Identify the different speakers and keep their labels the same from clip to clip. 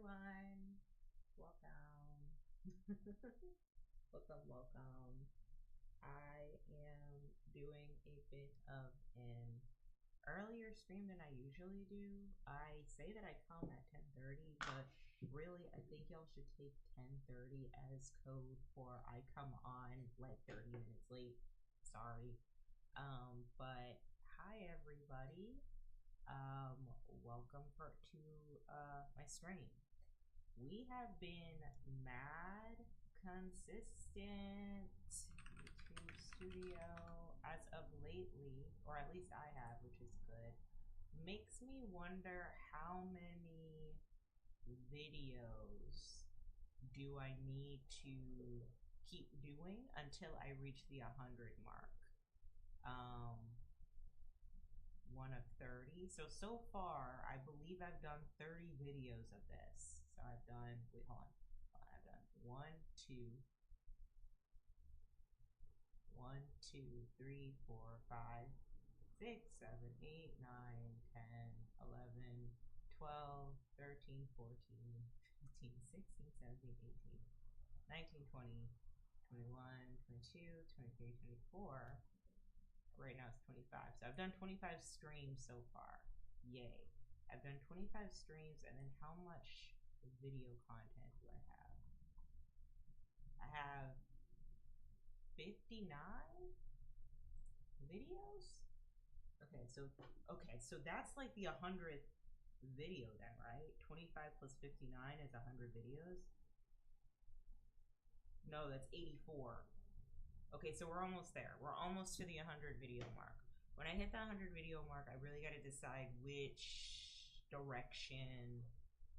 Speaker 1: everyone. Welcome. welcome. I am doing a bit of an earlier stream than I usually do. I say that I come at 10:30, but really I think y'all should take 10:30 as code for I come on like 30 minutes late. Sorry. But hi everybody. Welcome to my stream. We have been mad consistent YouTube studio as of lately, or at least I have, which is good. Makes me wonder how many videos do I need to keep doing until I reach the 100 mark. One of 30. So far, I believe I've done 30 videos of this. So I've done, wait, hold on. I've done 1, 2, 3, 4, 5, 6, 7, 8, 9, 10, 11, 12, 13, 14, 15, 16, 17, 18, 19, 20, 21, 22, 23, 24. Right now it's 25. So I've done 25 streams so far. Yay. I've done 25 streams, and then how much video content do I have? I have 59 videos? Okay, so that's like the 100th video then, right? 25 plus 59 is 100 videos? No, that's 84. Okay, so we're almost there. We're almost to the 100 video mark. When I hit the 100 video mark, I really got to decide which direction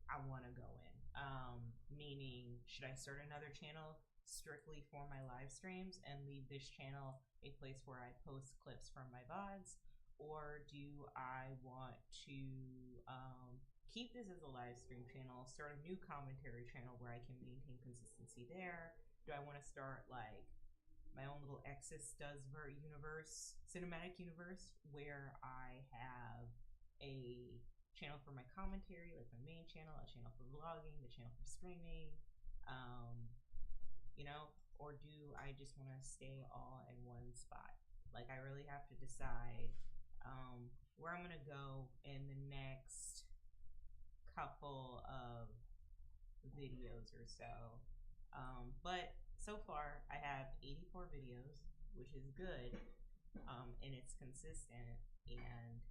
Speaker 1: I want to go in. Meaning, should I start another channel strictly for my live streams and leave this channel a place where I post clips from my VODs? Or do I want to keep this as a live stream channel, start a new commentary channel where I can maintain consistency there? Do I want to start like my own little Exis does universe, cinematic universe, where I have a channel for my commentary, like my main channel, a channel for vlogging, a channel for streaming, you know, or do I just want to stay all in one spot? Like, I really have to decide where I'm gonna go in the next couple of videos or so. But so far I have 84 videos, which is good, and it's consistent, and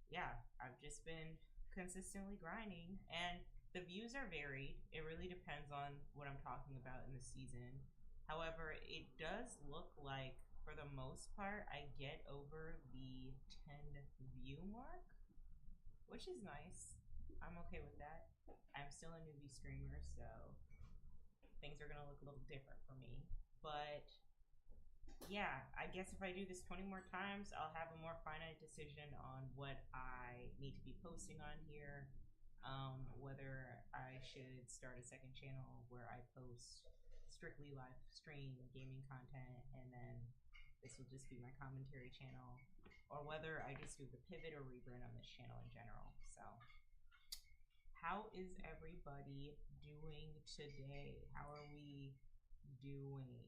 Speaker 1: yeah, I've just been consistently grinding, and the views are varied. It really depends on what I'm talking about in the season. However, it does look like for the most part I get over the 10 view mark, which is nice. I'm okay with that. I'm still a newbie streamer, so things are gonna look a little different for me. But yeah, I guess if I do this 20 more times, I'll have a more finite decision on what I need to be posting on here. Whether I should start a second channel where I post strictly live stream gaming content, and then this will just be my commentary channel, or whether I just do the pivot or rebrand on this channel in general. So how is everybody doing today? How are we doing?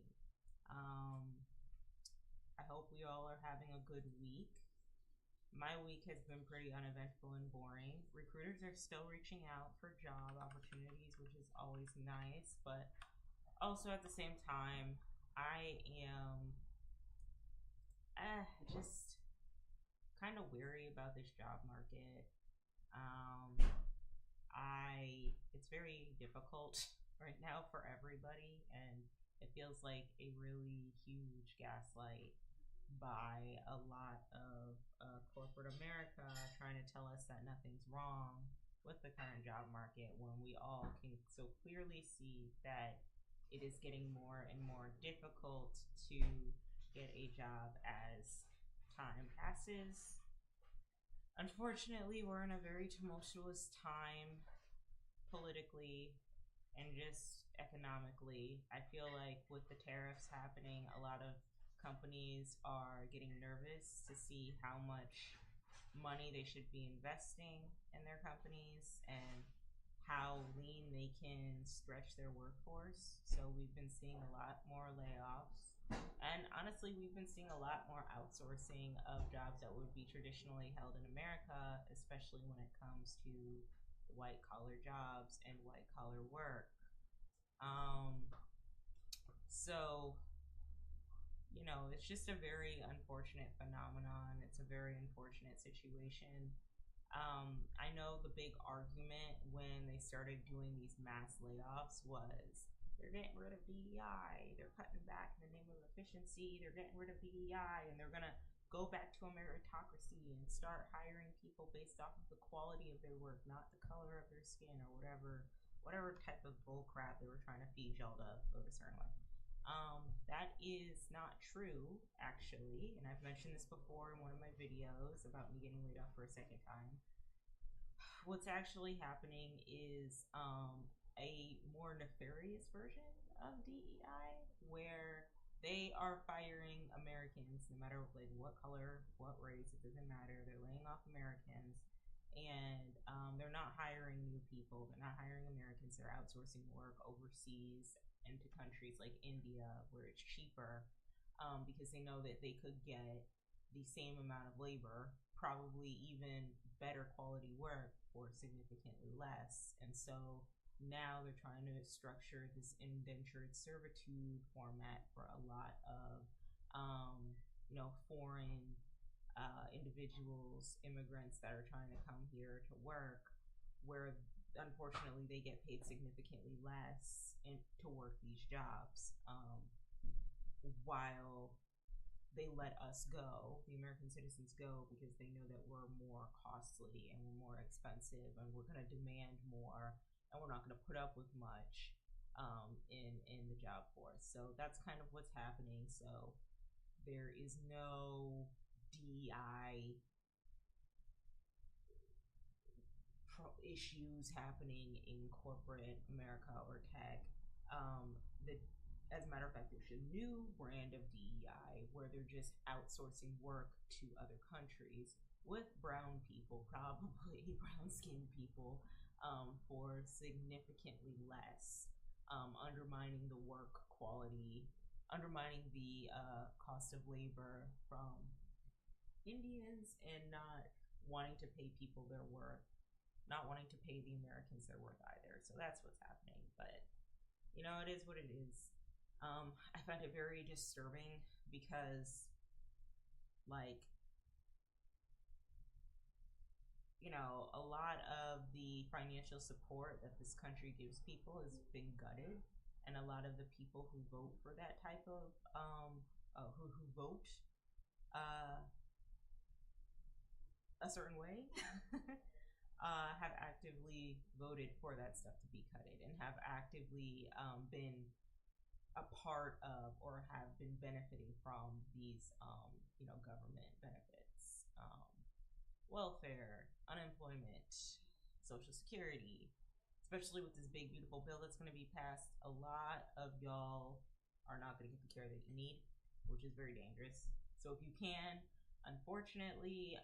Speaker 1: I hope we all are having a good week. My week has been pretty uneventful and boring. Recruiters are still reaching out for job opportunities, which is always nice, but also at the same time, I am just kind of weary about this job market. It's very difficult right now for everybody, and it feels like a really huge gaslight by a lot of corporate America trying to tell us that nothing's wrong with the current job market, when we all can so clearly see that it is getting more and more difficult to get a job as time passes. Unfortunately, we're in a very tumultuous time politically and just economically. I feel like with the tariffs happening, a lot of companies are getting nervous to see how much money they should be investing in their companies and how lean they can stretch their workforce. So we've been seeing a lot more layoffs. And honestly, we've been seeing a lot more outsourcing of jobs that would be traditionally held in America, especially when it comes to white collar jobs and white collar work. So, you know, it's just a very unfortunate phenomenon. It's a very unfortunate situation. I know the big argument when they started doing these mass layoffs was they're getting rid of DEI, they're cutting back in the name of efficiency, they're getting rid of DEI, and they're gonna go back to a meritocracy and start hiring people based off of the quality of their work, not the color of their skin or whatever type of bull crap they were trying to feed y'all to vote a certain way. That is not true, actually, and I've mentioned this before in one of my videos about me getting laid off for a second time. What's actually happening is a more nefarious version of DEI, where they are firing Americans, no matter like what color, what race, it doesn't matter. They're laying off Americans, and they're not hiring new people. They're not hiring Americans. They're outsourcing work overseas into countries like India, where it's cheaper, because they know that they could get the same amount of labor, probably even better quality work for significantly less. And so now they're trying to structure this indentured servitude format for a lot of foreign individuals, immigrants that are trying to come here to work, where unfortunately they get paid significantly less to work these jobs, while they let us go, the American citizens go, because they know that we're more costly and we're more expensive and we're going to demand more and we're not going to put up with much in the job force. So that's kind of what's happening. So there is no DEI issues happening in corporate America or tech. As a matter of fact, there's a new brand of DEI where they're just outsourcing work to other countries with brown people, probably brown-skinned people, for significantly less, undermining the work quality, undermining the cost of labor from Indians, and not wanting to pay people their worth, not wanting to pay the Americans their worth either. So that's what's happening. But, you know, it is what it is. I find it very disturbing because, like, you know, a lot of the financial support that this country gives people has been gutted, and a lot of the people who vote for that type of who vote a certain way have actively voted for that stuff to be cutted, and have actively been a part of or have been benefiting from these government benefits, welfare, unemployment, social security. Especially with this big beautiful bill that's going to be passed, a lot of y'all are not going to get the care that you need, which is very dangerous. So if you can, unfortunately,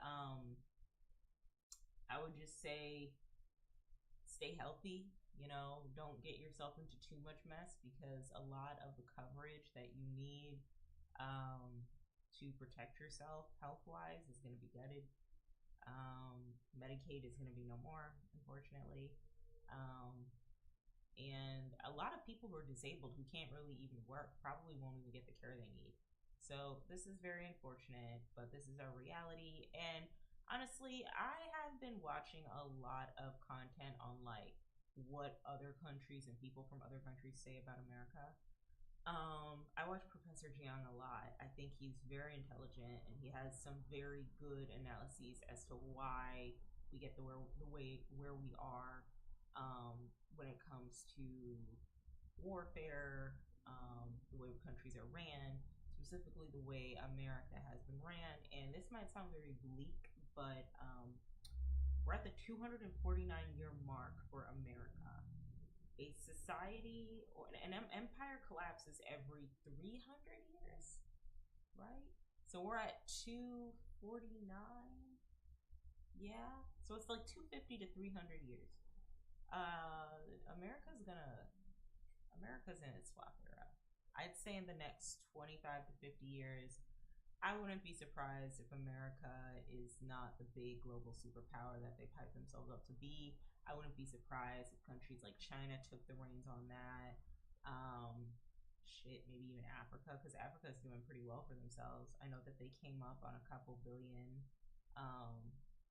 Speaker 1: I would just say stay healthy. You know, don't get yourself into too much mess, because a lot of the coverage that you need to protect yourself health-wise is going to be gutted. Medicaid is going to be no more, unfortunately. And a lot of people who are disabled, who can't really even work, probably won't even get the care they need. So this is very unfortunate, but this is our reality. And honestly, I have been watching a lot of content on like what other countries and people from other countries say about America. I watch Professor Jiang a lot. I think he's very intelligent, and he has some very good analyses as to why we get the way where we are when it comes to warfare, the way countries are ran, specifically the way America has been ran. And this might sound very bleak, but we're at the 249-year mark for America. A society or an empire collapses every 300 years, right? So we're at 249. Yeah. So it's like 250 to 300 years. America's in its flop era. I'd say in the next 25 to 50 years, I wouldn't be surprised if America is not the big global superpower that they pipe themselves up to be. I wouldn't be surprised if countries like China took the reins on that. Maybe even Africa, because Africa is doing pretty well for themselves. I know that they came up on a couple billion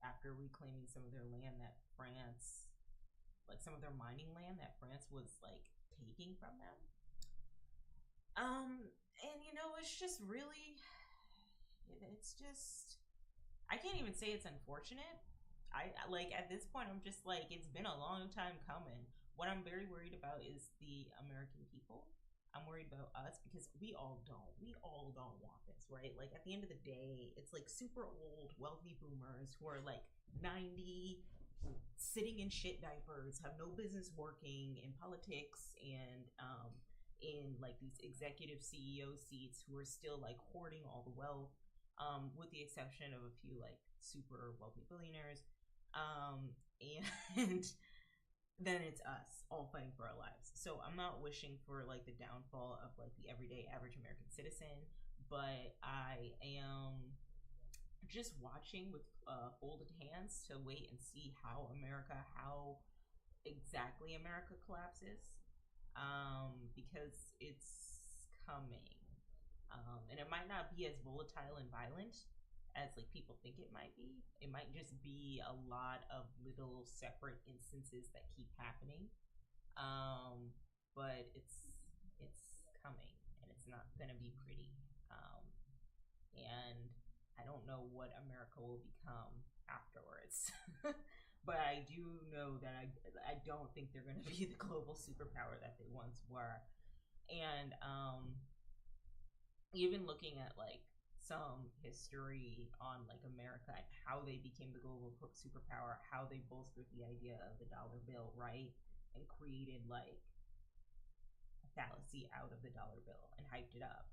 Speaker 1: after reclaiming some of their land that France, like some of their mining land that France was like taking from them. And it's just really, it's just, I can't even say it's unfortunate. I like at this point, I'm just like, it's been a long time coming. What I'm very worried about is the American people. I'm worried about us because we all don't want this, right? Like at the end of the day, it's like super old, wealthy boomers who are like 90, sitting in shit diapers, have no business working in politics and in like these executive CEO seats, who are still like hoarding all the wealth, with the exception of a few like super wealthy billionaires, and then it's us all fighting for our lives. So I'm not wishing for like the downfall of like the everyday average American citizen, but I am just watching with folded hands to wait and see how exactly America collapses, because it's coming, and it might not be as volatile and violent as like people think it might be. It might just be a lot of little separate instances that keep happening, but it's coming, and it's not gonna be pretty, and I don't know what America will become afterwards. But I do know that I don't think they're going to be the global superpower that they once were. And even looking at like some history on like America and how they became the global superpower, how they bolstered the idea of the dollar bill, right? And created like a fallacy out of the dollar bill and hyped it up,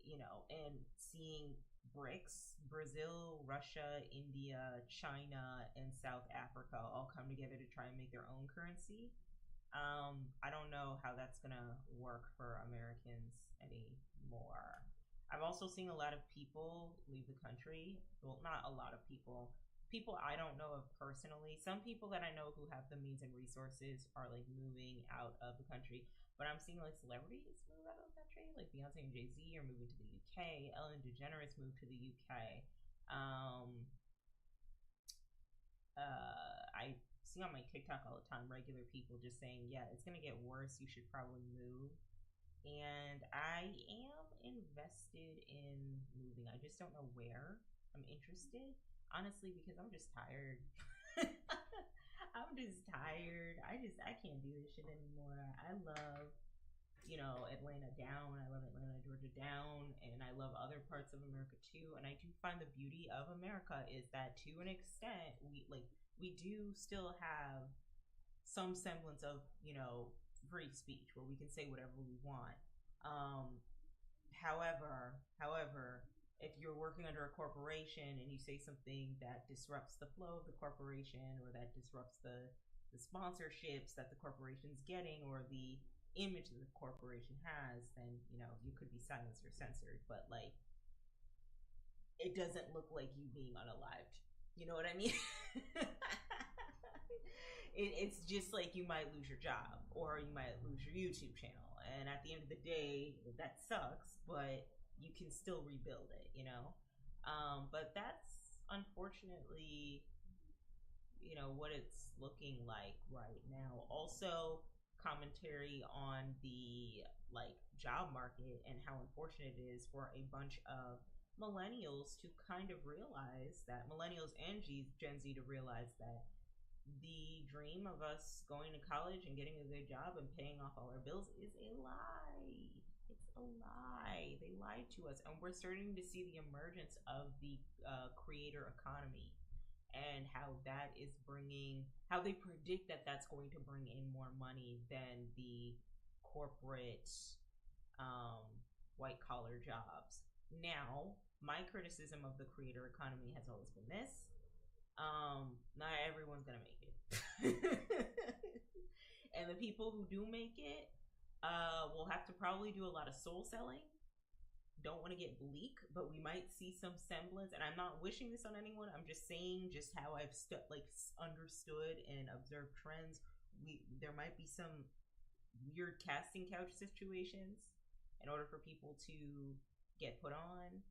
Speaker 1: and seeing BRICS, Brazil, Russia, India, China, and South Africa all come together to try and make their own currency. I don't know how that's gonna work for Americans anymore. I've also seen a lot of people leave the country. Well, not a lot of people. People I don't know of personally. Some people that I know who have the means and resources are like moving out of the country. But I'm seeing like celebrities move out of the country, like Beyonce and Jay-Z are moving to the UK. Ellen DeGeneres moved to the UK. I see on my TikTok all the time regular people just saying, yeah, it's gonna get worse. You should probably move. And I am invested in moving. I just don't know where. I'm interested, honestly, because I'm just tired. I'm just tired. I can't do this shit anymore. I love, Atlanta down. I love Atlanta, Georgia down, and I love other parts of America too. And I do find the beauty of America is that to an extent we do still have some semblance of, free speech where we can say whatever we want. However, if you're working under a corporation and you say something that disrupts the flow of the corporation, or that disrupts the sponsorships that the corporation's getting, or the image that the corporation has, then you could be silenced or censored. But like, it doesn't look like you being unalived. You know what I mean? It's just like you might lose your job, or you might lose your YouTube channel, and at the end of the day, that sucks. But you can still rebuild it, But that's unfortunately, what it's looking like right now. Also, commentary on the like job market and how unfortunate it is for a bunch of millennials to kind of realize that, millennials and Gen Z to realize that the dream of us going to college and getting a good job and paying off all our bills is a lie. It's a lie. They lied to us. And we're starting to see the emergence of the creator economy, and how that is how they predict that that's going to bring in more money than the corporate white collar jobs. Now, my criticism of the creator economy has always been this: not everyone's gonna make it. people who do make it will have to probably do a lot of soul selling. Don't want to get bleak, but we might see some semblance. And I'm not wishing this on anyone. I'm just saying just how I've understood and observed trends. There might be some weird casting couch situations in order for people to get put on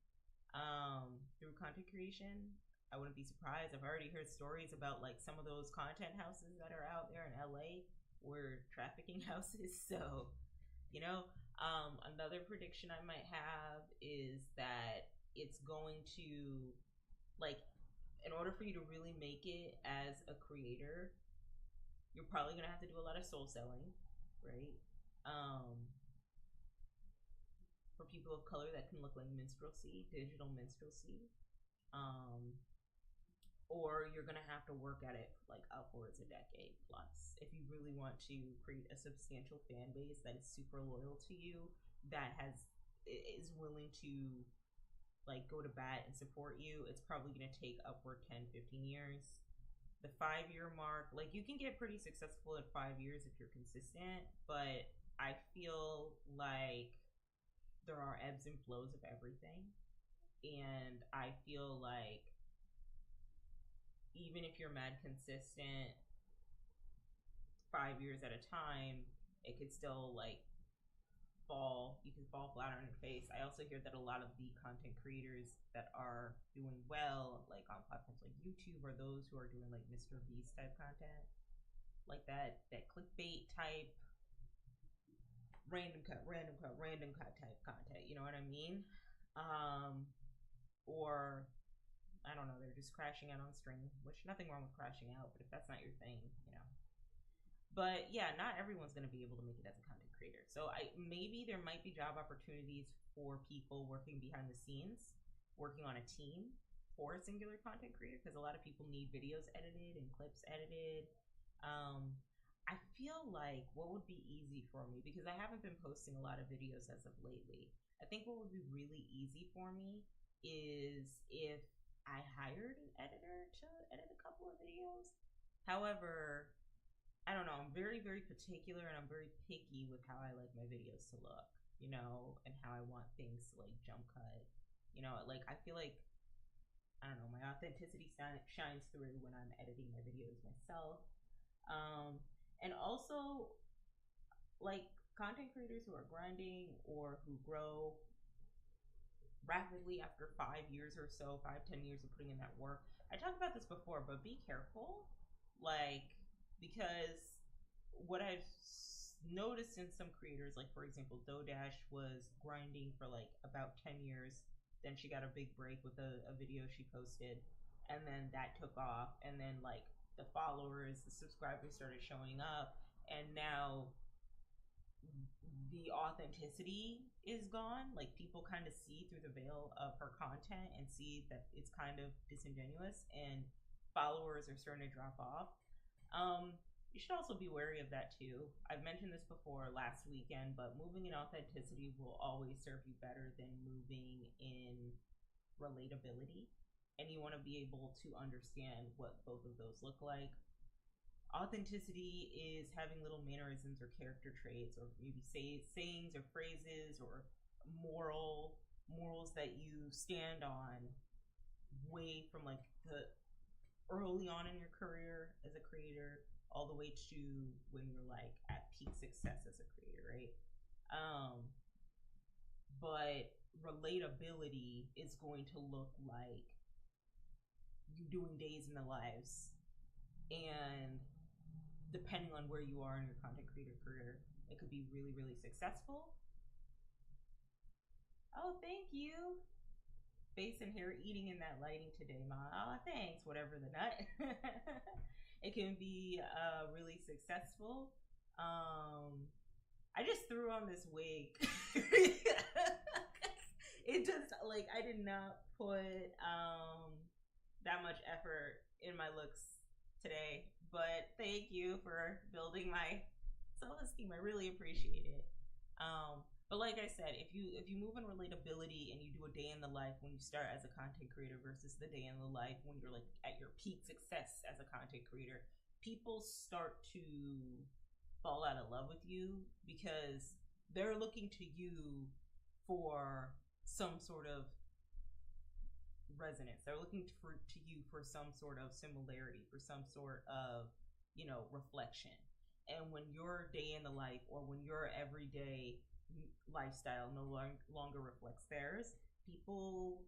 Speaker 1: through content creation. I wouldn't be surprised. I've already heard stories about like some of those content houses that are out there in LA were trafficking houses. So, you know, another prediction I might have is that it's going to, like, in order for you to really make it as a creator, you're probably going to have to do a lot of soul selling, right? For people of color, that can look like minstrelsy, digital minstrelsy. Or you're gonna have to work at it for like upwards a decade plus if you really want to create a substantial fan base that is super loyal to you, that is willing to like go to bat and support you. It's probably gonna take upward 10-15 years. The 5-year mark, like you can get pretty successful at 5 years if you're consistent, but I feel like there are ebbs and flows of everything, and I feel like even if you're mad consistent 5 years at a time, it could still like fall. You can fall flat on your face. I also hear that a lot of the content creators that are doing well, like on platforms like YouTube, are those who are doing like Mr. Beast type content, like that clickbait type, random cut type content. You know what I mean? Or I don't know, they're just crashing out on stream, which nothing wrong with crashing out, but if that's not your thing, you know. But yeah, not everyone's going to be able to make it as a content creator. So maybe there might be job opportunities for people working behind the scenes, working on a team for a singular content creator, because a lot of people need videos edited and clips edited. I feel like what would be easy for me, because I haven't been posting a lot of videos as of lately, I think what would be really easy for me is if I hired an editor to edit a couple of videos. However, I don't know, I'm very, very particular and I'm very picky with how I like my videos to look, you know, and how I want things to like jump cut. You know, like I feel like, I don't know, my authenticity shines through when I'm editing my videos myself. And also, like content creators who are grinding or who grow rapidly after 5 years or so, 5-10 years of putting in that work. I talked about this before, but be careful, like, because what I've noticed in some creators, like for example, Dodash was grinding for like about 10 years, then she got a big break with a video she posted, and then that took off, and then like the followers, the subscribers started showing up, and now the authenticity is gone. Like people kind of see through the veil of her content and see that it's kind of disingenuous, and followers are starting to drop off. You should also be wary of that too. I've mentioned this before last weekend, but moving in authenticity will always serve you better than moving in relatability. And you want to be able to understand what both of those look like. Authenticity is having little mannerisms or character traits, or maybe sayings or phrases or morals that you stand on way from like the early on in your career as a creator all the way to when you're like at peak success as a creator, right? But relatability is going to look like you doing days in the lives, and depending on where you are in your content creator career, it could be really, really successful. Oh, thank you. Face and hair eating in that lighting today, Ma. Oh, thanks. Whatever the nut. It can be really successful. I just threw on this wig. It just like I did not put that much effort in my looks today, but thank you for building my self-esteem. I really appreciate it. But like I said, if you move in relatability and you do a day in the life when you start as a content creator versus the day in the life when you're like at your peak success as a content creator, people start to fall out of love with you because they're looking to you for some sort of resonance. They're looking to you for some sort of similarity, for some sort of, reflection. And when your day in the life, or when your everyday lifestyle no longer reflects theirs, people,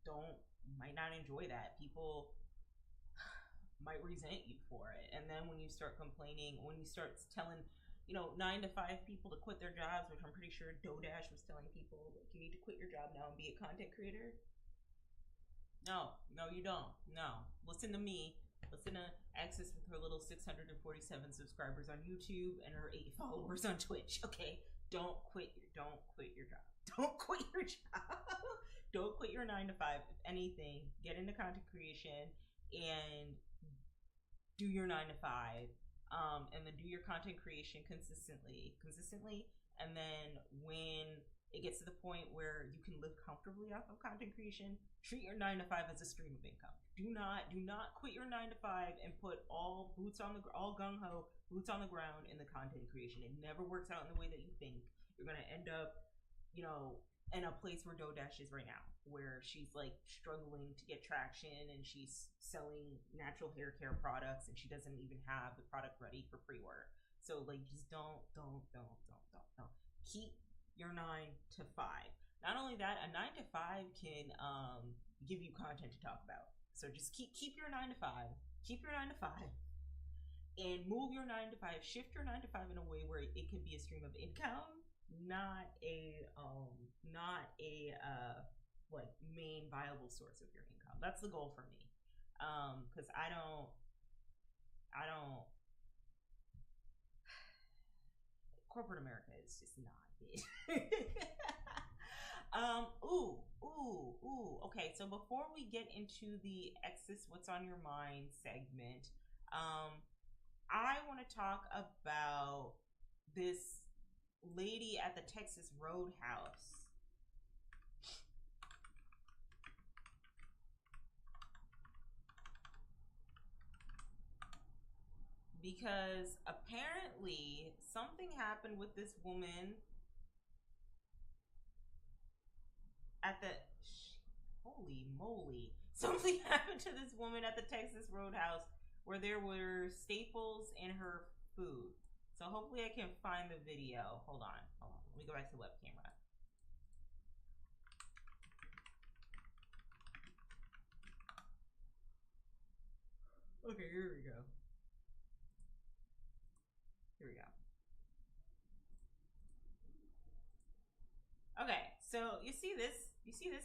Speaker 1: don't might not enjoy that. People might resent you for it. And then when you start complaining, when you start telling 9 to 5 people to quit their jobs, which I'm pretty sure DoorDash was telling people, like, you need to quit your job now and be a content creator. No, you don't. No. Listen to me. Listen to Access with her little 647 subscribers on YouTube and her 8 followers on Twitch. Okay? Don't quit your job. Don't quit your job. Don't quit your 9 to 5. If anything, get into content creation and do your 9 to 5. And then do your content creation consistently. And then when it gets to the point where you can live comfortably off of content creation, treat your 9 to 5 as a stream of income. Do not quit your 9 to 5 and put all gung ho boots on the ground in the content creation. It never works out in the way that you think. You're gonna end up, in a place where DoorDash is right now, where she's like struggling to get traction and she's selling natural hair care products and she doesn't even have the product ready for pre-order. So like, just don't. Keep your 9 to 5. Not only that, a 9 to 5 can give you content to talk about. So just keep your 9 to 5. Keep your 9 to 5. And move your 9 to 5. Shift your 9 to 5 in a way where it can be a stream of income, not a like main viable source of your income. That's the goal for me. Because I don't corporate America is just not it. Okay, so before we get into the Exis What's on Your Mind segment, I want to talk about this lady at the Texas Roadhouse. Because apparently something happened with this woman at the holy moly, something happened to this woman at the Texas Roadhouse where there were staples in her food. So hopefully I can find the video. Hold on. Let me go back to the web camera. Okay, here we go. Okay, so you see this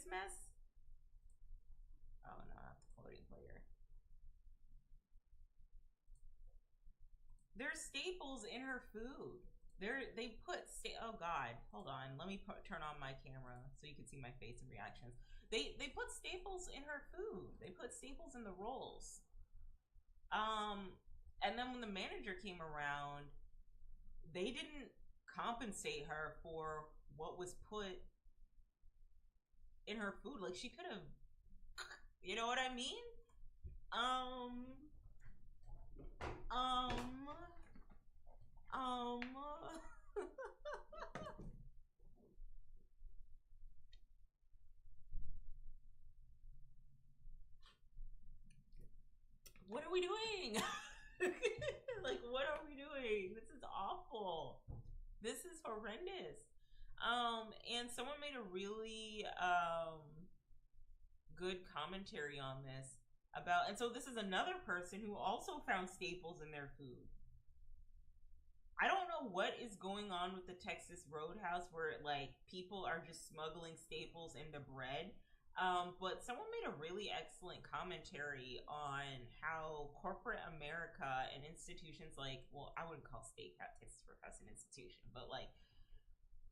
Speaker 1: mess? Oh no, not the floating player. There's staples in her food. They put oh god, hold on. Let me turn on my camera so you can see my face and reactions. They put staples in her food. They put staples in the rolls. And then when the manager came around, they didn't compensate her for what was put in her food. Like, she could have, you know what I mean? What are we doing? Like, what are we doing? This is awful. This is horrendous. And someone made a really good commentary on this about, and so this is another person who also found staples in their food. I don't know what is going on with the Texas Roadhouse where like people are just smuggling staples into bread. But someone made a really excellent commentary on how corporate America and institutions like, well, I wouldn't call Texas Roadhouse an institution, but like,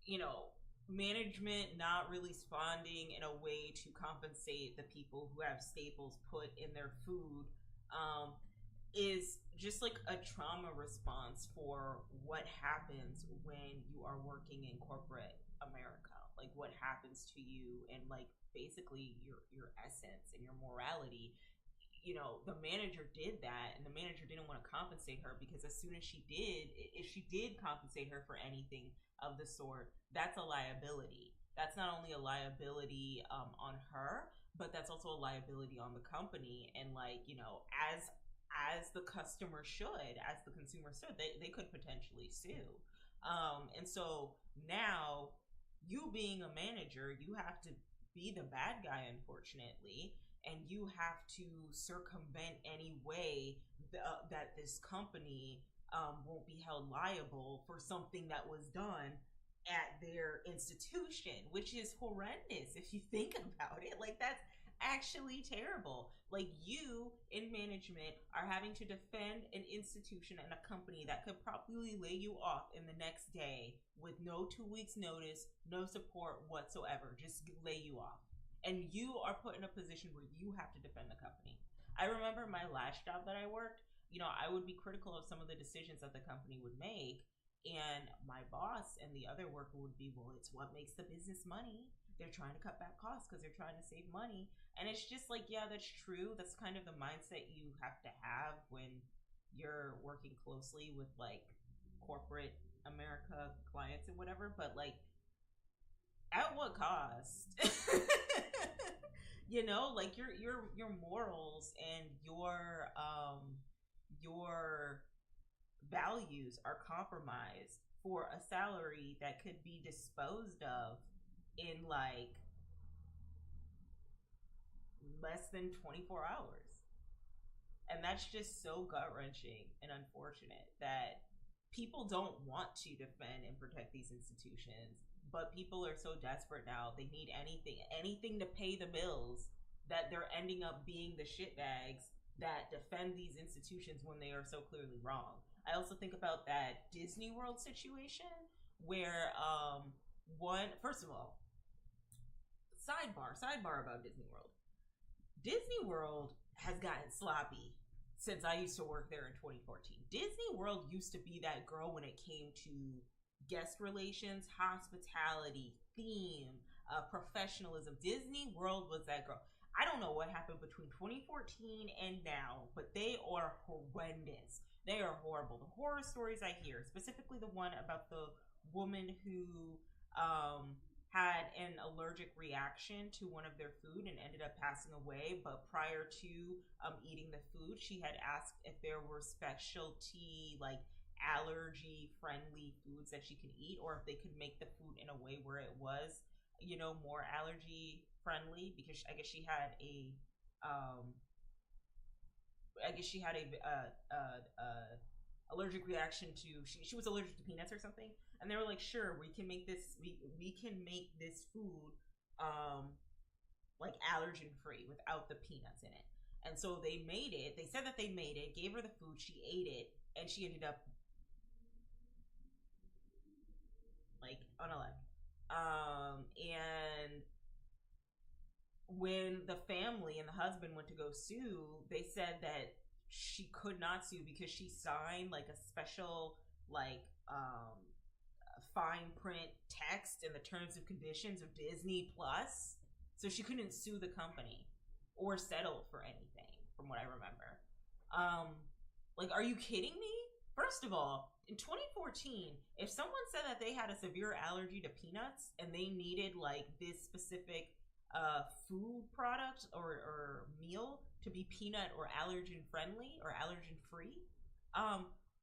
Speaker 1: you know, management not really responding in a way to compensate the people who have staples put in their food, is just like a trauma response for what happens when you are working in corporate America. Like, what happens to you and like basically your essence and your morality you know, the manager did that, and the manager didn't want to compensate her, because as soon as she did, if she did compensate her for anything of the sort, that's a liability. That's not only a liability on her, but that's also a liability on the company. And like, you know, as the customer should, as the consumer should, they could potentially sue. And so now, you being a manager, you have to be the bad guy, unfortunately, and you have to circumvent any way that this company won't be held liable for something that was done at their institution, which is horrendous if you think about it. Like, that's actually terrible. Like, you in management are having to defend an institution and a company that could probably lay you off in the next day with no 2 weeks notice, no support whatsoever, just lay you off. And you are put in a position where you have to defend the company. I remember my last job that I worked, you know, I would be critical of some of the decisions that the company would make. And my boss and the other worker would be, well, it's what makes the business money. They're trying to cut back costs because they're trying to save money. And it's just like, yeah, that's true. That's kind of the mindset you have to have when you're working closely with like corporate America clients and whatever. But like, at what cost? You know, like your morals and your values are compromised for a salary that could be disposed of in like less than 24 hours. And that's just so gut-wrenching and unfortunate that people don't want to defend and protect these institutions, but people are so desperate now, they need anything to pay the bills, that they're ending up being the shitbags that defend these institutions when they are so clearly wrong. I also think about that Disney World situation where first of all, sidebar about Disney World. Disney World has gotten sloppy since I used to work there in 2014. Disney World used to be that girl when it came to guest relations, hospitality, theme, professionalism. Disney World was that girl. I don't know what happened between 2014 and now, but they are horrendous. They are horrible. The horror stories I hear, specifically the one about the woman who had an allergic reaction to one of their food and ended up passing away. But prior to eating the food, she had asked if there were specialty, like allergy friendly foods that she could eat, or if they could make the food in a way where it was, you know, more allergy friendly, because I guess she had a allergic reaction to, she was allergic to peanuts or something. And they were like, sure, we can make this food like allergen free without the peanuts in it. And so they made it. They said that they made it, gave her the food, she ate it, and she ended up like unalive. And when the family and the husband went to go sue, they said that she could not sue because she signed like a special like fine print text in the terms and conditions of Disney Plus, so she couldn't sue the company or settle for anything, from what I remember. Like, are you kidding me? First of all, in 2014, if someone said that they had a severe allergy to peanuts and they needed like this specific food product or meal to be peanut or allergen friendly or allergen free,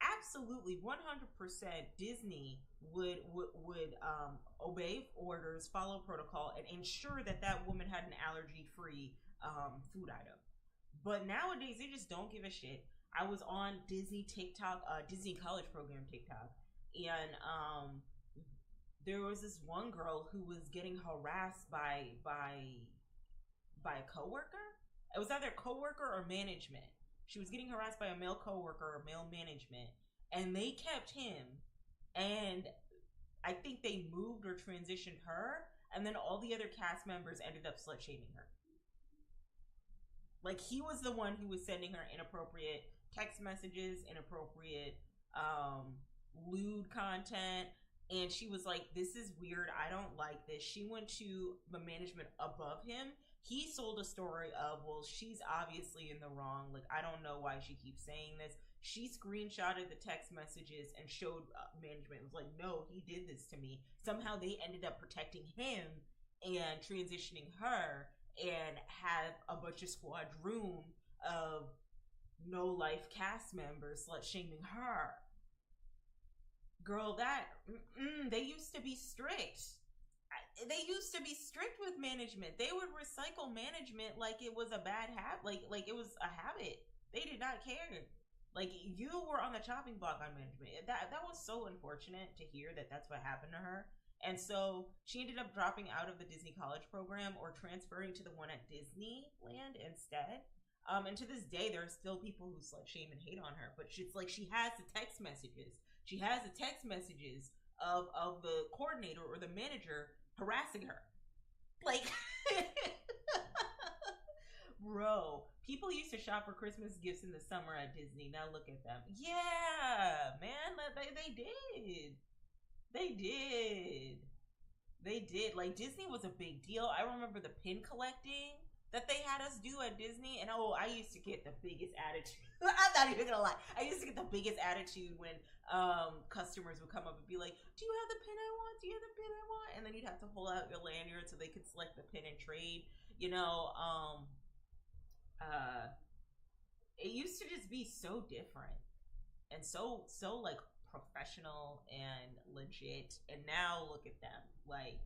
Speaker 1: absolutely 100% Disney would obey orders, follow protocol, and ensure that that woman had an allergy free food item. But nowadays they just don't give a shit. I was on Disney TikTok, Disney College Program TikTok, and there was this one girl who was getting harassed by a coworker. It was either coworker or management. She was getting harassed by a male coworker or male management, and they kept him. And I think they moved or transitioned her, and then all the other cast members ended up slut shaming her. Like, he was the one who was sending her inappropriate text messages, inappropriate lewd content, and she was like, this is weird, I don't like this. She went to the management above him He sold a story of, well, she's obviously in the wrong. Like, I don't know why she keeps saying this. She screenshotted the text messages and showed management. It was like, no, he did this to me. Somehow they ended up protecting him and transitioning her and have a bunch of squadron of no life cast members slut shaming her. Girl, they used to be strict. They used to be strict with management. They would recycle management like it was a bad habit, like it was a habit. They did not care. Like, you were on the chopping block on management. That was so unfortunate to hear that that's what happened to her. And so she ended up dropping out of the Disney College program or transferring to the one at Disneyland instead. And to this day, there are still people who slut shame and hate on her. But it's like she has the text messages. She has the text messages of the coordinator or the manager harassing her. Like, bro, people used to shop for Christmas gifts in the summer at Disney. Now look at them. Yeah, man, they did. They did. They did. Like, Disney was a big deal. I remember the pin collecting that they had us do at Disney. And I used to get the biggest attitude. I'm not even gonna lie. I used to get the biggest attitude when customers would come up and be like, do you have the pin I want? Do you have the pin I want? And then you'd have to pull out your lanyard so they could select the pin and trade. You know, it used to just be so different and so like professional and legit. And now look at them. Like,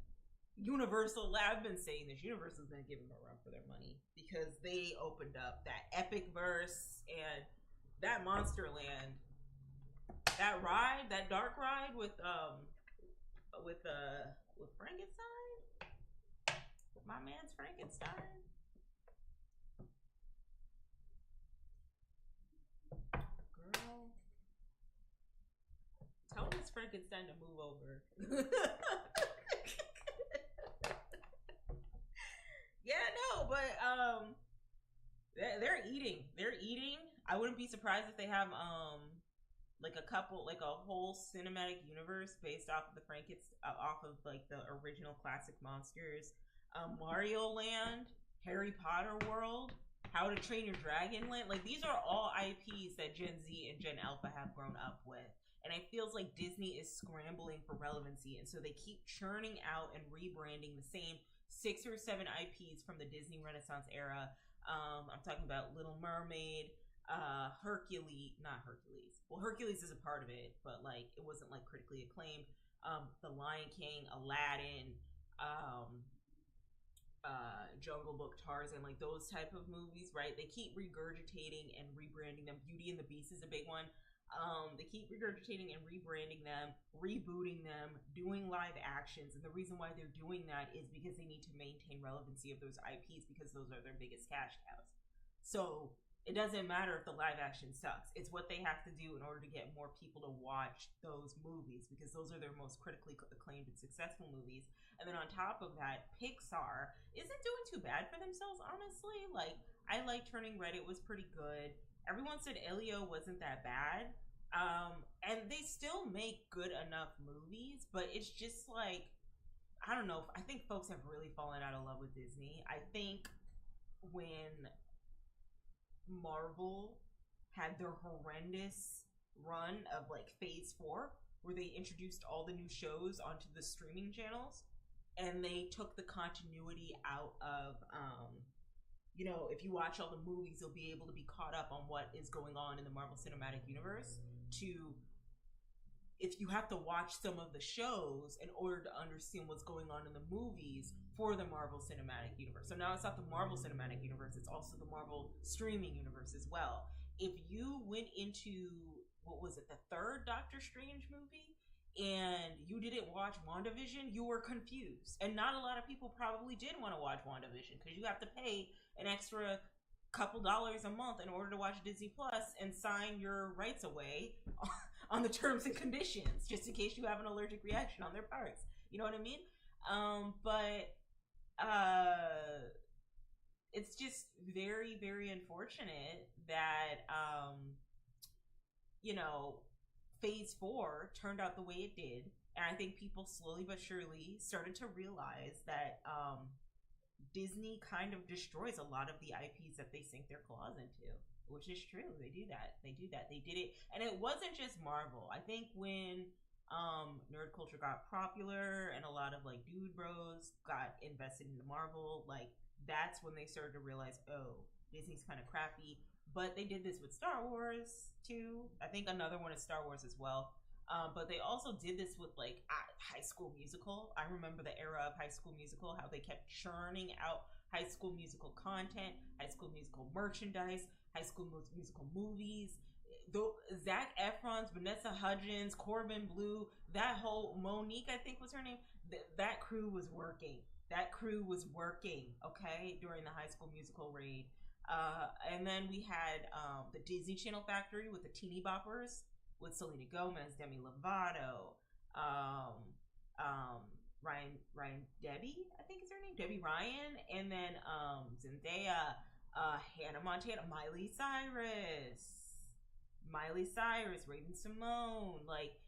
Speaker 1: Universal, I've been saying this, Universal's gonna give them a run for their money because they opened up that Epic Verse and that Monsterland, that ride, that dark ride with Frankenstein, with my man's Frankenstein. Girl, tell Miss Frankenstein to move over. Yeah, no, but they're eating. They're eating. I wouldn't be surprised if they have like a whole cinematic universe based off of the off of like the original classic monsters. Mario Land, Harry Potter World, How to Train Your Dragon Land. Like, these are all IPs that Gen Z and Gen Alpha have grown up with. And it feels like Disney is scrambling for relevancy. And so they keep churning out and rebranding the same 6 or 7 IPs from the Disney Renaissance era. I'm talking about Little Mermaid, Hercules, not Hercules. Well, Hercules is a part of it, but like it wasn't like critically acclaimed. The Lion King, Aladdin, Jungle Book, Tarzan, like those type of movies, right? They keep regurgitating and rebranding them. Beauty and the Beast is a big one. They keep regurgitating and rebranding them, rebooting them, doing live actions. And the reason why they're doing that is because they need to maintain relevancy of those IPs because those are their biggest cash cows. So it doesn't matter if the live action sucks. It's what they have to do in order to get more people to watch those movies because those are their most critically acclaimed and successful movies. And then on top of that, Pixar isn't doing too bad for themselves, honestly. Like, I like Turning Red. It was pretty good. Everyone said Elio wasn't that bad. And they still make good enough movies, but it's just like, I don't know. I think folks have really fallen out of love with Disney. I think when Marvel had their horrendous run of like phase 4, where they introduced all the new shows onto the streaming channels, and they took the continuity out of, you know, if you watch all the movies, you'll be able to be caught up on what is going on in the Marvel Cinematic Universe. If you have to watch some of the shows in order to understand what's going on in the movies for the Marvel Cinematic Universe. So now it's not the Marvel Cinematic Universe, it's also the Marvel streaming universe as well. If you went into, what was it, the 3rd Doctor Strange movie, and you didn't watch WandaVision, you were confused. And not a lot of people probably did want to watch WandaVision because you have to pay an extra couple dollars a month in order to watch Disney Plus and sign your rights away on the terms and conditions, just in case you have an allergic reaction on their parts. You know what I mean? But it's just very, very unfortunate that, you know, phase 4 turned out the way it did. And I think people slowly but surely started to realize that Disney kind of destroys a lot of the IPs that they sink their claws into, which is true. They do that. They did it, and it wasn't just Marvel. I think when nerd culture got popular and a lot of like dude bros got invested into Marvel, like that's when they started to realize, oh, Disney's kind of crappy. But they did this with Star Wars too. I think another one is Star Wars as well. But they also did this with like High School Musical. I remember the era of High School Musical, how they kept churning out High School Musical content, High School Musical merchandise, High School Musical movies. Zac Efron's, Vanessa Hudgens, Corbin Bleu, that whole Monique, I think was her name. That crew was working. Okay, during the High School Musical raid. And then we had the Disney Channel Factory with the Teeny Boppers, with Selena Gomez, Demi Lovato, Ryan Debbie, I think is her name, Debbie Ryan, and then Zendaya, Hannah Montana, Miley Cyrus, Raven Simone, like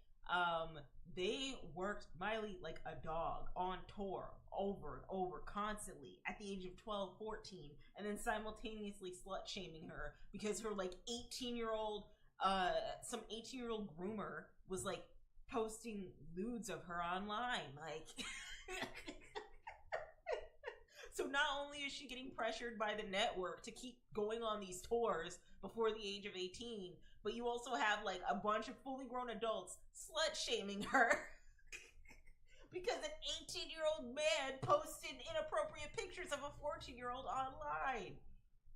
Speaker 1: they worked Miley like a dog on tour over and over constantly at the age of 12, 14, and then simultaneously slut shaming her because her like 18-year-old some 18-year-old groomer was like posting nudes of her online, like so not only is she getting pressured by the network to keep going on these tours before the age of 18, but you also have like a bunch of fully grown adults slut shaming her because an 18-year-old man posted inappropriate pictures of a 14-year-old online.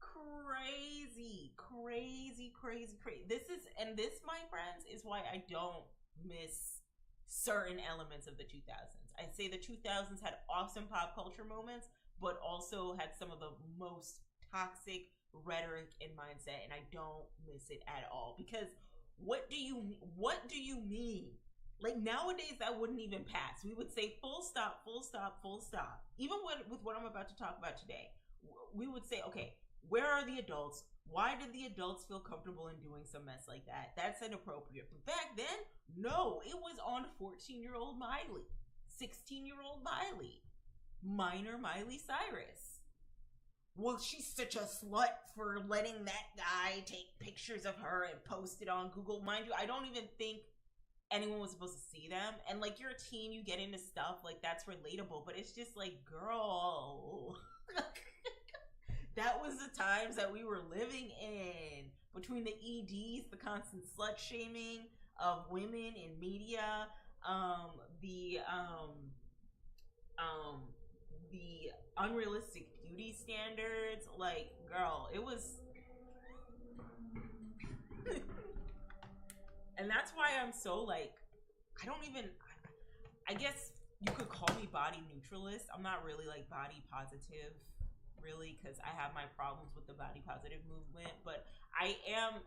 Speaker 1: Crazy. This, my friends, is why I don't miss certain elements of the 2000s. I say the 2000s had awesome pop culture moments, but also had some of the most toxic rhetoric and mindset, and I don't miss it at all. Because what do you mean? Like nowadays, that wouldn't even pass. We would say full stop. Even with what I'm about to talk about today, we would say, okay, where are the adults? Why did the adults feel comfortable in doing some mess like that? That's inappropriate. But back then, no, it was on 14-year-old Miley, 16-year-old Miley, minor Miley Cyrus. Well, she's such a slut for letting that guy take pictures of her and post it on Google. Mind you, I don't even think anyone was supposed to see them. And like, you're a teen, you get into stuff like that's relatable, but it's just like, girl. That was the times that we were living in, between the EDs, the constant slut shaming of women in media, the unrealistic beauty standards. Like, girl, it was and that's why I'm so like, I guess you could call me body neutralist. I'm not really like body positive, really, because I have my problems with the body positive movement, but I am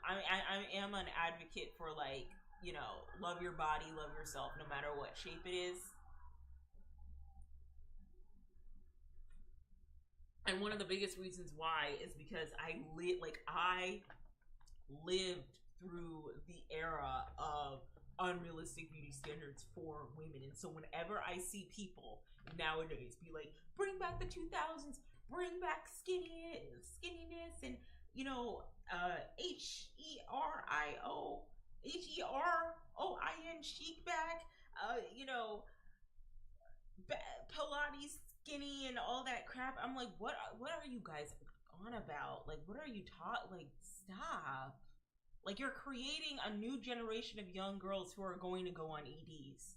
Speaker 1: an advocate for, like, you know, love your body, love yourself, no matter what shape it is. And one of the biggest reasons why is because I lived through the era of unrealistic beauty standards for women, and so whenever I see people nowadays be like, bring back the 2000s, bring back skinniness, and, you know, Heroin chic back, you know, Pilates skinny and all that crap. I'm like, what are you guys on about? Like, what are you like, stop. Like, you're creating a new generation of young girls who are going to go on EDs.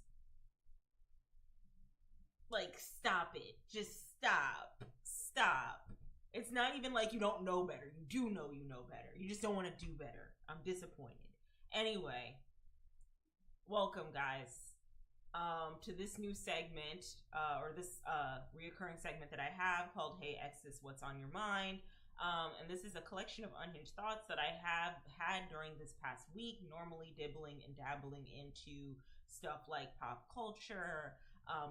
Speaker 1: Like, stop it. Just stop. It's not even like you don't know better. You do know you know better. You just don't want to do better. I'm disappointed. Anyway, welcome, guys, to this new segment, or this reoccurring segment that I have called Hey Exes, What's on Your Mind? And this is a collection of unhinged thoughts that I have had during this past week, normally dibbling and dabbling into stuff like pop culture,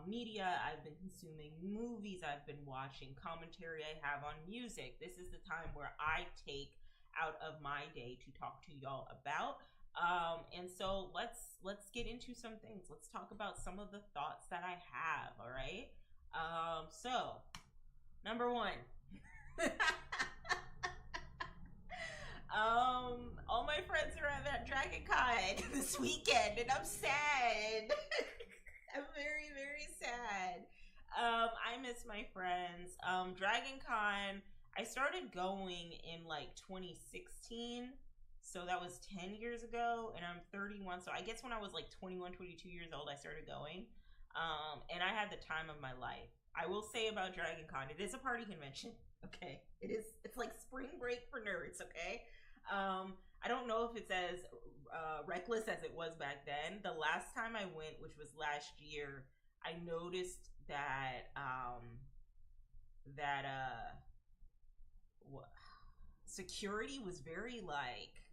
Speaker 1: media I've been consuming, movies I've been watching, commentary I have on music. This is the time where I take out of my day to talk to y'all about. And so let's get into some things. Let's talk about some of the thoughts that I have, all right? So Number one. All my friends are at that Dragoncon this weekend, and I'm sad. I'm very, very sad. I miss my friends. Dragoncon, I started going in like 2016, so that was 10 years ago, and I'm 31, so I guess when I was like 21, 22 years old, I started going. And I had the time of my life. I will say about Dragoncon, it is a party convention. Okay, it's like spring break for nerds. Okay, I don't know if it's as reckless as it was back then. The last time I went, which was last year, I noticed that security was very like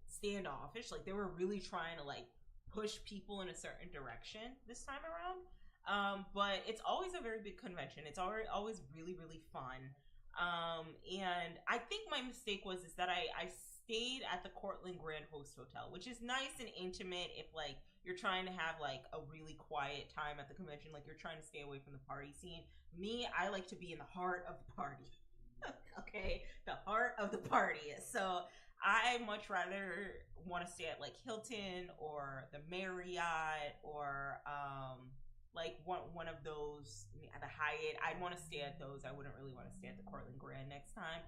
Speaker 1: standoffish. Like they were really trying to like push people in a certain direction this time around. But it's always a very big convention. It's always really, really fun. And I think my mistake was that I stayed at the Cortland Grand Host Hotel, which is nice and intimate if like you're trying to have like a really quiet time at the convention, like you're trying to stay away from the party scene. Me, I like to be in the heart of the party. Okay, the heart of the party. So I much rather want to stay at like Hilton or the Marriott or like one of those at the Hyatt. I'd want to stay at those. I wouldn't really want to stay at the Cortland Grand next time.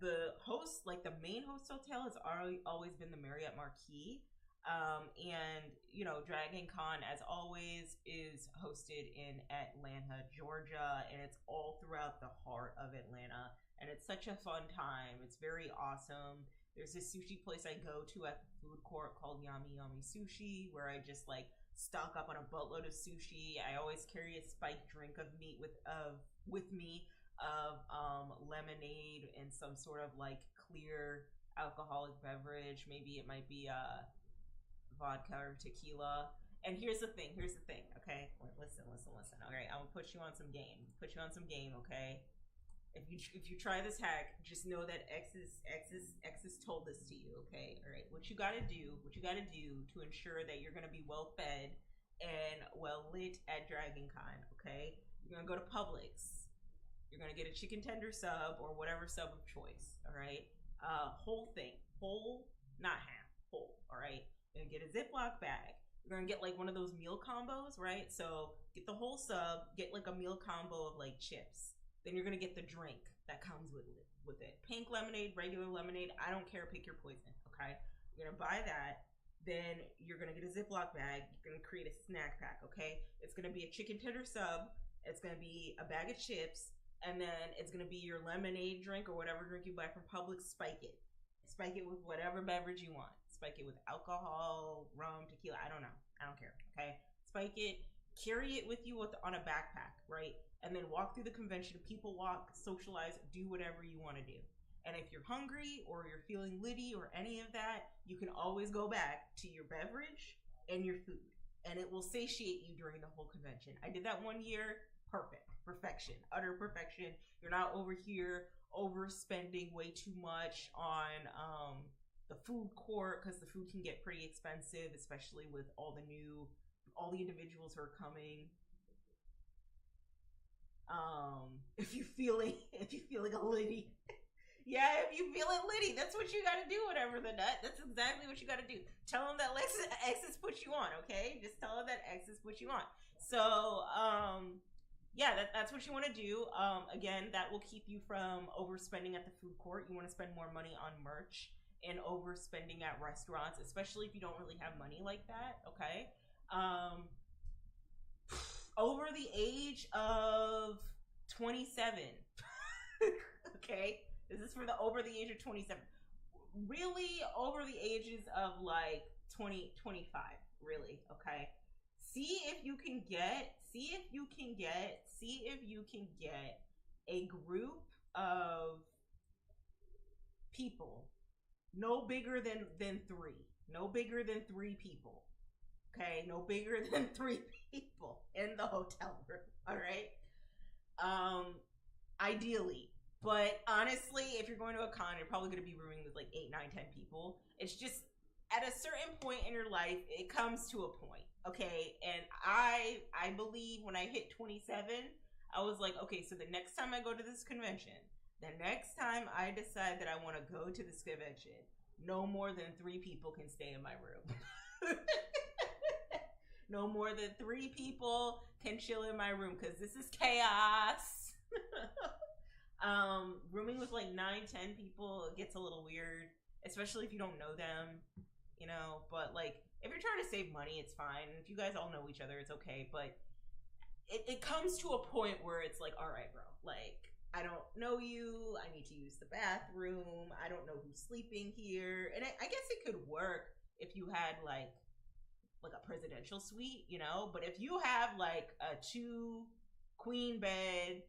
Speaker 1: The host, like the main host hotel, has always been the Marriott Marquis. And you know, Dragoncon, as always, is hosted in Atlanta, Georgia, and it's all throughout the heart of Atlanta. And it's such a fun time. It's very awesome. There's this sushi place I go to at the food court called Yummy Yummy Sushi, where I just like stock up on a buttload of sushi. I always carry a spiked drink of meat with me of lemonade and some sort of like clear alcoholic beverage. Maybe it might be vodka or tequila. And here's the thing, okay? Listen. Okay, I'm gonna put you on some game. Okay? If you try this hack, just know that X's told this to you, okay? All right. What you gotta do to ensure that you're gonna be well fed and well lit at Dragoncon, okay? You're gonna go to Publix. You're gonna get a chicken tender sub or whatever sub of choice, all right? Whole thing, not half, whole, all right? You're gonna get a Ziploc bag. You're gonna get like one of those meal combos, right? So get the whole sub, get like a meal combo of like chips. Then you're gonna get the drink that comes with it. Pink lemonade, regular lemonade, I don't care, pick your poison, okay? You're gonna buy that. Then you're gonna get a Ziploc bag. You're gonna create a snack pack, okay? It's gonna be a chicken tender sub. It's gonna be a bag of chips. And then it's gonna be your lemonade drink or whatever drink you buy from Publix. Spike it with whatever beverage you want. Spike it with alcohol, rum, tequila, I don't know. I don't care, okay? Spike it, carry it with you on a backpack, right? And then walk through the convention. People walk, socialize, do whatever you want to do. And if you're hungry or you're feeling litty or any of that, you can always go back to your beverage and your food. And it will satiate you during the whole convention. I did that one year. Perfect. Perfection. Utter perfection. You're not over here overspending way too much on the food court, because the food can get pretty expensive, especially with all the individuals who are coming. If you feeling a litty, yeah, if you feeling litty, that's what you got to do. Whatever the nut, that's exactly what you got to do. Tell them that X's put you on, okay? Just tell them that X's put you on. So, yeah, that's what you want to do. Again, that will keep you from overspending at the food court. You want to spend more money on merch and overspending at restaurants, especially if you don't really have money like that, okay? Over the age of 27. Okay? This is for the over the age of 27. Really over the ages of like 20, 25, really, okay? See if you can get a group of people no bigger than 3. No bigger than 3 people. Okay, no bigger than 3 people in the hotel room. All right. Ideally, but honestly, if you're going to a con, you're probably going to be rooming with like 8, 9, 10 people. It's just at a certain point in your life, it comes to a point. Okay, and I believe when I hit 27, I was like, okay, so the next time I go to this convention, the next time I decide that I want to go to this convention, no more than 3 people can stay in my room. No more than 3 people can chill in my room because this is chaos. Rooming with like 9-10 people gets a little weird, especially if you don't know them, you know. But like, if you're trying to save money, it's fine. If you guys all know each other, it's okay. But it comes to a point where it's like, all right, bro, like, I don't know you. I need to use the bathroom. I don't know who's sleeping here. And I guess it could work if you had like a presidential suite, you know. But if you have like a 2 queen bed,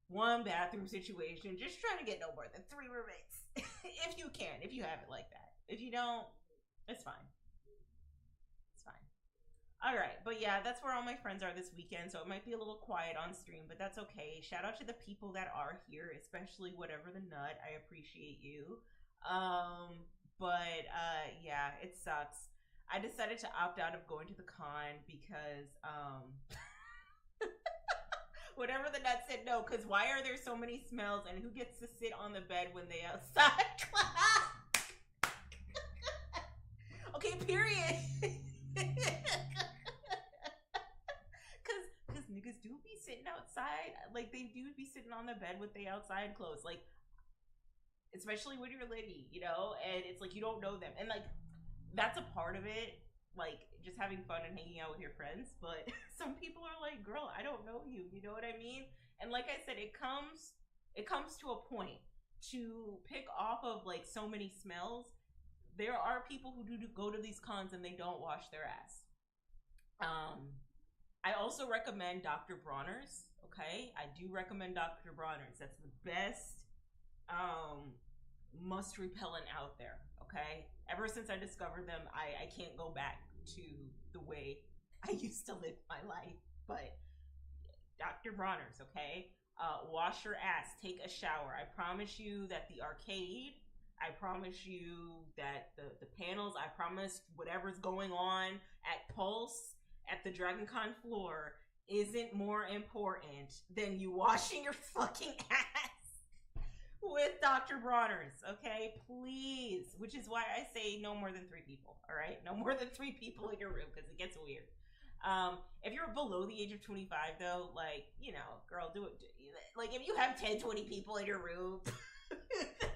Speaker 1: 1 bathroom situation, just trying to get no more than 3 roommates. If you can, if you have it like that. If you don't, it's fine. It's fine. All right, but yeah, that's where all my friends are this weekend, so it might be a little quiet on stream, but that's okay. Shout out to the people that are here, especially whatever the nut. I appreciate you. Yeah, it sucks. I decided to opt out of going to the con because whatever the nut said no, because why are there so many smells and who gets to sit on the bed when they outside? Okay, period. Because niggas do be sitting outside. Like, they do be sitting on the bed with the outside clothes. Like, especially when you're litty, you know? And it's like, you don't know them. And, like, that's a part of it. Like, just having fun and hanging out with your friends. But some people are like, girl, I don't know you. You know what I mean? And like I said, it comes to a point to pick off of, like, so many smells. There are people who do go to these cons and they don't wash their ass. I also recommend Dr. Bronner's. Okay, I do recommend Dr. Bronner's. That's the best must repellent out there. Okay, ever since I discovered them, I can't go back to the way I used to live my life. But Dr. Bronner's, okay, wash your ass, take a shower. I promise you that the arcade, I promise you that the panels, I promise whatever's going on at Pulse, at the Dragoncon floor, isn't more important than you washing your fucking ass with Dr. Bronner's, okay? Please. Which is why I say no more than 3 people, all right? No more than 3 people in your room, because it gets weird. If you're below the age of 25, though, like, you know, girl, do it. Like, if you have 10, 20 people in your room,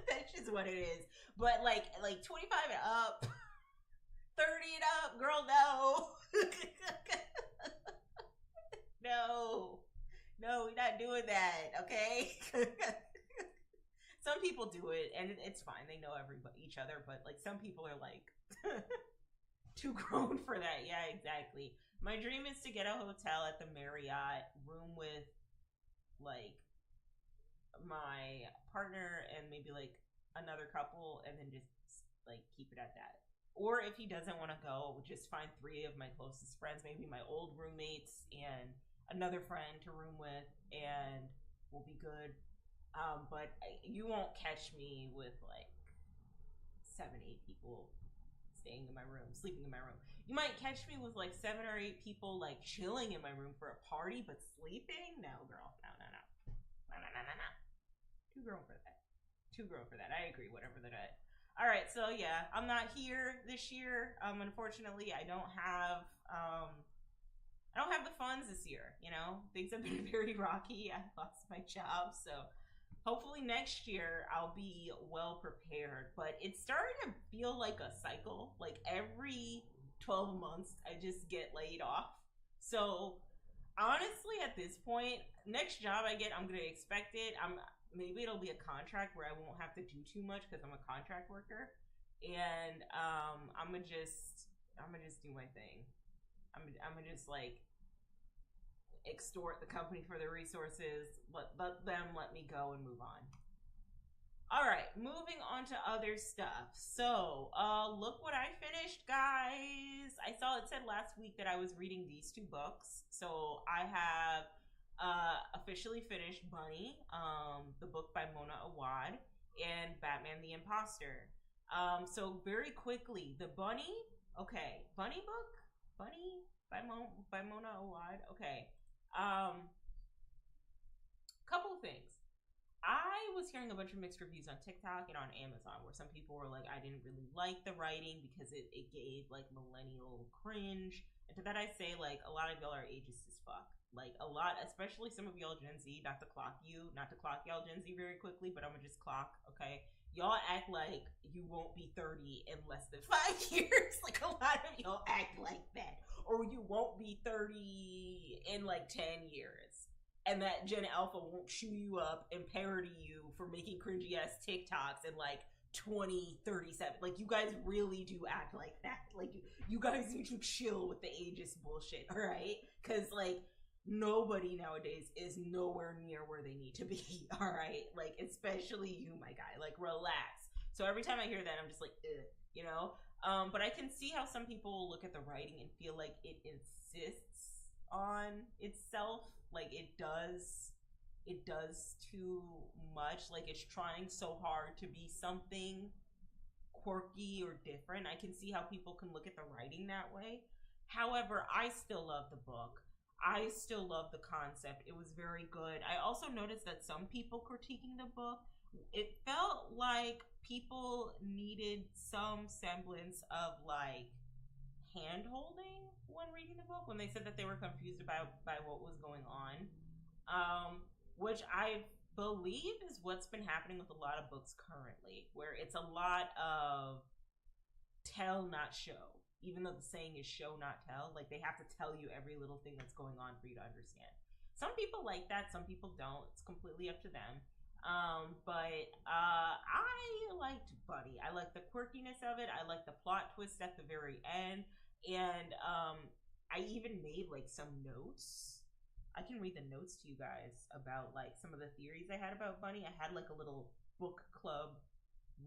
Speaker 1: that's just what it is. But, like 25 and up, 30 and up, girl, no. No, we're not doing that, okay? Some people do it, and it's fine. They know each other, but, like, some people are, like, too grown for that. Yeah, exactly. My dream is to get a hotel at the Marriott, room with, like, my partner and maybe, like, another couple, and then just, like, keep it at that. Or if he doesn't want to go, just find 3 of my closest friends, maybe my old roommates and another friend to room with, and we'll be good. But you won't catch me with like 7, 8 people staying in my room, sleeping in my room. You might catch me with like 7 or 8 people like chilling in my room for a party, but sleeping? No, girl. No. Too grown for that. Too grown for that. I agree, whatever that. All right, so yeah, I'm not here this year. Unfortunately, I don't have the funds this year. You know, things have been very rocky. I lost my job, so hopefully next year I'll be well prepared. But it's starting to feel like a cycle. Like every 12 months, I just get laid off. So honestly, at this point, next job I get, I'm gonna expect it. Maybe it'll be a contract where I won't have to do too much because I'm a contract worker, and I'm gonna just do my thing. I'm gonna just like extort the company for their resources, let them let me go and move on. All right, moving on to other stuff. So, look what I finished, guys. I saw it said last week that I was reading these 2 books, so I have officially finished Bunny, the book by Mona Awad, and Batman the Imposter. So very quickly, the Bunny book, Bunny by Mona Awad. Okay. Couple of things. I was hearing a bunch of mixed reviews on TikTok and on Amazon where some people were like, I didn't really like the writing because it gave like millennial cringe. And to that I say, like, a lot of y'all are ageist as fuck. Like, a lot, especially some of y'all Gen Z, not to clock y'all Gen Z very quickly, but I'm gonna just clock, okay? Y'all act like you won't be 30 in less than 5 years. Like, a lot of y'all act like that. Or you won't be 30 in like 10 years. And that Gen Alpha won't chew you up and parody you for making cringy ass TikToks in like 2037. Like, you guys really do act like that. Like, you guys need to chill with the ageist bullshit, alright? Because, like, nobody nowadays is nowhere near where they need to be, alright? Like, especially you, my guy. Like, relax. So every time I hear that, I'm just like, ugh, you know? But I can see how some people look at the writing and feel like it insists on itself. Like, it does too much. Like, it's trying so hard to be something quirky or different. I can see how people can look at the writing that way. However, I still love the book. I still love the concept. It was very good. I also noticed that some people critiquing the book, it felt like people needed some semblance of like hand holding when reading the book, when they said that they were confused by what was going on, which I believe is what's been happening with a lot of books currently, where it's a lot of tell not show, even though the saying is show not tell. Like, they have to tell you every little thing that's going on for you to understand. Some people like that, some people don't. It's completely up to them. But I liked Buddy. I liked the quirkiness of it. I liked the plot twist at the very end. And I even made like some notes. I can read the notes to you guys about like some of the theories I had about Bunny. I had like a little book club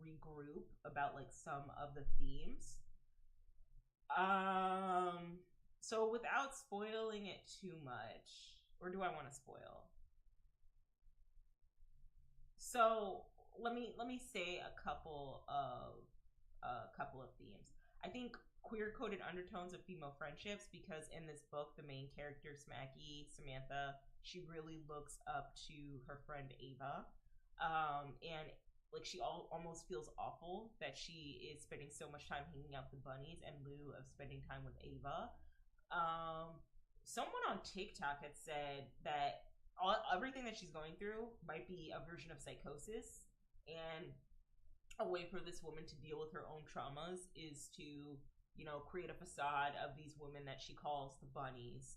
Speaker 1: regroup about like some of the themes. So without spoiling it too much, or do I want to spoil? So let me say a couple of themes. I think queer-coded undertones of female friendships, because in this book, the main character, Samantha, she really looks up to her friend Ava, and like she almost feels awful that she is spending so much time hanging out with the bunnies in lieu of spending time with Ava. Someone on TikTok had said that everything that she's going through might be a version of psychosis, and a way for this woman to deal with her own traumas is to, you know, create a facade of these women that she calls the bunnies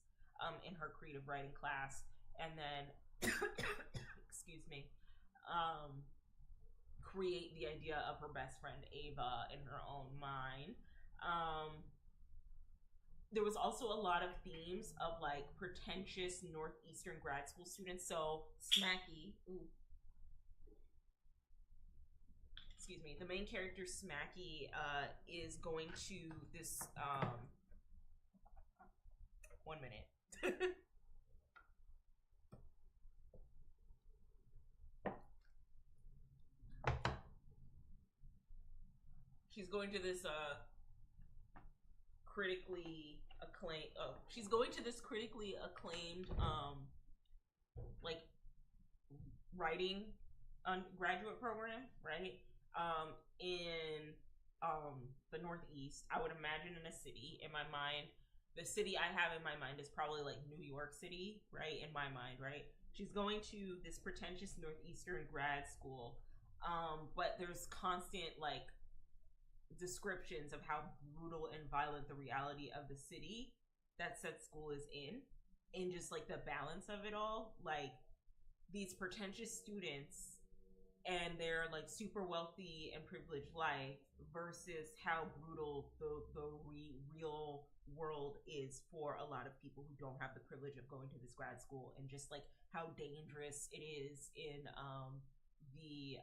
Speaker 1: in her creative writing class, and then excuse me, create the idea of her best friend Ava in her own mind. There was also a lot of themes of like pretentious Northeastern grad school students. So Smacky, excuse me, the main character Smacky is going to this 1 minute. She's going to this critically acclaimed like writing graduate program, right? In the Northeast. I would imagine in a city. In my mind, the city I have in my mind is probably like New York City, right? In my mind, right? She's going to this pretentious Northeastern grad school, but there's constant like descriptions of how brutal and violent the reality of the city that said school is in, and just like the balance of it all, like these pretentious students and their like super wealthy and privileged life versus how brutal the real world is for a lot of people who don't have the privilege of going to this grad school, and just like how dangerous it is in the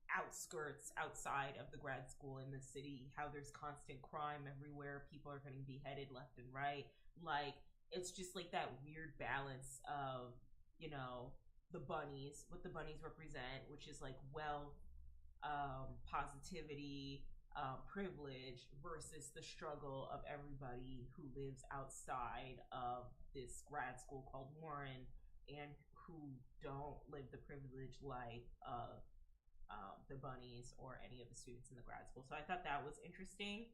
Speaker 1: outskirts outside of the grad school in the city, how there's constant crime everywhere, people are getting beheaded left and right. Like, it's just like that weird balance of, you know, the bunnies, what the bunnies represent, which is like wealth, positivity, privilege, versus the struggle of everybody who lives outside of this grad school called Warren, and who don't live the privileged life of the bunnies or any of the students in the grad school. So I thought that was interesting.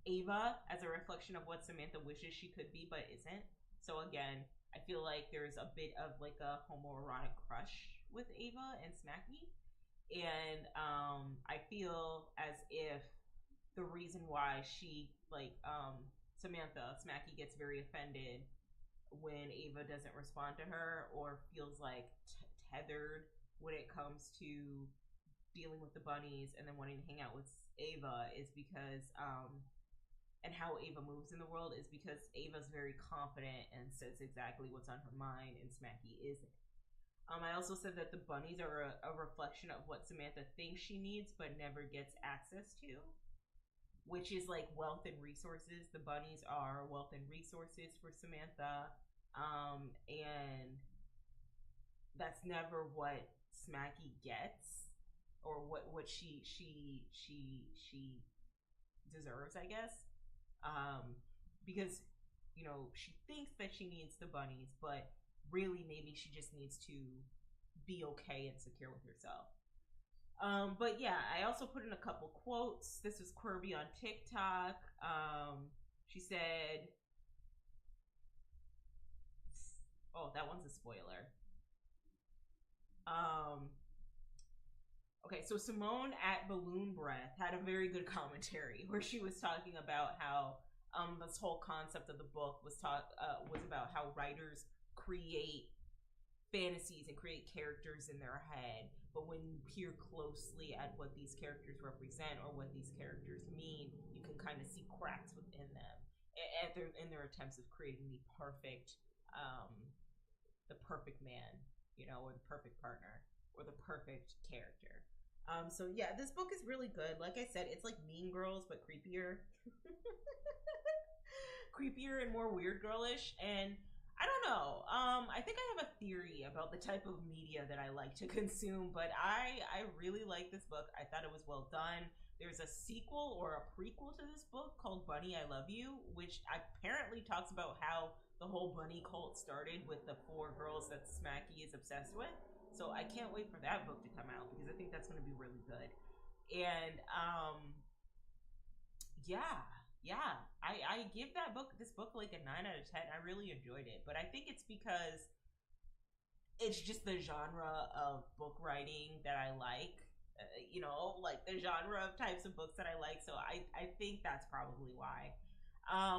Speaker 1: Ava as a reflection of what Samantha wishes she could be but isn't. So again, I feel like there's a bit of like a homoerotic crush with Ava and Smacky. And I feel as if the reason why she like Samantha Smacky gets very offended when Ava doesn't respond to her or feels like tethered when it comes to dealing with the bunnies and then wanting to hang out with Ava is because and how Ava moves in the world is because Ava's very confident and says exactly what's on her mind and Smacky isn't. I also said that the bunnies are a reflection of what Samantha thinks she needs but never gets access to, which is like wealth and resources. The bunnies are wealth and resources for Samantha, and that's never what Smacky gets or what she deserves, I guess. Because you know she thinks that she needs the bunnies, but really maybe she just needs to be okay and secure with herself. But yeah, I also put in a couple quotes. This was Kirby on TikTok. She said, oh, that one's a spoiler. Okay, so Simone at Balloon Breath had a very good commentary where she was talking about how this whole concept of the book was about how writers create fantasies and create characters in their head, but when you peer closely at what these characters represent or what these characters mean, you can kind of see cracks within them in their attempts of creating the perfect man, you know, or the perfect partner or the perfect character. So yeah, this book is really good. Like I said, it's like Mean Girls but creepier. Creepier and more weird girlish. And I don't know. I think I have a theory about the type of media that I like to consume, but I really like this book. I thought it was well done. There's a sequel or a prequel to this book called Bunny, I Love You, which apparently talks about how the whole bunny cult started with the 4 girls that Smacky is obsessed with. So I can't wait for that book to come out because I think that's going to be really good. And yeah, I give this book like a 9 out of 10. I really enjoyed it, but I think it's because it's just the genre of book writing that I like. You know, like the genre of types of books that I like. So I think that's probably why.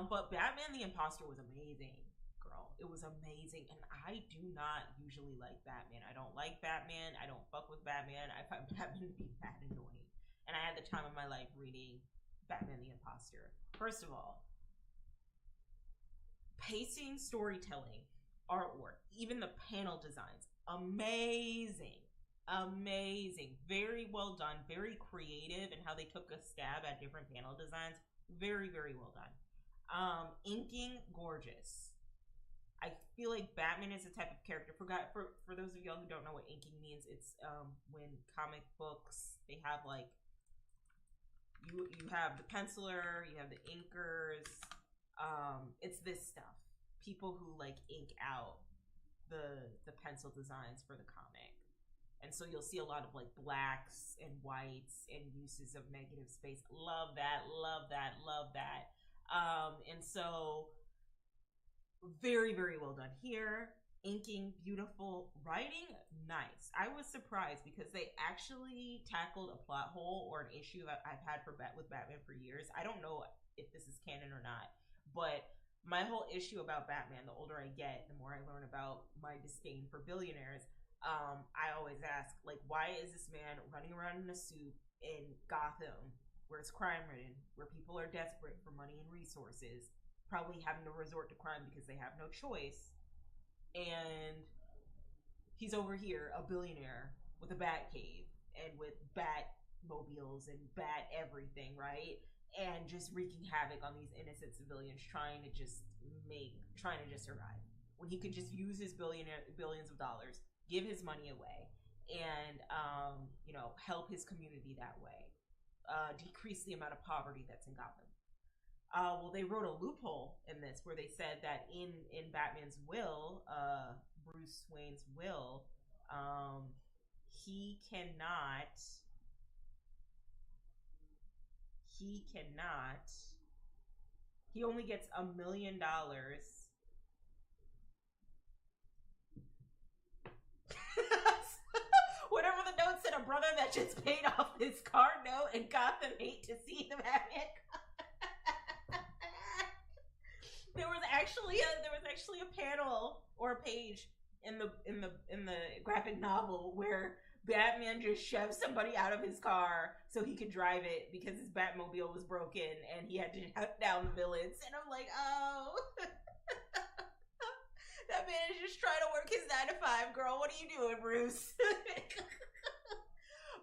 Speaker 1: But Batman the Imposter was amazing. It was amazing, and I do not usually like Batman. I don't like Batman. I don't fuck with Batman. I find Batman to be that annoying. And I had the time of my life reading Batman the Imposter. First of all, pacing, storytelling, artwork, even the panel designs, amazing. Amazing. Very well done. Very creative in how they took a stab at different panel designs. Very, very well done. Inking, gorgeous. I feel like Batman is a type of character. For those of y'all who don't know what inking means, it's when comic books, they have like you have the penciler, you have the inkers. It's this stuff. People who like ink out the pencil designs for the comic. And so you'll see a lot of like blacks and whites and uses of negative space. Love that, love that, love that. And so very, very well done here. Inking, beautiful. Writing, nice. I was surprised because they actually tackled a plot hole or an issue I've had with Batman for years. I don't know if this is canon or not, but my whole issue about Batman, the older I get, the more I learn about my disdain for billionaires. I always ask, like, why is this man running around in a suit in Gotham, where it's crime-ridden, where people are desperate for money and resources, probably having to resort to crime because they have no choice, and he's over here, a billionaire with a bat cave and with bat mobiles and bat everything, right? And just wreaking havoc on these innocent civilians trying to just survive. When he could just use his billions of dollars, give his money away, and help his community that way, decrease the amount of poverty that's in Gotham. Well, they wrote a loophole in this where they said that in Batman's will, Bruce Wayne's will, he cannot. He only gets $1 million. Whatever the note said, a brother that just paid off his car note and Gotham hate to see the Batman. There was actually a panel or a page in the graphic novel where Batman just shoved somebody out of his car so he could drive it because his Batmobile was broken and he had to hunt down the villains. And I'm like, oh, that man is just trying to work his 9 to 5, girl. What are you doing, Bruce?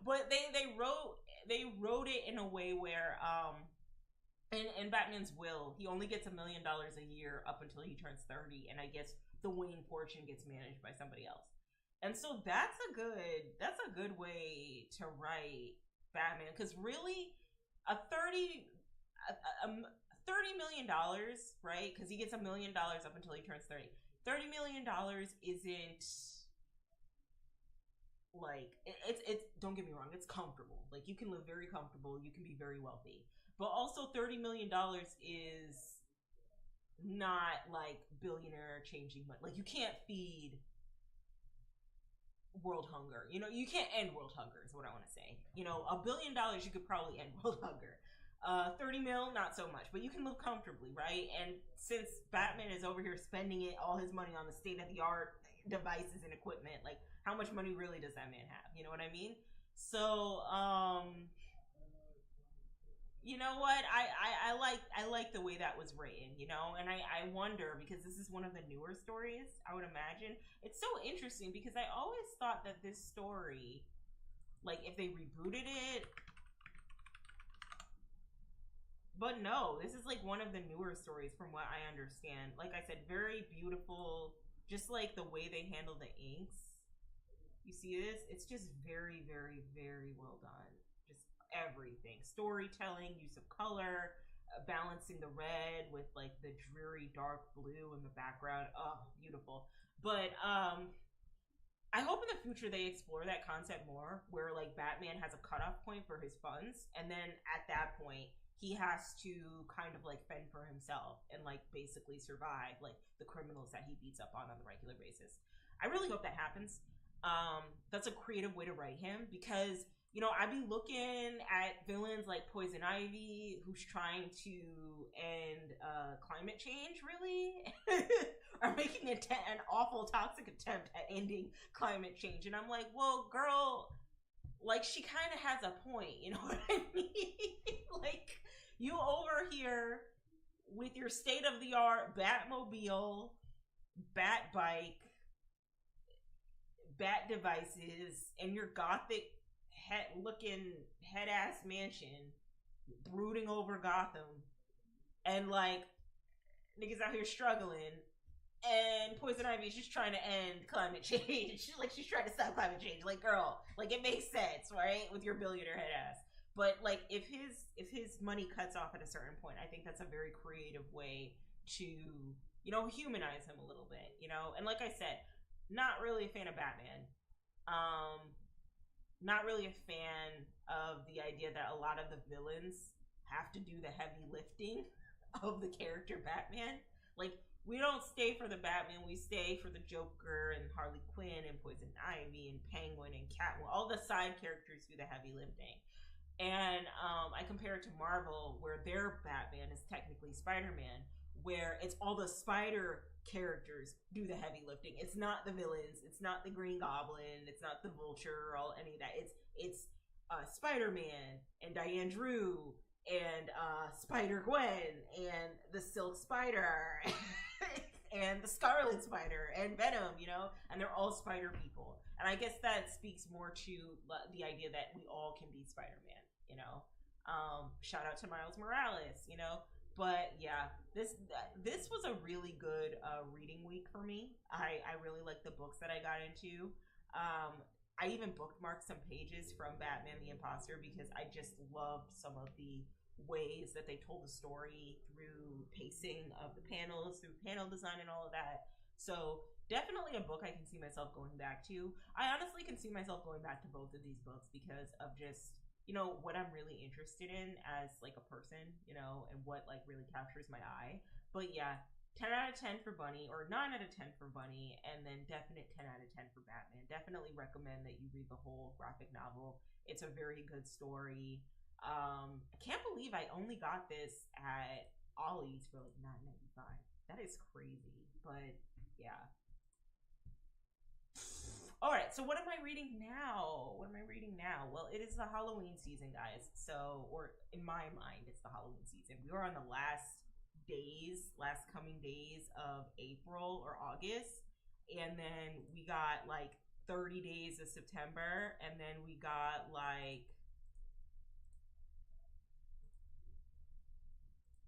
Speaker 1: But they wrote it in a way where in Batman's will, he only gets $1 million a year up until he turns 30, and I guess the Wayne portion gets managed by somebody else. And so that's a good way to write Batman, because really $30 million, right? Because he gets $1 million up until he turns 30. $30 million isn't like it's don't get me wrong, it's comfortable. Like, you can live very comfortable, you can be very wealthy, but also $30 million is not like billionaire changing money. Like, you can't feed world hunger. You know, you can't end world hunger is what I want to say. You know, $1 billion you could probably end world hunger. 30 mil, not so much, but you can live comfortably, right? And since Batman is over here spending all his money on the state-of-the-art devices and equipment, like, how much money really does that man have? You know what I mean? So, you know what? I like the way that was written, you know? And I wonder, because this is one of the newer stories, I would imagine. It's so interesting because I always thought that this story, like, if they rebooted it, but no, this is like one of the newer stories from what I understand. Like I said, very beautiful, just like the way they handle the inks. You see this? It's just very, very, very well done. Just everything. Storytelling, use of color, balancing the red with like the dreary dark blue in the background. Oh, beautiful. But I hope in the future they explore that concept more, where like Batman has a cutoff point for his funds, and then at that point he has to kind of like fend for himself and like basically survive like the criminals that he beats up on a regular basis. I really hope that happens. That's a creative way to write him, because, you know, I be looking at villains like Poison Ivy, who's trying to end climate change, really, or making an awful toxic attempt at ending climate change. And I'm like, well, girl, like, she kind of has a point, you know what I mean? Like, you over here with your state-of-the-art Batmobile, Bat bike, Bat devices, and your gothic looking head-ass mansion brooding over Gotham, and like niggas out here struggling, and Poison Ivy is just trying to end climate change. She's trying to stop climate change. Like, girl, like, it makes sense, right? With your billionaire head ass. But like, if his money cuts off at a certain point, I think that's a very creative way to, you know, humanize him a little bit, you know. And like I said, not really a fan of Batman. Not really a fan of the idea that a lot of the villains have to do the heavy lifting of the character Batman. Like, we don't stay for the Batman, we stay for the Joker and Harley Quinn and Poison Ivy and Penguin and Catwoman. All the side characters do the heavy lifting. And I compare it to Marvel, where their Batman is technically Spider-Man, where it's all the spider characters do the heavy lifting. It's not the villains, it's not the Green Goblin, it's not the Vulture, or any of that. It's Spider-Man and Diane Drew and Spider-Gwen and the Silk Spider and the Scarlet Spider and Venom, you know, and they're all spider people. And I guess that speaks more to the idea that we all can be Spider-Man, you know. Shout out to Miles Morales, you know. But yeah, this was a really good reading week for me. I really liked the books that I got into. I even bookmarked some pages from Batman the Imposter because I just loved some of the ways that they told the story through pacing of the panels, through panel design and all of that. So definitely a book I can see myself going back to. I honestly can see myself going back to both of these books because of just, you know, what I'm really interested in as like a person, you know, and what like really captures my eye. But yeah, 10 out of 10 for Bunny, or 9 out of 10 for Bunny, and then definite 10 out of 10 for Batman. Definitely recommend that you read the whole graphic novel. It's a very good story. I can't believe I only got this at Ollie's for like $9.95. That is crazy. But yeah. All right, so what am I reading now? Well, it is the Halloween season, guys. So, or in my mind, it's the Halloween season. We are on the last coming days of April or August, and then we got like 30 days of September, and then we got like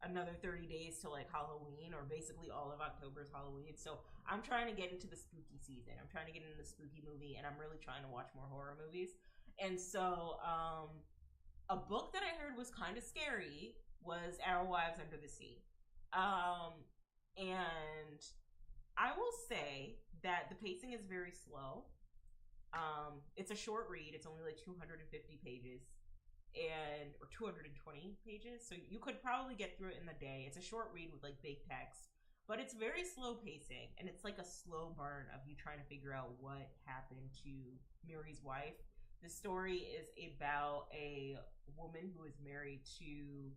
Speaker 1: another 30 days to like Halloween, or basically all of October's Halloween. So I'm trying to get into the spooky season. I'm trying to get into the spooky movie, and I'm really trying to watch more horror movies. And so a book that I heard was kind of scary was Our Wives Under the Sea. And I will say that the pacing is very slow. It's a short read. It's only like 250 pages. Or 220 pages, so you could probably get through it in the day. It's a short read with like big text, but it's very slow pacing, and it's like a slow burn of you trying to figure out what happened to Mary's wife. The story is about a woman who is married to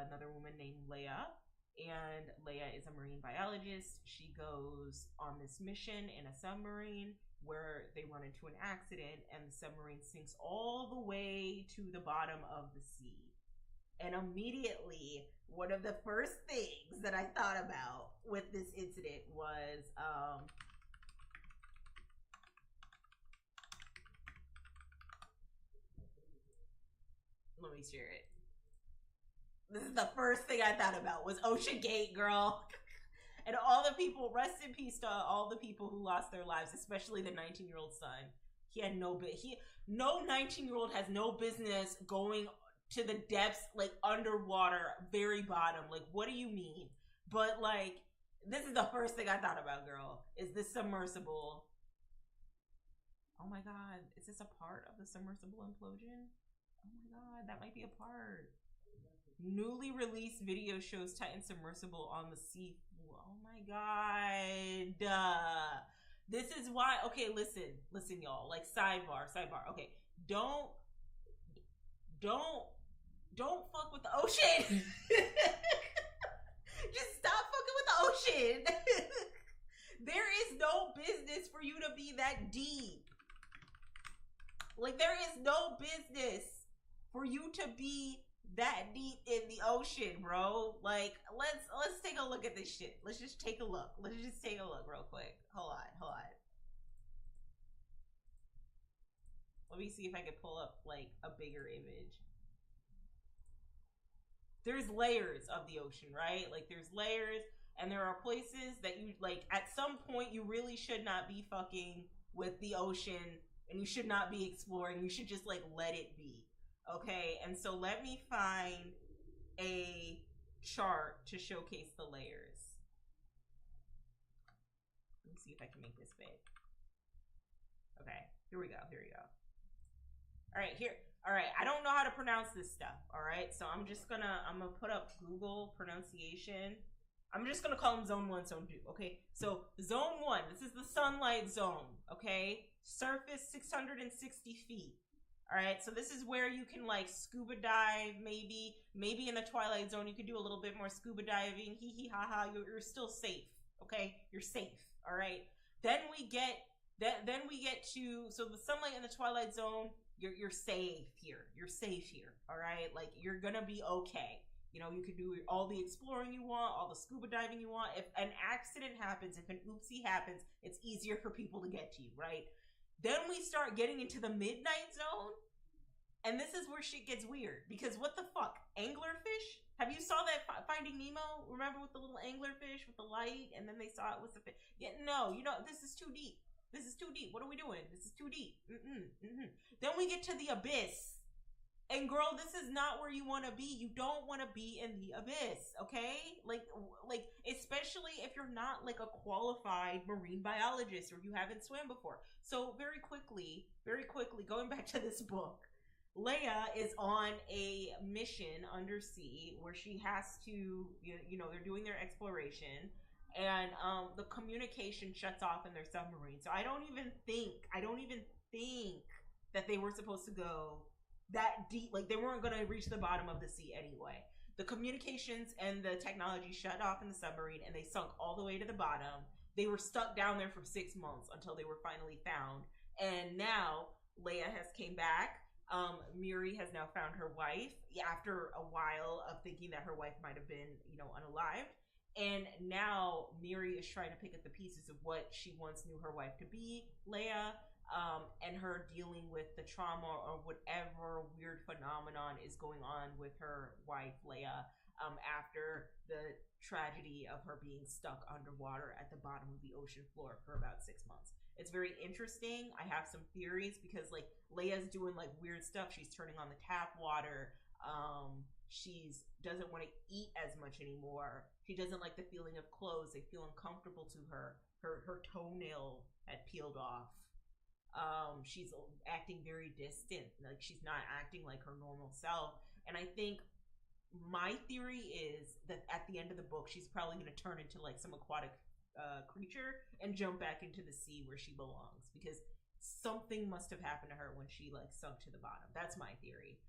Speaker 1: another woman named Leia, and Leia is a marine biologist. She goes on this mission in a submarine where they run into an accident, and the submarine sinks all the way to the bottom of the sea. And immediately, one of the first things that I thought about with this incident was let me share it. This is the first thing I thought about was Ocean Gate, girl. And all the people, rest in peace to all the people who lost their lives, especially the 19-year-old son. He had no 19-year-old has no business going to the depths, like underwater, very bottom. Like, what do you mean? But like, this is the first thing I thought about, girl. Is this submersible? Oh my God, is this a part of the submersible implosion? Oh my God, that might be a part. Newly released video shows Titan submersible on the sea. Oh my God. This is why. Okay, listen, y'all. Like sidebar. Okay, don't fuck with the ocean. Just stop fucking with the ocean. There is no business for you to be that deep. Like, there is no business for you to be that deep in the ocean, bro. Like, let's take a look at this shit. Let's just take a look. Let's just take a look real quick. Hold on. Let me see if I can pull up like a bigger image. There's layers of the ocean, right? Like, there's layers, and there are places that you, like, at some point you really should not be fucking with the ocean, and you should not be exploring. You should just like let it be. Okay, and so let me find a chart to showcase the layers. Let me see if I can make this big. Okay, here we go. All right, here. All right, I don't know how to pronounce this stuff. All right, so I'm gonna put up Google pronunciation. I'm just gonna call them Zone 1, Zone 2. Okay, so Zone 1, this is the sunlight zone. Okay, surface 660 feet. All right, so this is where you can like scuba dive, maybe in the Twilight Zone you could do a little bit more scuba diving. Hee hee ha ha. You're still safe. Okay, you're safe. All right. Then we get to, so the sunlight in the Twilight Zone. You're safe here. You're safe here. All right, like you're gonna be okay. You know, you can do all the exploring you want, all the scuba diving you want. If an accident happens, if an oopsie happens, it's easier for people to get to you, right? Then we start getting into the midnight zone, and this is where shit gets weird. Because what the fuck? Anglerfish? Have you saw that Finding Nemo? Remember with the little anglerfish with the light, and then they saw it was the fish? Yeah, no, you know, this is too deep. This is too deep. What are we doing? This is too deep. Then we get to the abyss. And girl, this is not where you want to be. You don't want to be in the abyss, okay? Like, especially if you're not like a qualified marine biologist or you haven't swam before. So very quickly, going back to this book, Leia is on a mission undersea where she has to, they're doing their exploration, and the communication shuts off in their submarine. So I don't even think that they were supposed to go that deep. Like, they weren't going to reach the bottom of the sea anyway. The communications and the technology shut off in the submarine, and they sunk all the way to the bottom. They were stuck down there for 6 months until they were finally found. And now Leia has came back. Miri has now found her wife after a while of thinking that her wife might have been, unalived. And now Miri is trying to pick up the pieces of what she once knew her wife to be, Leia, and her dealing with the trauma or whatever weird phenomenon is going on with her wife, Leia, after the tragedy of her being stuck underwater at the bottom of the ocean floor for about 6 months. It's very interesting. I have some theories because, like, Leia's doing like weird stuff. She's turning on the tap water. She doesn't want to eat as much anymore. She doesn't like the feeling of clothes. They feel uncomfortable to her. Her toenail had peeled off. She's acting very distant. Like, she's not acting like her normal self. And I think my theory is that at the end of the book, she's probably going to turn into like some aquatic creature and jump back into the sea where she belongs, because something must have happened to her when she like sunk to the bottom. That's my theory.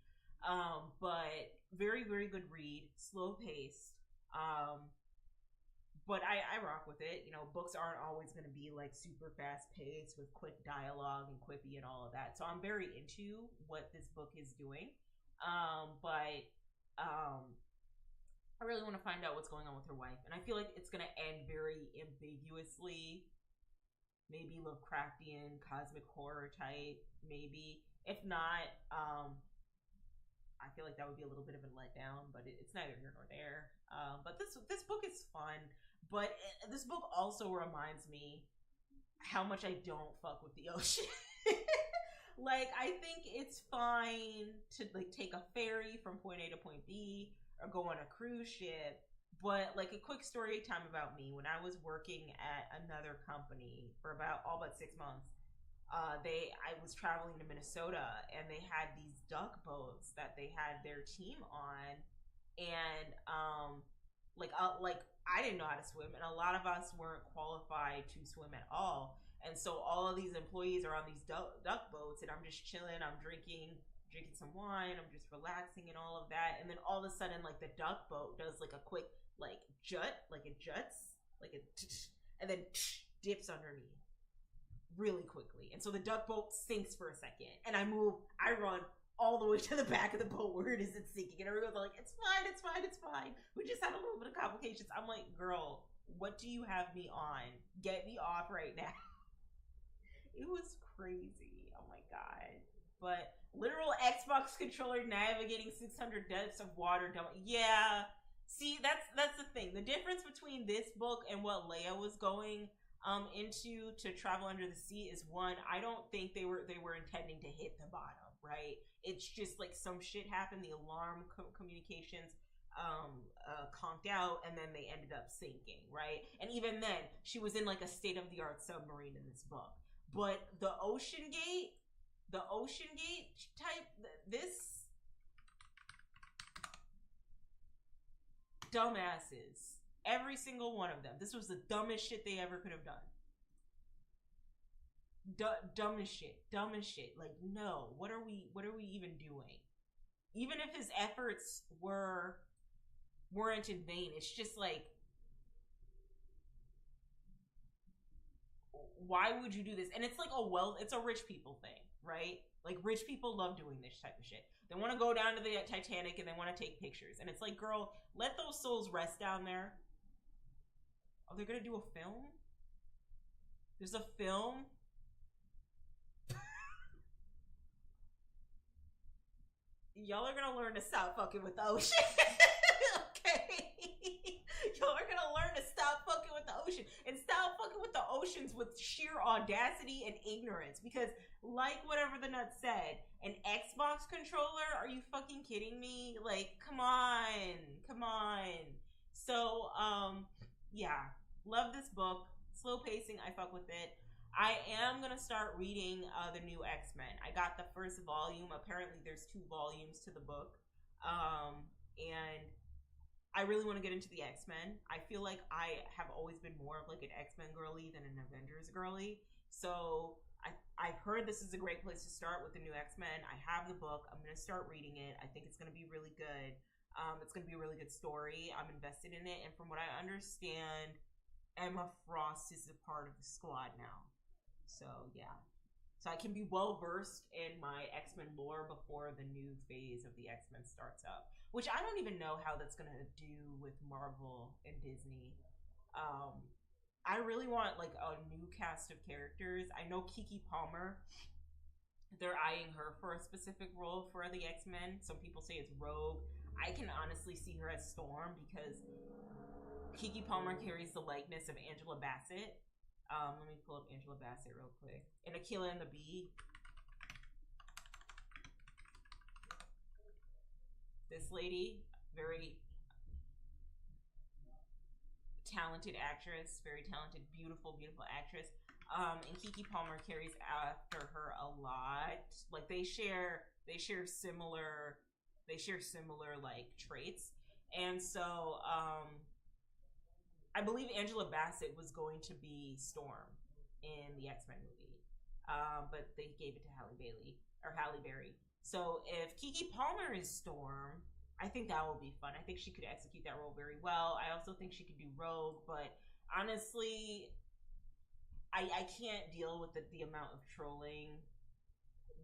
Speaker 1: But very, very good read, slow paced. But I rock with it. Books aren't always going to be like super fast paced with quick dialogue and quippy and all of that. So I'm very into what this book is doing. I really want to find out what's going on with her wife. And I feel like it's going to end very ambiguously. Maybe Lovecraftian, cosmic horror type, maybe. If not, I feel like that would be a little bit of a letdown, but it's neither here nor there. But this book is fun. But this book also reminds me how much I don't fuck with the ocean. Like, I think it's fine to like take a ferry from point A to point B or go on a cruise ship. But like, a quick story time about me: when I was working at another company for all but 6 months, I was traveling to Minnesota, and they had these duck boats that they had their team on, and like I didn't know how to swim, and a lot of us weren't qualified to swim at all. And so all of these employees are on these duck boats, and I'm just chilling. I'm drinking some wine. I'm just relaxing and all of that. And then all of a sudden, like, the duck boat does like a quick like jut, like it juts, like it, and then dips underneath really quickly. And so the duck boat sinks for a second, and I run all the way to the back of the boat where it isn't sinking, and everyone's like, it's fine, it's fine, it's fine. We just had a little bit of complications. I'm like, girl, what do you have me on? Get me off right now. It was crazy. Oh my god. But literal Xbox controller navigating 600 depths of water. Yeah. See, that's the thing. The difference between this book and what Leia was going into to travel under the sea is, one, I don't think they were intending to hit the bottom, right? It's just like some shit happened. The alarm communications conked out, and then they ended up sinking, right? And even then, she was in like a state-of-the-art submarine in this book. But the Ocean Gate type, this dumbasses, every single one of them. This was the dumbest shit they ever could have done. Dumbest shit. Like, no, what are we even doing? Even if his efforts weren't in vain, it's just like, why would you do this? And it's like, it's a rich people thing, right? Like, rich people love doing this type of shit. They want to go down to the Titanic and they want to take pictures. And it's like, girl, let those souls rest down there. Oh, they're going to do a film? There's a film? Y'all are going to learn to stop fucking with the ocean. Okay? Y'all are going to learn to stop fucking with the ocean and stop fucking with the oceans with sheer audacity and ignorance. Because, like whatever the nut said, an Xbox controller? Are you fucking kidding me? Like, come on. So, yeah. Love this book. Slow pacing. I fuck with it. I am gonna start reading the new X-Men. I got the first volume. Apparently, there's 2 volumes to the book. And I really want to get into the X-Men. I feel like I have always been more of like an X-Men girly than an Avengers girly. So I've heard this is a great place to start with the new X-Men. I have the book. I'm going to start reading it. I think it's going to be really good. It's going to be a really good story. I'm invested in it. And from what I understand, Emma Frost is a part of the squad now. So yeah. So I can be well versed in my X-Men lore before the new phase of the X-Men starts up. Which I don't even know how that's gonna do with Marvel and Disney. I really want like a new cast of characters. I know Keke Palmer. They're eyeing her for a specific role for the X-Men. Some people say it's Rogue. I can honestly see her as Storm because Keke Palmer carries the likeness of Angela Bassett. Let me pull up Angela Bassett real quick. And Aquila and the Bee. This lady, very talented actress, very talented, beautiful actress. And Keke Palmer carries after her a lot. Like they share similar like traits. And so I believe Angela Bassett was going to be Storm in the X-Men movie. But they gave it to Halle Berry. So if Keke Palmer is Storm, I think that will be fun. I think she could execute that role very well. I also think she could do Rogue, but honestly, I can't deal with the amount of trolling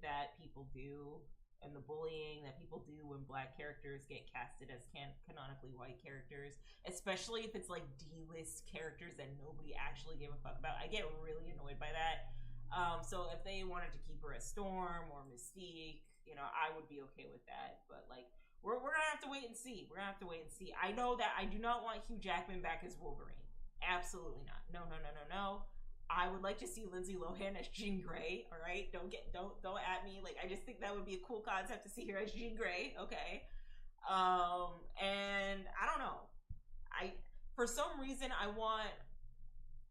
Speaker 1: that people do and the bullying that people do when Black characters get casted as canonically white characters, especially if it's like D-list characters that nobody actually gave a fuck about. I get really annoyed by that. So if they wanted to keep her as Storm or Mystique, you know, I would be okay with that. But like, we're gonna have to wait and see. I know that I do not want Hugh Jackman back as Wolverine. Absolutely not. No. I would like to see Lindsay Lohan as Jean Grey. All right, don't at me. Like, I just think that would be a cool concept to see her as Jean Grey. Okay. And I don't know. For some reason I want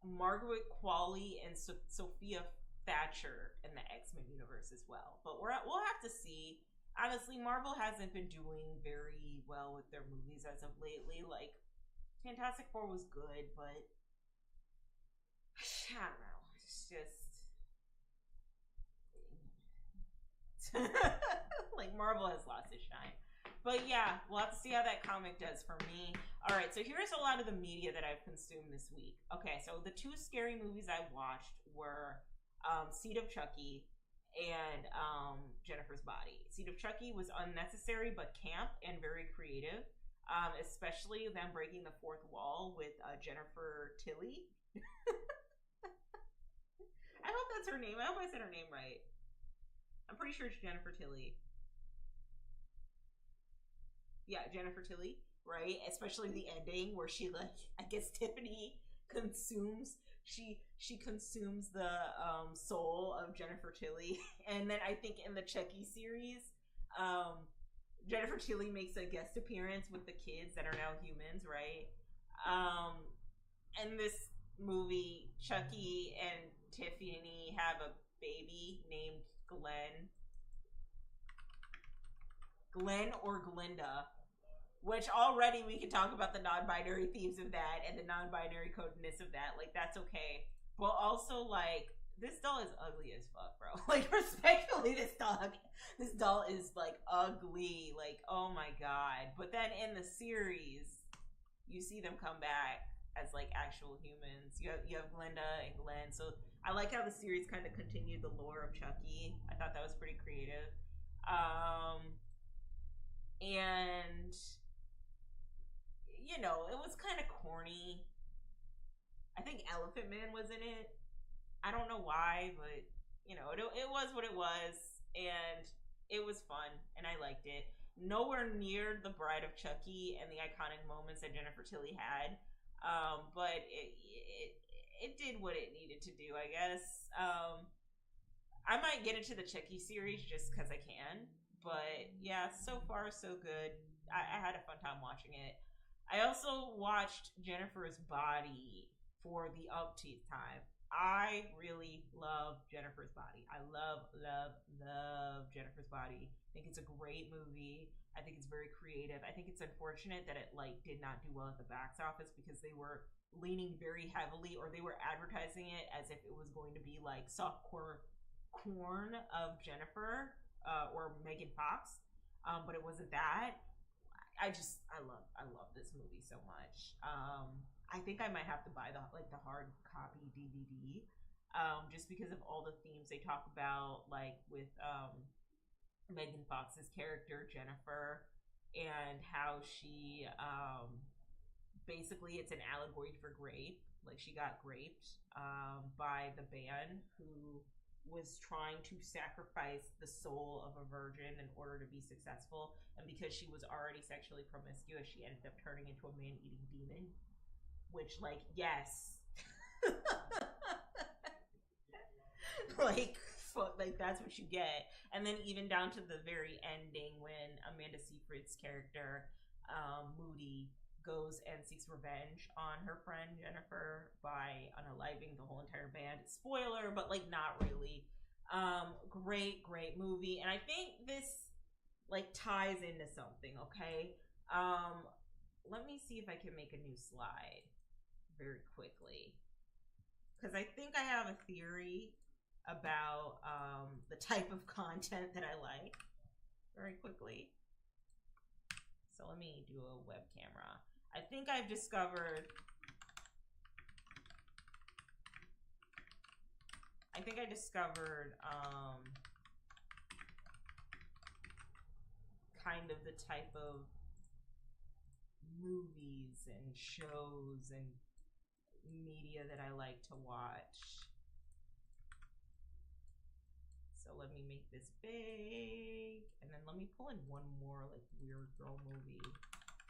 Speaker 1: Margaret Qualley and Sophia Thatcher in the X-Men universe as well. But we'll have to see. Honestly, Marvel hasn't been doing very well with their movies as of lately. Like, Fantastic Four was good, but I don't know. It's just like Marvel has lost its shine. But yeah, we'll have to see how that comic does for me. All right, so here's a lot of the media that I've consumed this week. Okay, so the 2 scary movies I watched were Seed of Chucky and Jennifer's Body. Seed of Chucky was unnecessary but camp and very creative, especially them breaking the 4th wall with Jennifer Tilly. I hope that's her name. I hope I said her name right. I'm pretty sure it's Jennifer Tilly. Yeah, Jennifer Tilly, right? Especially the ending where she, like, I guess Tiffany consumes she consumes the soul of Jennifer Tilly. And then I think in the Chucky series, Jennifer Tilly makes a guest appearance with the kids that are now humans, right? In this movie, Chucky and Tiffany have a baby named Glenn or Glinda, which already we can talk about the non-binary themes of that and the non-binary codeness of that. Like, that's okay. But also, like, this doll is ugly as fuck, bro. Like, respectfully, this doll is, like, ugly. Like, oh my god. But then in the series, you see them come back as, like, actual humans. You have Glinda and Glenn. So I like how the series kind of continued the lore of Chucky. I thought that was pretty creative. And you know, it was kind of corny. I think Elephant Man was in it. I don't know why, but you know, it was what it was, and it was fun, and I liked it. Nowhere near the Bride of Chucky and the iconic moments that Jennifer Tilly had, but it did what it needed to do, I guess. I might get into the Chucky series just because I can. But yeah, so far so good. I had a fun time watching it. I also watched Jennifer's Body for the umpteenth time. I really love Jennifer's Body. I love, love, love Jennifer's Body. I think it's a great movie. I think it's very creative. I think it's unfortunate that it like did not do well at the box office because they were leaning very heavily, or they were advertising it as if it was going to be like softcore corn of Jennifer or Megan Fox, but it wasn't that. I love this movie so much. I think I might have to buy the hard copy DVD, just because of all the themes they talk about, like with Megan Fox's character Jennifer, and how she basically it's an allegory for grape. Like she got raped by the band who was trying to sacrifice the soul of a virgin in order to be successful, and because she was already sexually promiscuous, she ended up turning into a man-eating demon. Which, like, yes, like, like that's what you get. And then even down to the very ending when Amanda Seyfried's character, Moody, goes and seeks revenge on her friend Jennifer by unaliving the whole entire band. Spoiler, but like not really. Great movie, and I think this like ties into something. Okay, let me see if I can make a new slide very quickly, because I think I have a theory about the type of content that I like very quickly. So let me do a web camera. I think I've discovered kind of the type of movies and shows and media that I like to watch. So let me make this big, and then let me pull in one more like weird girl movie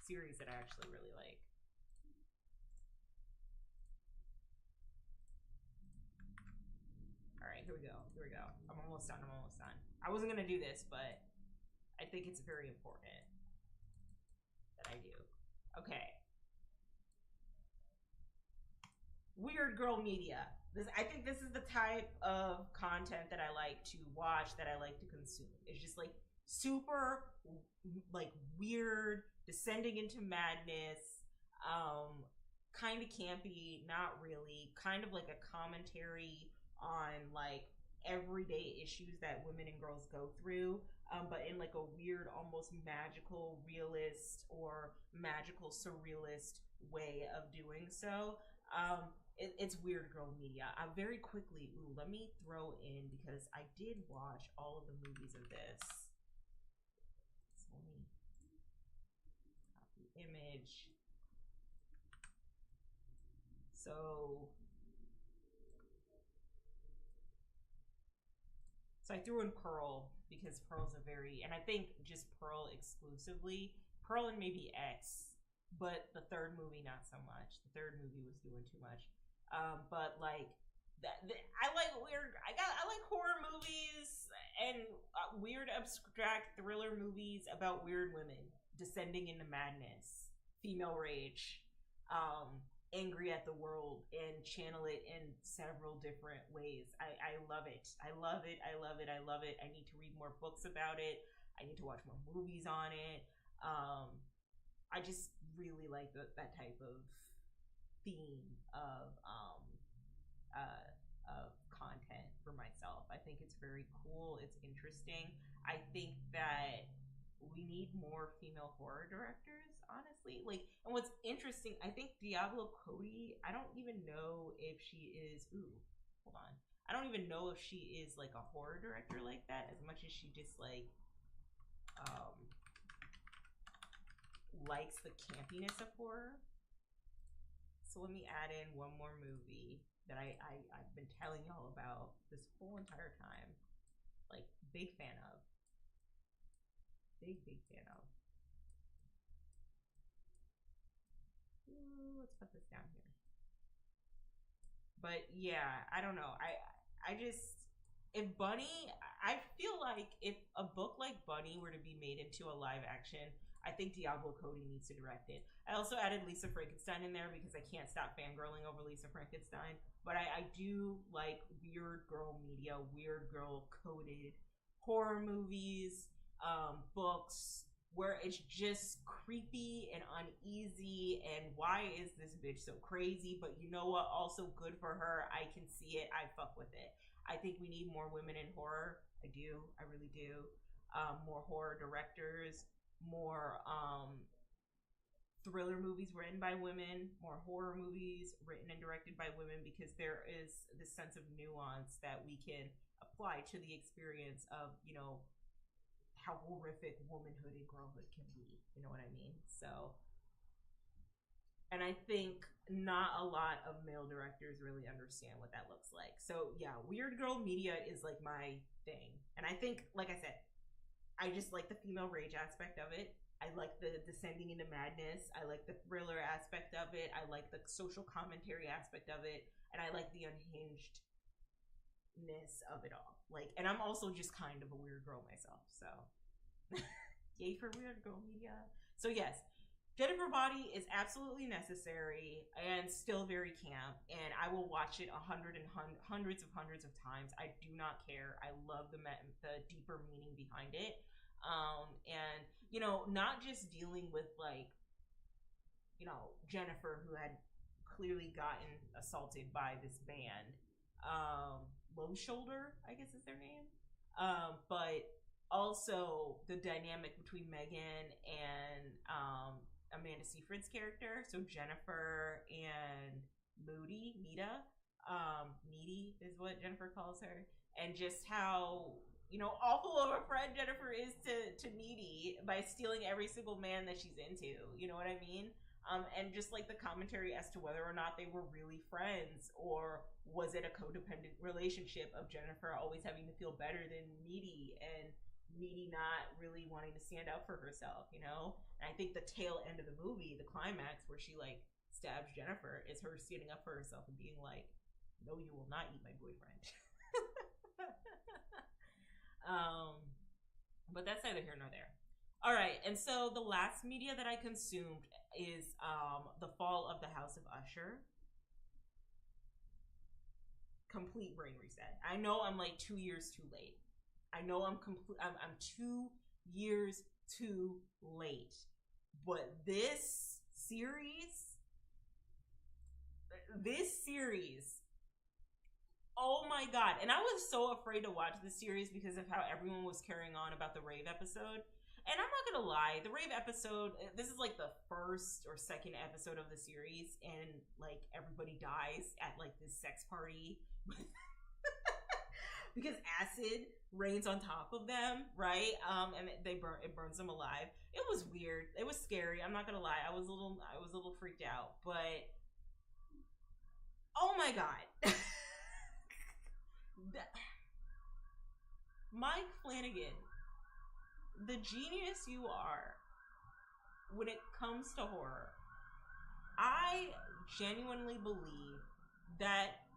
Speaker 1: series that I actually really like. All right, here we go. I'm almost done. I wasn't gonna do this, but I think it's very important that I do. Okay. Weird girl media. I think this is the type of content that I like to watch, that I like to consume. It's just like super like weird, descending into madness, kind of campy, not really, kind of like a commentary on like everyday issues that women and girls go through, but in like a weird, almost magical realist or magical surrealist way of doing so. It's weird girl media. Very quickly, let me throw in, because I did watch all of the movies of this. So let me copy image. So I threw in Pearl, because Pearl's a very, and I think just Pearl exclusively, Pearl and maybe X, but the third movie not so much. The third movie was doing too much. But like I like weird. I like horror movies and weird abstract thriller movies about weird women descending into madness, female rage, angry at the world, and channel it in several different ways. I love it. I love it. I need to read more books about it. I need to watch more movies on it. I just really like that type of theme of content for myself. I think it's very cool. It's interesting. I think that we need more female horror directors, honestly. Like, and what's interesting, I think Diablo Cody, I don't even know if she is, hold on. I don't even know if she is like a horror director like that, as much as she just like likes the campiness of horror. So let me add in one more movie that I've been telling y'all about this whole entire time. Like, big fan of. Big fan of. Ooh, let's put this down here. But yeah, I don't know. I just, if Bunny, I feel like if a book like Bunny were to be made into a live action, I think Diablo Cody needs to direct it. I also added Lisa Frankenstein in there because I can't stop fangirling over Lisa Frankenstein. But I do like weird girl media, weird girl coded horror movies, books, where it's just creepy and uneasy and why is this bitch so crazy, but you know what, also good for her. I can see it, I fuck with it. I think we need more women in horror. I really do. More horror directors, more thriller movies written by women, more horror movies written and directed by women, because there is this sense of nuance that we can apply to the experience of, you know, how horrific womanhood and girlhood can be. You know what I mean? So, and I think not a lot of male directors really understand what that looks like. So yeah, weird girl media is like my thing. And I think, like I said, I just like the female rage aspect of it. I like the descending into madness. I like the thriller aspect of it. I like the social commentary aspect of it. And I like the unhingedness of it all. Like, and I'm also just kind of a weird girl myself. So, yay for weird girl media. So yes, Jennifer Body is absolutely necessary and still very camp, and I will watch it hundreds of times. I do not care. I love the deeper meaning behind it, and you know, not just dealing with like, you know, Jennifer, who had clearly gotten assaulted by this band, Low Shoulder, I guess is their name, but also the dynamic between Megan and Amanda Seyfried's character, so Jennifer and Nita, Needy is what Jennifer calls her, and just how, you know, awful of a friend Jennifer is to Needy by stealing every single man that she's into. You know what I mean? And just like the commentary as to whether or not they were really friends, or was it a codependent relationship of Jennifer always having to feel better than Needy, and Needy not really wanting to stand up for herself, you know? And I think the tail end of the movie, the climax where she like stabs Jennifer, is her standing up for herself and being like, no, you will not eat my boyfriend. But that's neither here nor there. All right, and so the last media that I consumed is The Fall of the House of Usher. Complete brain reset. I know I'm like 2 years too late. I know I'm 2 years too late. But this series, oh my god. And I was so afraid to watch this series because of how everyone was carrying on about the rave episode. And I'm not gonna lie, the rave episode, this is like the first or second episode of the series, and like everybody dies at like this sex party. Because acid rains on top of them, right? And it burns them alive. It was weird. It was scary. I'm not gonna lie. I was a little freaked out. But oh my god, Mike Flanagan, the genius you are when it comes to horror. I genuinely believe that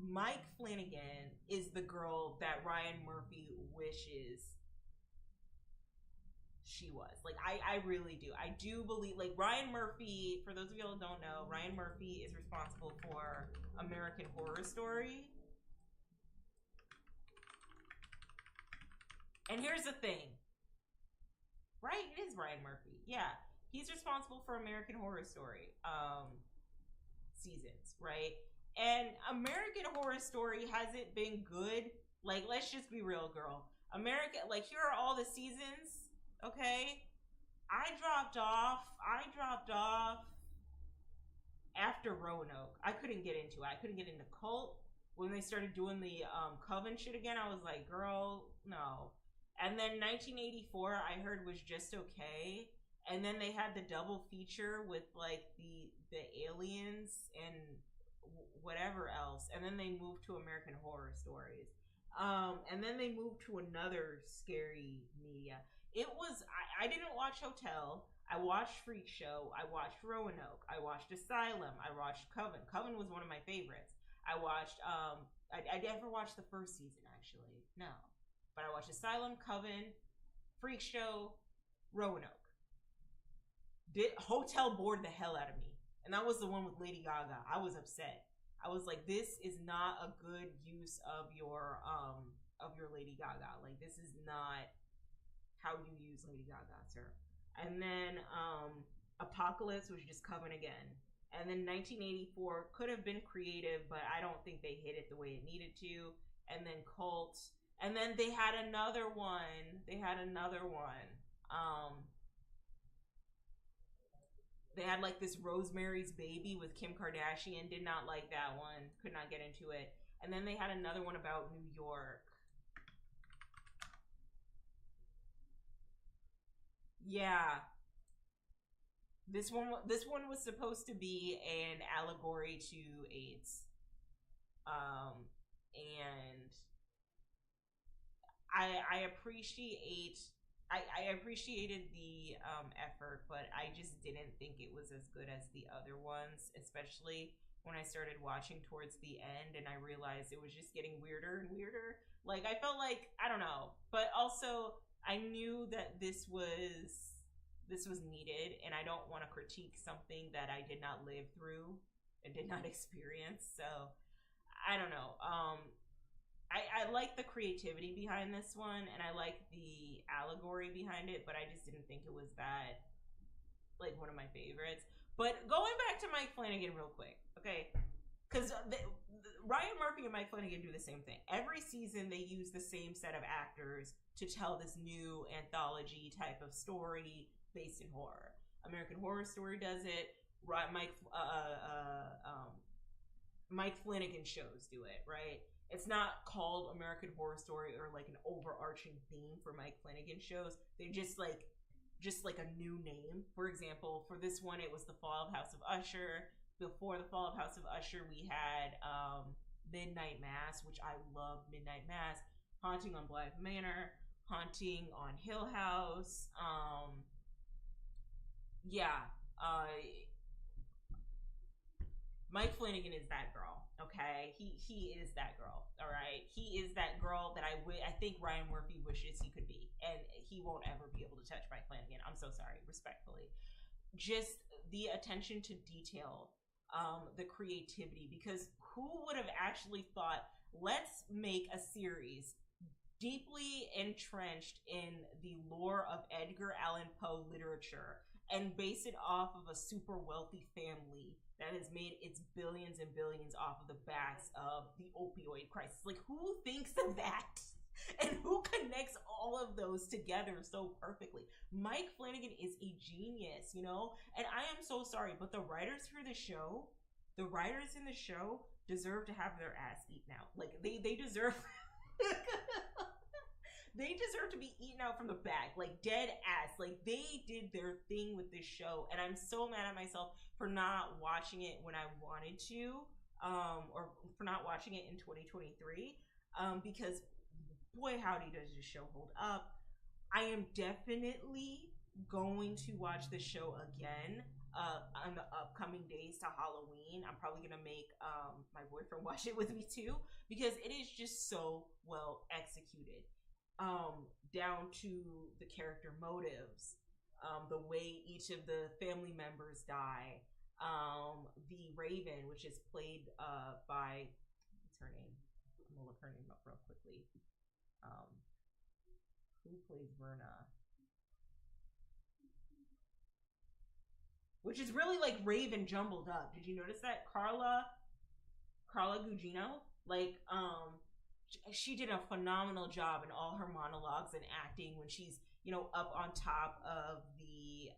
Speaker 1: Mike Flanagan is the girl that Ryan Murphy wishes she was. Like, I really do. I do believe, like, Ryan Murphy, for those of y'all who don't know, Ryan Murphy is responsible for American Horror Story. And here's the thing. Right? It is Ryan Murphy. Yeah. He's responsible for American Horror Story seasons, right? And American Horror Story hasn't been good. Like, let's just be real, girl. Like, here are all the seasons, okay? I dropped off after Roanoke. I couldn't get into it. I couldn't get into Cult. When they started doing the Coven shit again, I was like, girl, no. And then 1984, I heard, was just okay. And then they had the double feature with, like, the aliens and whatever else, and then they moved to American Horror Stories, and then they moved to another scary media. It was, I didn't watch Hotel. I watched Freak Show. I watched Roanoke. I watched Asylum. I watched Coven. Coven was one of my favorites. I watched. I never watched the first season actually. No, but I watched Asylum, Coven, Freak Show, Roanoke. Did Hotel bored the hell out of me, and that was the one with Lady Gaga. I was upset. I was like, this is not a good use of your Lady Gaga. Like, this is not how you use Lady Gaga, sir. And then Apocalypse was just Coven again. And then 1984 could have been creative, but I don't think they hit it the way it needed to. And then Cult. And then they had another one. They had like this Rosemary's Baby with Kim Kardashian. Did not like that one. Could not get into it. And then they had another one about New York. Yeah. This one was supposed to be an allegory to AIDS. And I appreciated the effort, but I just didn't think it was as good as the other ones, especially when I started watching towards the end and I realized it was just getting weirder and weirder. Like, I felt like, I don't know, but also I knew that this was needed, and I don't want to critique something that I did not live through and did not experience. So I don't know. I like the creativity behind this one, and I like the allegory behind it, but I just didn't think it was that, like, one of my favorites. But going back to Mike Flanagan real quick, okay? Because Ryan Murphy and Mike Flanagan do the same thing. Every season, they use the same set of actors to tell this new anthology type of story based in horror. American Horror Story does it. Mike Flanagan shows do it, right? It's not called American Horror Story or like an overarching theme for Mike Flanagan shows. They're just like a new name. For example, for this one, it was The Fall of House of Usher. Before The Fall of House of Usher, we had Midnight Mass, which I love Midnight Mass. Haunting on Blythe Manor. Haunting on Hill House. Mike Flanagan is that girl. Okay, he is that girl. All right, he is that girl that I think Ryan Murphy wishes he could be, and he won't ever be able to touch Mike Flanagan. I'm so sorry, respectfully. Just the attention to detail, the creativity, because who would have actually thought, let's make a series deeply entrenched in the lore of Edgar Allan Poe literature and base it off of a super wealthy family that has made its billions and billions off of the backs of the opioid crisis. Like, who thinks of that? And who connects all of those together so perfectly? Mike Flanagan is a genius, you know? And I am so sorry, but the writers in the show deserve to have their ass eaten out. Like, they deserve... They deserve to be eaten out from the back, like dead ass. Like, they did their thing with this show, and I'm so mad at myself for not watching it when I wanted to, or for not watching it in 2023, because boy howdy does this show hold up. I am definitely going to watch the show again on the upcoming days to Halloween. I'm probably gonna make my boyfriend watch it with me too, because it is just so well executed. Down to the character motives, the way each of the family members die, the Raven, which is played by, what's her name? I'm gonna look her name up real quickly. Who plays Verna? Which is really like Raven jumbled up. Did you notice that? Carla Gugino? Like, she did a phenomenal job in all her monologues and acting when she's, you know, up on top of the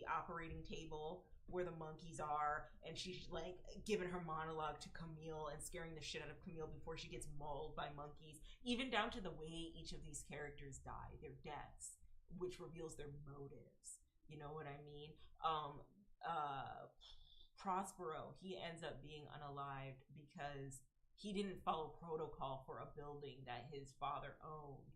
Speaker 1: operating table where the monkeys are, and she's like giving her monologue to Camille and scaring the shit out of Camille before she gets mauled by monkeys. Even down to the way each of these characters die, their deaths, which reveals their motives. You know what I mean? Prospero, he ends up being unalived because he didn't follow protocol for a building that his father owned.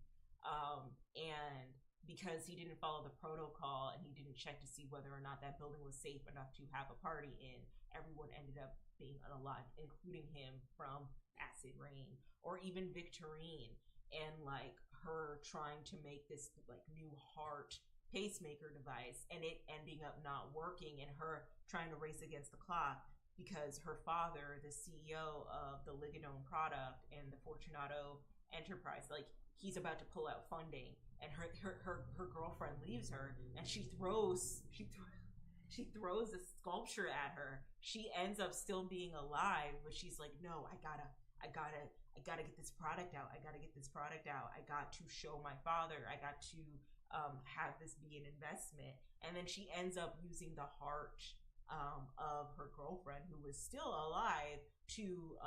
Speaker 1: And because he didn't follow the protocol and he didn't check to see whether or not that building was safe enough to have a party in, everyone ended up being unalived, including him from acid rain. Or even Victorine and like her trying to make this like new heart pacemaker device and it ending up not working, and her trying to race against the clock because her father, the CEO of the Ligadone product and the Fortunato enterprise, like he's about to pull out funding, and her girlfriend leaves her, and she throws a sculpture at her. She ends up still being alive, but she's like, no, I gotta get this product out. I got to show my father. I got to have this be an investment. And then she ends up using the heart of her girlfriend, who was still alive, to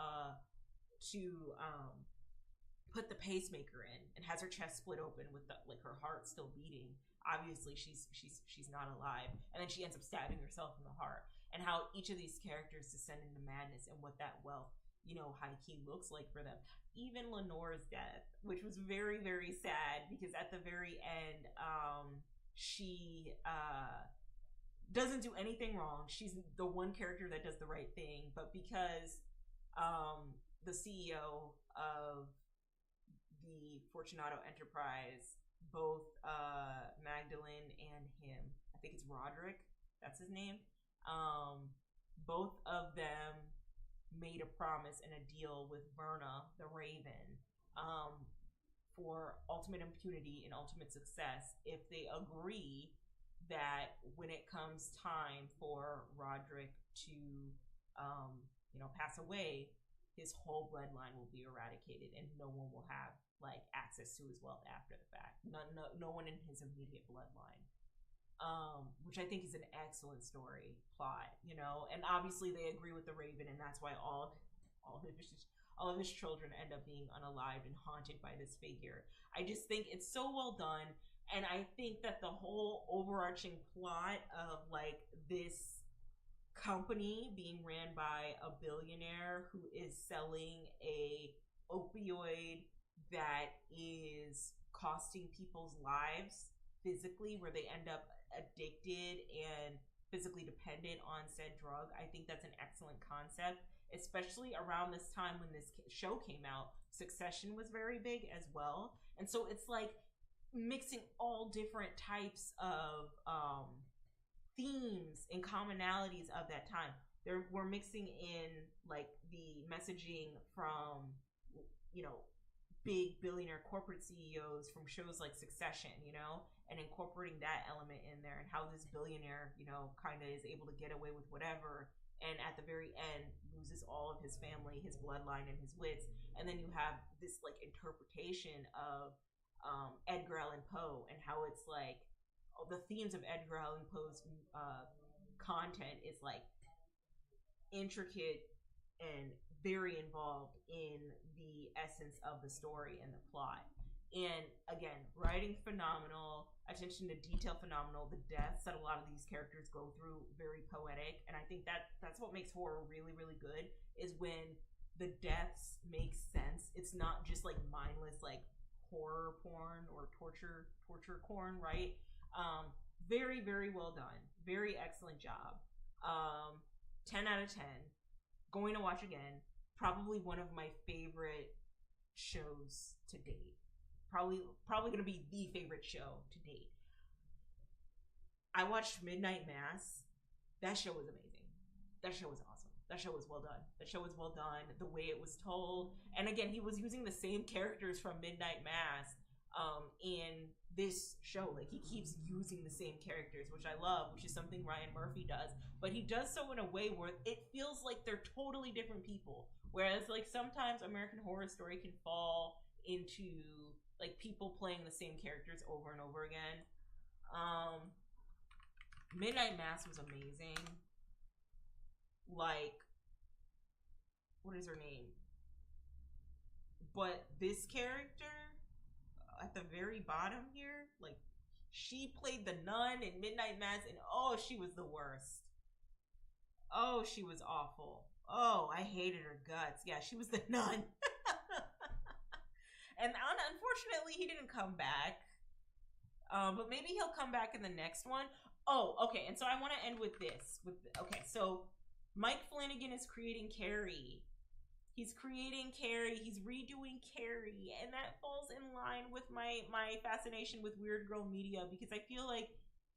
Speaker 1: put the pacemaker in, and has her chest split open with the, like her heart still beating. Obviously she's not alive, and then she ends up stabbing herself in the heart. And how each of these characters descend into madness, and what that wealth, you know, high key looks like for them. Even Lenore's death, which was very, very sad, because at the very end, she doesn't do anything wrong. She's the one character that does the right thing, but because the CEO of the Fortunato enterprise, both Magdalene and him, I think it's Roderick, that's his name, both of them made a promise and a deal with Verna, the Raven, for ultimate impunity and ultimate success if they agree that when it comes time for Roderick to, pass away, his whole bloodline will be eradicated, and no one will have like access to his wealth after the fact. No one in his immediate bloodline. Which I think is an excellent story plot, you know. And obviously they agree with the Raven, and that's why all of his children end up being unalived and haunted by this figure. I just think it's so well done, and I think that the whole overarching plot of like this company being ran by a billionaire who is selling a opioid that is costing people's lives physically, where they end up addicted and physically dependent on said drug. I think that's an excellent concept, especially around this time when this show came out. Succession was very big as well, and so it's like mixing all different types of themes and commonalities of that time. We're mixing in like the messaging from, you know, big billionaire corporate CEOs from shows like Succession, you know, and incorporating that element in there, and how this billionaire, you know, kind of is able to get away with whatever, and at the very end loses all of his family, his bloodline, and his wits. And then you have this like interpretation of Edgar Allan Poe, and how it's like the themes of Edgar Allan Poe's content is like intricate and very involved in the essence of the story and the plot. And again, writing phenomenal, attention to detail phenomenal, the deaths that a lot of these characters go through very poetic. And I think that's what makes horror really, really good, is when the deaths make sense. It's not just like mindless like horror porn or torture porn, right? Very, very well done. Very excellent job. 10 out of 10. Going to watch again. Probably one of my favorite shows to date. Probably going to be the favorite show to date. I watched Midnight Mass. That show was amazing. That show was awesome. That show was well done. The way it was told. And again, he was using the same characters from Midnight Mass in this show. Like, he keeps using the same characters, which I love, which is something Ryan Murphy does. But he does so in a way where it feels like they're totally different people. Whereas, like, sometimes American Horror Story can fall into, like, people playing the same characters over and over again. Midnight Mass was amazing. Like, what is her name? But this character at the very bottom here, like, she played the nun in Midnight Mass, and oh, she was the worst. Oh, she was awful. Oh, I hated her guts. Yeah, she was the nun. And unfortunately, he didn't come back. But maybe he'll come back in the next one. Oh, okay. And so I want to end with this. Okay, so Mike Flanagan is creating Carrie. He's creating Carrie. He's redoing Carrie, and that falls in line with my fascination with weird girl media, because I feel like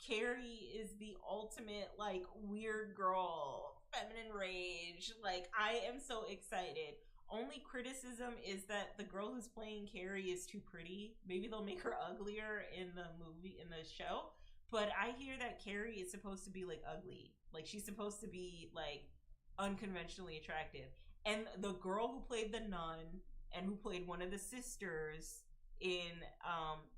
Speaker 1: Carrie is the ultimate like weird girl feminine rage. Like, I am so excited. Only criticism is that the girl who's playing Carrie is too pretty. Maybe they'll make her uglier in the movie, in the show. But I hear that Carrie is supposed to be like ugly. Like, she's supposed to be like unconventionally attractive. And the girl who played the nun and who played one of the sisters in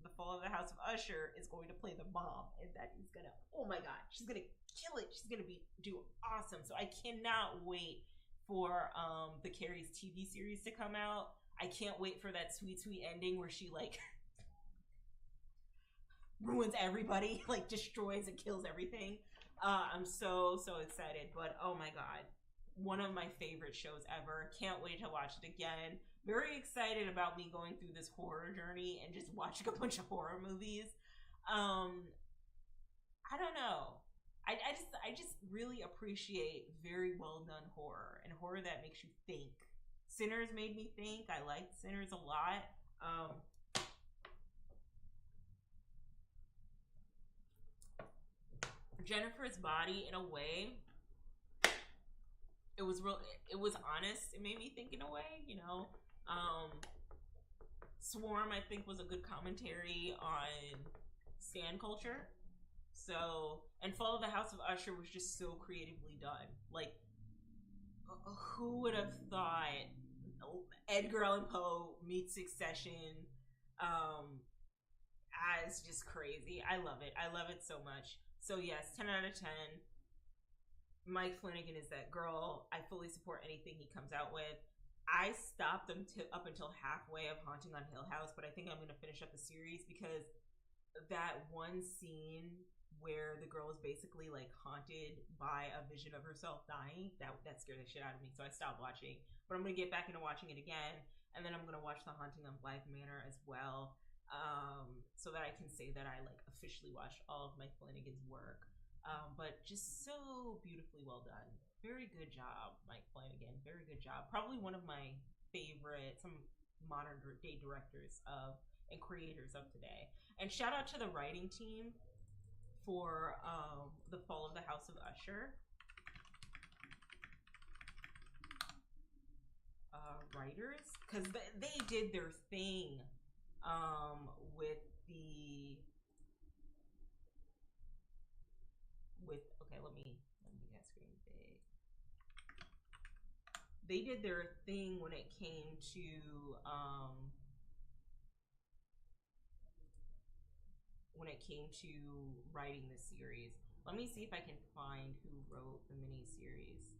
Speaker 1: The Fall of the House of Usher is going to play the mom, and that is gonna, oh my god, she's gonna kill it. She's gonna do awesome. So I cannot wait for the Carrie's TV series to come out. I can't wait for that sweet ending where she like ruins everybody, like destroys and kills everything. I'm so excited. But oh my god, one of my favorite shows ever. Can't wait to watch it again. Very excited about me going through this horror journey and just watching a bunch of horror movies. I don't know. I just really appreciate very well done horror, and horror that makes you think. Sinners made me think. I liked Sinners a lot. Jennifer's Body, in a way, it was real. It was honest. It made me think in a way, you know. Swarm, I think, was a good commentary on stan culture. So, and Fall of the House of Usher was just so creatively done. Like, who would have thought Edgar Allan Poe meets Succession as just crazy? I love it. I love it so much. So yes, 10 out of 10. Mike Flanagan is that girl. I fully support anything he comes out with. I stopped them up until halfway of Haunting on Hill House, but I think I'm going to finish up the series because that one scene where the girl is basically like haunted by a vision of herself dying, that scared the shit out of me. So I stopped watching, but I'm going to get back into watching it again. And then I'm going to watch The Haunting on Blythe Manor as well, so that I can say that I like officially watched all of Mike Flanagan's work. But just so beautifully well done. Very good job, Mike Flanagan. Very good job. Probably one of my favorite, some modern day directors and creators of today. And shout out to the writing team for The Fall of the House of Usher. Writers, because they did their thing okay, let me get screen big. They did their thing when it came to writing the series. Let me see if I can find who wrote the miniseries.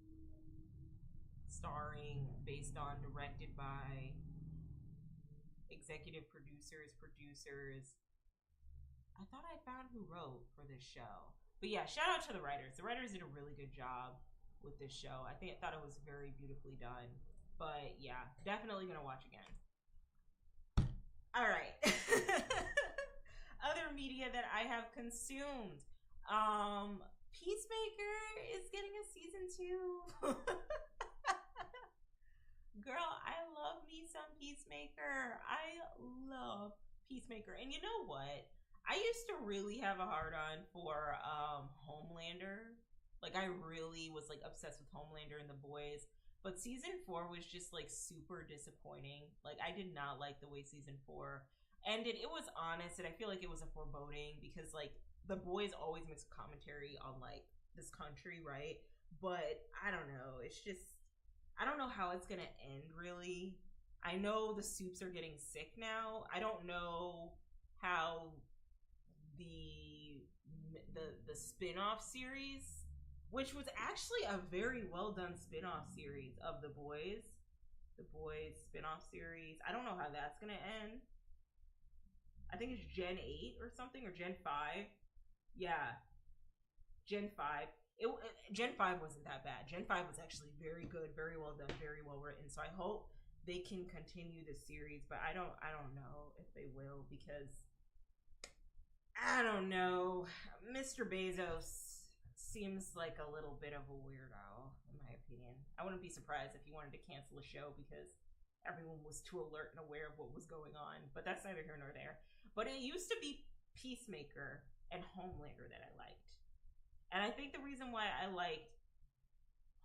Speaker 1: Starring, based on, directed by, executive producers. I thought I found who wrote for this show. But yeah, shout out to the writers. The writers did a really good job with this show. I thought it was very beautifully done. But yeah, definitely gonna watch again. All right. Other media that I have consumed. Peacemaker is getting a season 2. Girl, I love me some Peacemaker. I love Peacemaker. And you know what? I used to really have a hard-on for Homelander. Like, I really was like obsessed with Homelander and The Boys. But season 4 was just like super disappointing. Like, I did not like the way season 4 ended. It was honest, and I feel like it was a foreboding because like The Boys always makes a commentary on like this country, right? But I don't know. It's just, I don't know how it's gonna end, really. I know the Supes are getting sick now. I don't know how the spin-off series, which was actually a very well done spin-off series of The Boys spin-off series. I don't know how that's gonna end. I think it's Gen 8 or something, or Gen 5. Yeah, Gen 5. Gen 5 wasn't that bad. Gen 5 was actually very good, very well done, very well written. So I hope they can continue the series, but I don't know if they will, because I don't know. Mr. Bezos seems like a little bit of a weirdo, in my opinion. I wouldn't be surprised if he wanted to cancel a show because everyone was too alert and aware of what was going on. But that's neither here nor there. But it used to be Peacemaker and Homelander that I liked. And I think the reason why I liked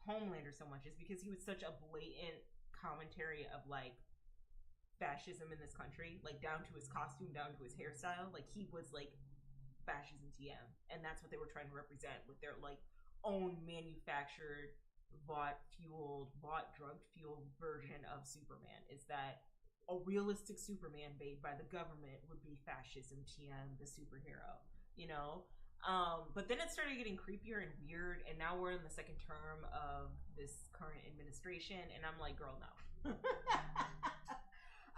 Speaker 1: Homelander so much is because he was such a blatant commentary of like fascism in this country, like down to his costume, down to his hairstyle. Like he was like fascism TM, and that's what they were trying to represent with their like own manufactured, bought drugged fueled version of Superman. Is that a realistic Superman made by the government would be fascism TM, the superhero, you know? But then it started getting creepier and weird, and now we're in the second term of this current administration, and I'm like, girl, no.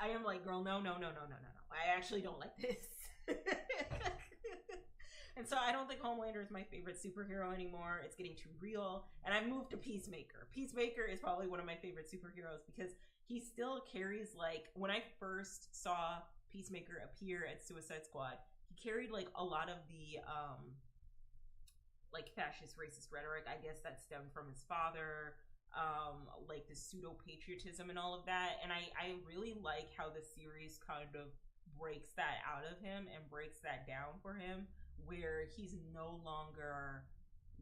Speaker 1: I am like, girl, no. I actually don't like this. And so I don't think Homelander is my favorite superhero anymore. It's getting too real. And I've moved to Peacemaker. Peacemaker is probably one of my favorite superheroes because he still carries, like, when I first saw Peacemaker appear at Suicide Squad, he carried like a lot of the like fascist racist rhetoric, I guess, that stemmed from his father, like the pseudo patriotism and all of that. And I really like how the series kind of breaks that out of him and breaks that down for him, where he's no longer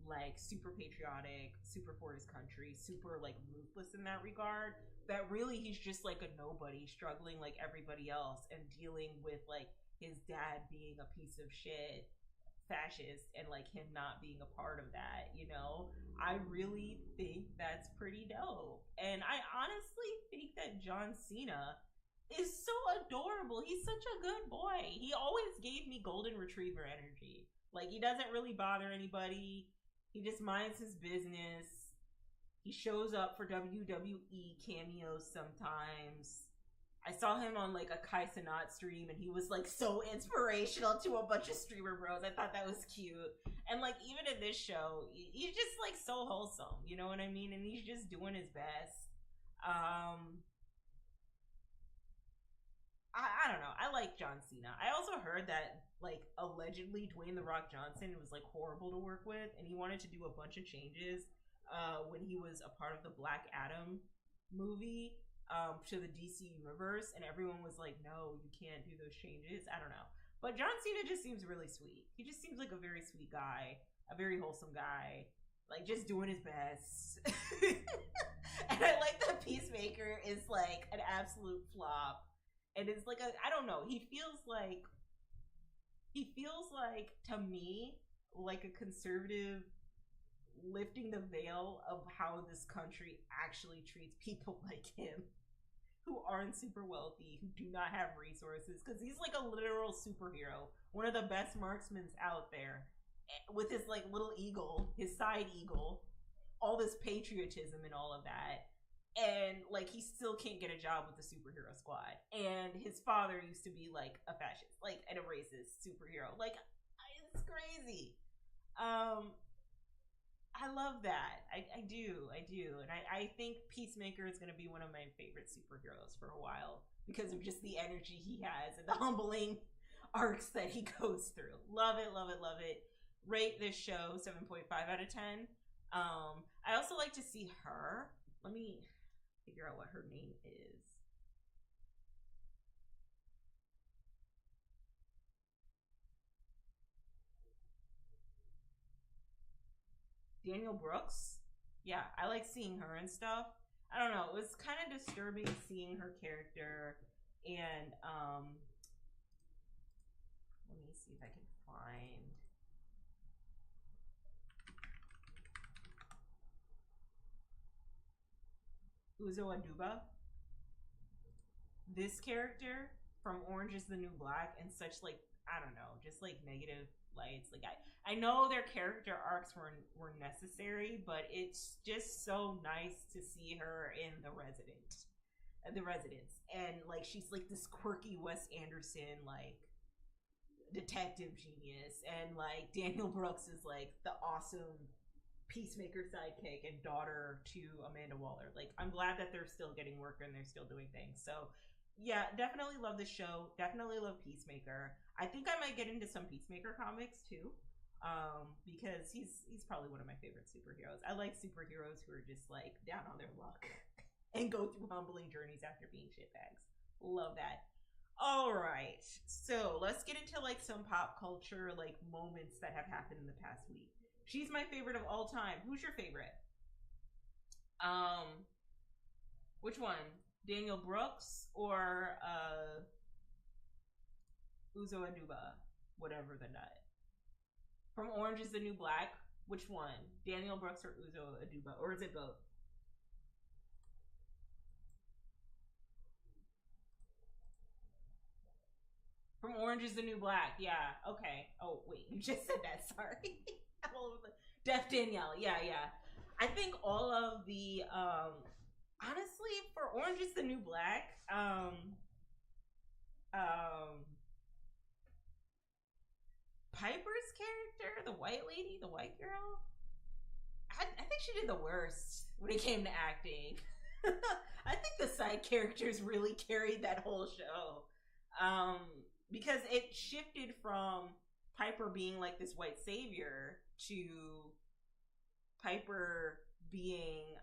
Speaker 1: like super patriotic, super for his country, super like ruthless in that regard. That really he's just like a nobody struggling like everybody else and dealing with like his dad being a piece of shit fascist and like him not being a part of that, you know? I really think that's pretty dope. And I honestly think that John Cena is so adorable. He's such a good boy. He always gave me golden retriever energy. Like, he doesn't really bother anybody. He just minds his business. He shows up for WWE cameos sometimes. I saw him on like a Kai Cenat stream, and he was like so inspirational to a bunch of streamer bros. I thought that was cute. And like even in this show, he's just like so wholesome, you know what I mean? And he's just doing his best. I don't know. I like John Cena. I also heard that like allegedly Dwayne The Rock Johnson was like horrible to work with, and he wanted to do a bunch of changes when he was a part of the Black Adam movie. To the DC universe, and everyone was like, no, you can't do those changes. I don't know. But John Cena just seems really sweet. He just seems like a very sweet guy, a very wholesome guy, like just doing his best. And I like that Peacemaker is like an absolute flop. And it's like I don't know, he feels like to me like a conservative lifting the veil of how this country actually treats people like him who aren't super wealthy, who do not have resources, because he's like a literal superhero, one of the best marksmen out there, with his like little eagle, his side eagle, all this patriotism and all of that, and like he still can't get a job with the superhero squad. And his father used to be like a fascist, like and a racist superhero. Like it's crazy. I love that. I do. And I think Peacemaker is going to be one of my favorite superheroes for a while because of just the energy he has and the humbling arcs that he goes through. Love it. Rate this show 7.5 out of 10. I also like to see her. Let me figure out what her name is. Daniel Brooks. Yeah, I like seeing her and stuff. I don't know. It was kind of disturbing seeing her character, and let me see if I can find. Uzo Aduba. This character from Orange is the New Black, and such like I don't know, just like negative lights. Like I know their character arcs were necessary, but it's just so nice to see her in The Residence, and like she's like this quirky Wes Anderson like detective genius, and like Daniel Brooks is like the awesome Peacemaker sidekick and daughter to Amanda Waller. Like I'm glad that they're still getting work and they're still doing things. So yeah, definitely love the show. Definitely love Peacemaker. I think I might get into some Peacemaker comics too, because he's probably one of my favorite superheroes. I like superheroes who are just like down on their luck and go through humbling journeys after being shitbags. Love that. All right, so let's get into like some pop culture like moments that have happened in the past week. She's my favorite of all time. Who's your favorite? Which one? Daniel Brooks or Uzo Aduba, whatever the nut. From Orange is the New Black, which one? Daniel Brooks or Uzo Aduba? Or is it both? From Orange is the New Black, yeah. Okay. Oh, wait, you just said that, sorry. Def Danielle, yeah. I think all of the, honestly, for Orange is the New Black, Piper's character, the white lady, the white girl, I think she did the worst when it came to acting. I think the side characters really carried that whole show. Because it shifted from Piper being like this white savior to Piper being,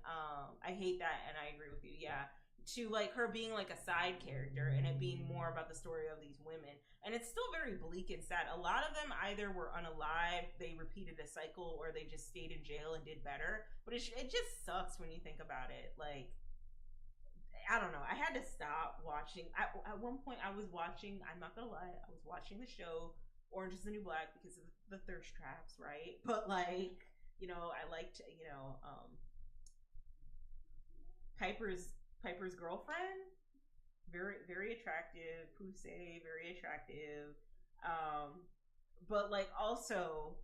Speaker 1: I hate that and I agree with you, yeah, to like her being like a side character and it being more about the story of these women. And it's still very bleak and sad. A lot of them either were unalived, they repeated a cycle, or they just stayed in jail and did better. But it just sucks when you think about it. Like, I don't know. I had to stop watching. At one point, I was watching, I'm not gonna lie, I was watching the show Orange is the New Black because of the thirst traps, right? But like, you know, I liked, you know, Piper's girlfriend, very attractive, Poussey, very attractive. But like also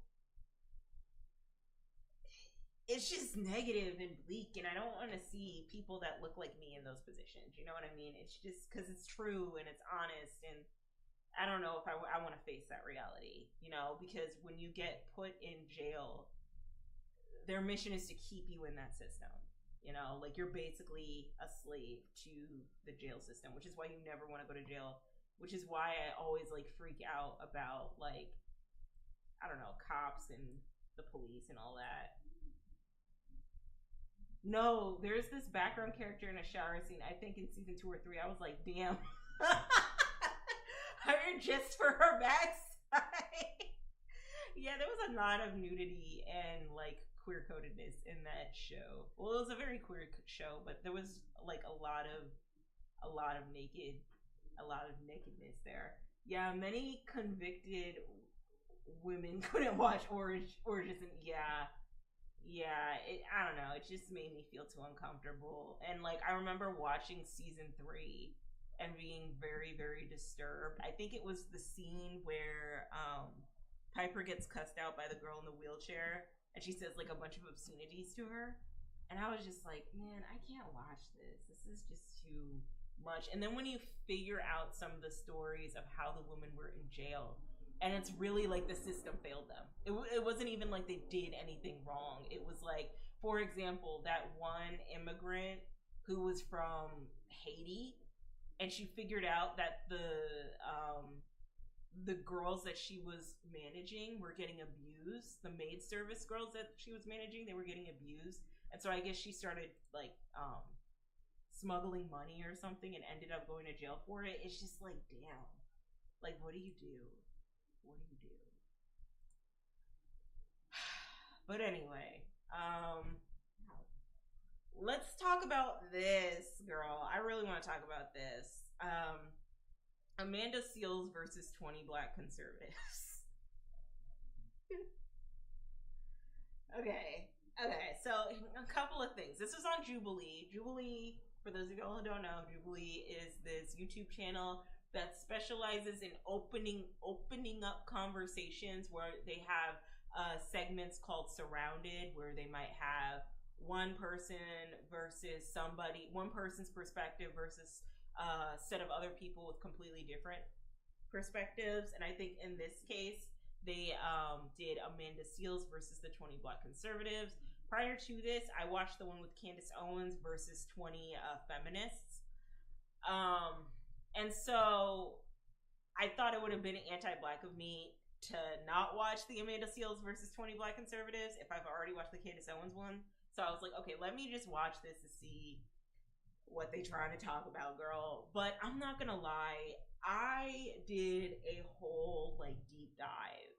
Speaker 1: it's just negative and bleak, and I don't want to see people that look like me in those positions. You know what I mean? It's just because it's true and it's honest, and I don't know if I want to face that reality, you know, because when you get put in jail, their mission is to keep you in that system. You know, like you're basically a slave to the jail system, which is why you never want to go to jail, which is why I always like freak out about like, I don't know, cops and the police and all that. No, there's this background character in a shower scene, I think in season 2 or 3. I was like, damn. Hired just for her backside. Yeah, there was a lot of nudity and like queer codedness in that show. Well, it was a very queer show, but there was like a lot of nakedness there. Yeah, many convicted women couldn't watch Orange and I don't know, it just made me feel too uncomfortable. And like I remember watching season 3 and being very, very disturbed. I think it was the scene where Piper gets cussed out by the girl in the wheelchair and she says like a bunch of obscenities to her, and I was just like, man, I can't watch this is just too much. And then when you figure out some of the stories of how the women were in jail, and it's really like the system failed them. It wasn't even like they did anything wrong. It was like, for example, that one immigrant who was from Haiti, and she figured out that the girls that she was managing were getting abused. The maid service girls that she was managing, they were getting abused. And so I guess she started like smuggling money or something and ended up going to jail for it. It's just like, damn. Like, what do you do? What do you do? But anyway, let's talk about this, girl. I really want to talk about this. Amanda Seales versus 20 Black conservatives. Okay, so a couple of things. This was on Jubilee. Jubilee, for those of y'all who don't know, Jubilee is this YouTube channel that specializes in opening up conversations, where they have segments called Surrounded, where they might have one person versus somebody, one person's perspective versus a set of other people with completely different perspectives. And I think in this case, they did Amanda Seales versus the 20 Black conservatives. Prior to this, I watched the one with Candace Owens versus 20 feminists. And so I thought it would have been anti-black of me to not watch the Amanda Seales versus 20 Black Conservatives if I've already watched the Candace Owens one. So I was like, okay, let me just watch this to see what they trying to talk about, girl. But I'm not gonna lie, I did a whole like deep dive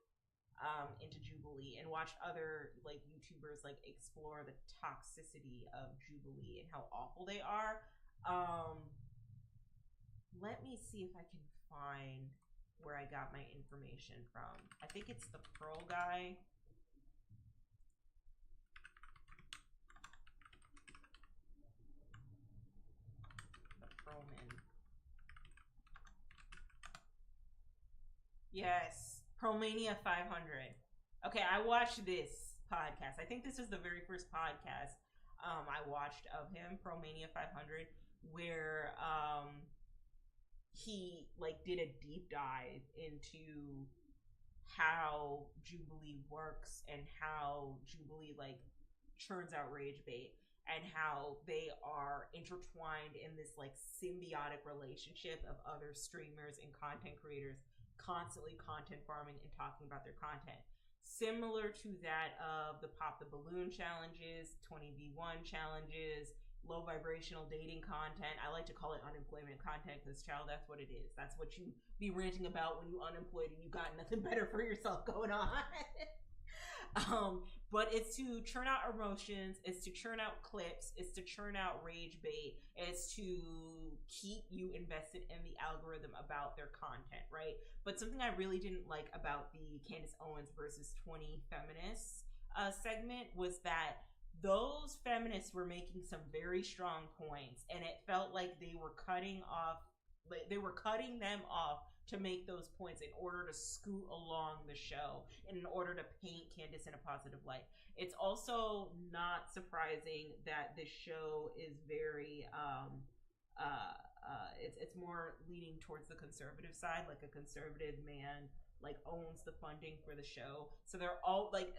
Speaker 1: into Jubilee and watched other like YouTubers like explore the toxicity of Jubilee and how awful they are. Let me see if I can find where I got my information from. I think it's the Pearl guy. The Pearlman. Yes. Pearlmania 500. Okay, I watched this podcast. I think this is the very first podcast I watched of him, Pearlmania 500, where he like did a deep dive into how Jubilee works and how Jubilee like churns out rage bait and how they are intertwined in this like symbiotic relationship of other streamers and content creators constantly content farming and talking about their content. Similar to that of the Pop the Balloon challenges, 20v1 challenges, low vibrational dating content. I like to call it unemployment content because, child, that's what it is. That's what you be ranting about when you unemployed and you got nothing better for yourself going on. But it's to churn out emotions, it's to churn out clips, it's to churn out rage bait, it's to keep you invested in the algorithm about their content, right? But something I really didn't like about the Candace Owens versus 20 feminists segment was that those feminists were making some very strong points, and it felt like they were cutting them off to make those points in order to scoot along the show and in order to paint Candace in a positive light. It's also not surprising that this show is very it's more leaning towards the conservative side, like a conservative man like owns the funding for the show. So they're all like,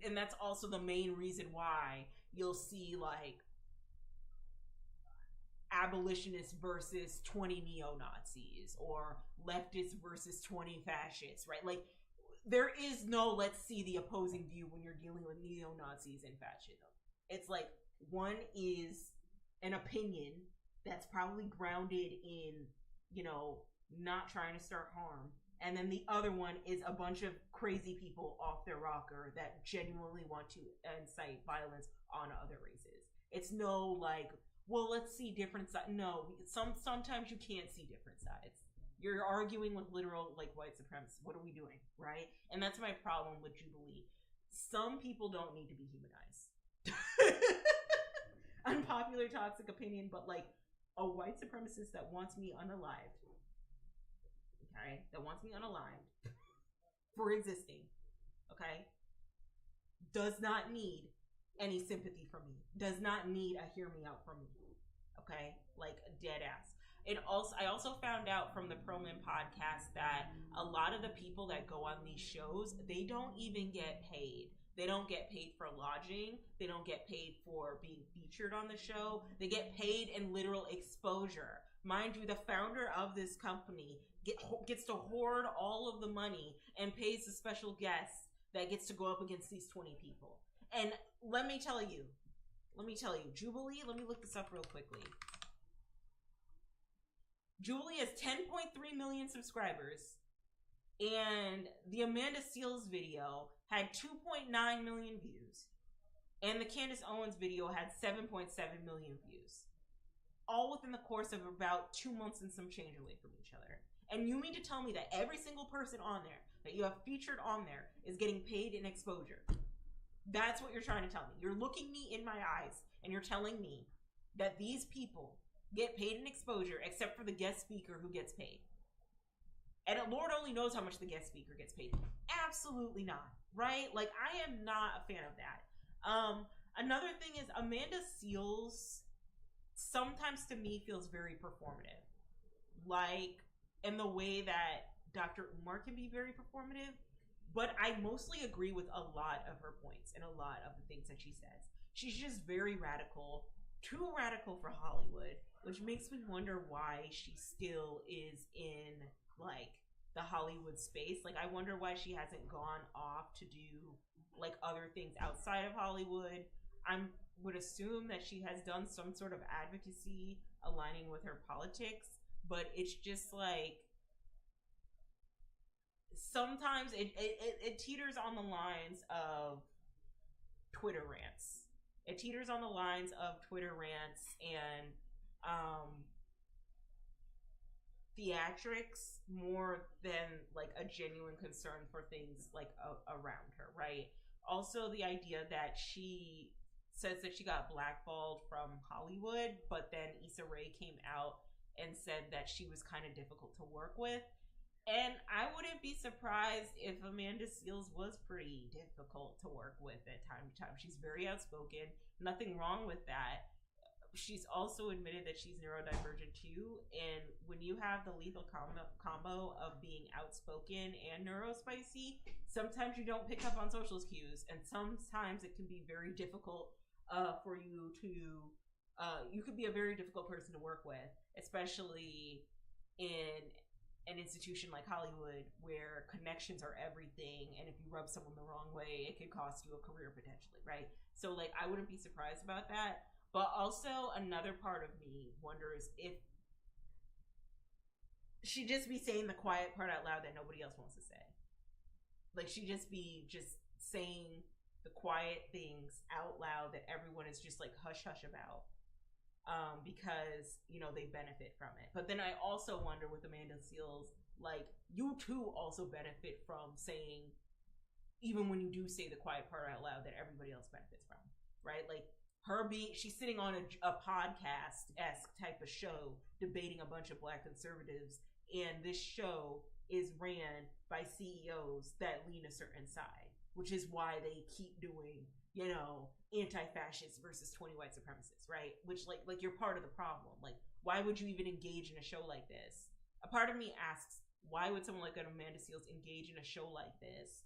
Speaker 1: and that's also the main reason why you'll see like abolitionists versus 20 neo-Nazis or leftists versus 20 fascists, right? Like there is no let's see the opposing view when you're dealing with neo-Nazis and fascism. It's like one is an opinion that's probably grounded in, you know, not trying to start harm. And then the other one is a bunch of crazy people off their rocker that genuinely want to incite violence on other races. It's no like, well, let's see different sides. No, sometimes you can't see different sides. You're arguing with literal like white supremacists. What are we doing, right? And that's my problem with Jubilee. Some people don't need to be humanized. Unpopular, toxic opinion, but like a white supremacist that wants me unalived, okay, that wants me unalived for existing, okay, does not need any sympathy from me, does not need a hear me out from me, okay, like a dead ass. I also found out from the Perlman podcast that a lot of the people that go on these shows, they don't even get paid. They don't get paid for lodging. They don't get paid for being featured on the show. They get paid in literal exposure. Mind you, the founder of this company gets to hoard all of the money and pays the special guest that gets to go up against these 20 people. And let me tell you, Jubilee, let me look this up real quickly. Jubilee has 10.3 million subscribers, and the Amanda Seales video had 2.9 million views, and the Candace Owens video had 7.7 million views, all within the course of about 2 months and some change away from each other. And you mean to tell me that every single person on there that you have featured on there is getting paid in exposure? That's what you're trying to tell me. You're looking me in my eyes and you're telling me that these people get paid in exposure except for the guest speaker who gets paid. And Lord only knows how much the guest speaker gets paid. Absolutely not, right? Like, I am not a fan of that. Another thing is Amanda Seales sometimes to me feels very performative. Like, in the way that Dr. Umar can be very performative. But I mostly agree with a lot of her points and a lot of the things that she says. She's just very radical, too radical for Hollywood, which makes me wonder why she still is in like the Hollywood space. Like, I wonder why she hasn't gone off to do like other things outside of Hollywood. I would assume that she has done some sort of advocacy aligning with her politics, but it's just like sometimes it teeters on the lines of Twitter rants. It teeters on the lines of Twitter rants and theatrics more than like a genuine concern for things like around her, right? Also, the idea that she says that she got blackballed from Hollywood, but then Issa Rae came out and said that she was kind of difficult to work with. And I wouldn't be surprised if Amanda Seales was pretty difficult to work with at time to time. She's very outspoken. Nothing wrong with that. She's also admitted that she's neurodivergent too. And when you have the lethal combo of being outspoken and neurospicy, sometimes you don't pick up on social cues. And sometimes it can be very difficult for you to... you could be a very difficult person to work with, especially in an institution like Hollywood where connections are everything, and if you rub someone the wrong way, it could cost you a career potentially, right? So like, I wouldn't be surprised about that. But also another part of me wonders if she'd just be saying the quiet part out loud that nobody else wants to say. Like, she'd just be saying the quiet things out loud that everyone is just like hush hush about. Because, you know, they benefit from it. But then I also wonder with Amanda Seales, like, you too also benefit from saying, even when you do say the quiet part out loud, that everybody else benefits from, right? Like, she's sitting on a podcast-esque type of show debating a bunch of Black conservatives, and this show is ran by CEOs that lean a certain side, which is why they keep doing, you know, anti-fascists versus 20 white supremacists, right? Which, like you're part of the problem. Like, why would you even engage in a show like this? A part of me asks, why would someone like Amanda Seales engage in a show like this,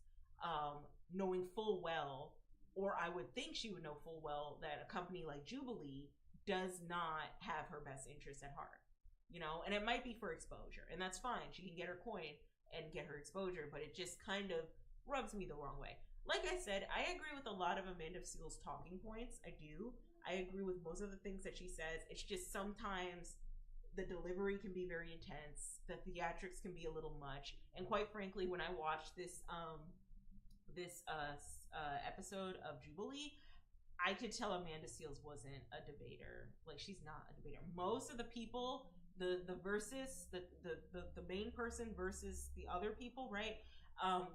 Speaker 1: knowing full well, or I would think she would know full well, that a company like Jubilee does not have her best interests at heart, you know? And it might be for exposure, and that's fine. She can get her coin and get her exposure, but it just kind of rubs me the wrong way. Like I said, I agree with a lot of Amanda Seales' talking points. I do. I agree with most of the things that she says. It's just sometimes the delivery can be very intense. The theatrics can be a little much. And quite frankly, when I watched this episode of Jubilee, I could tell Amanda Seales wasn't a debater. Like, she's not a debater. Most of the people, the versus, the main person versus the other people, right?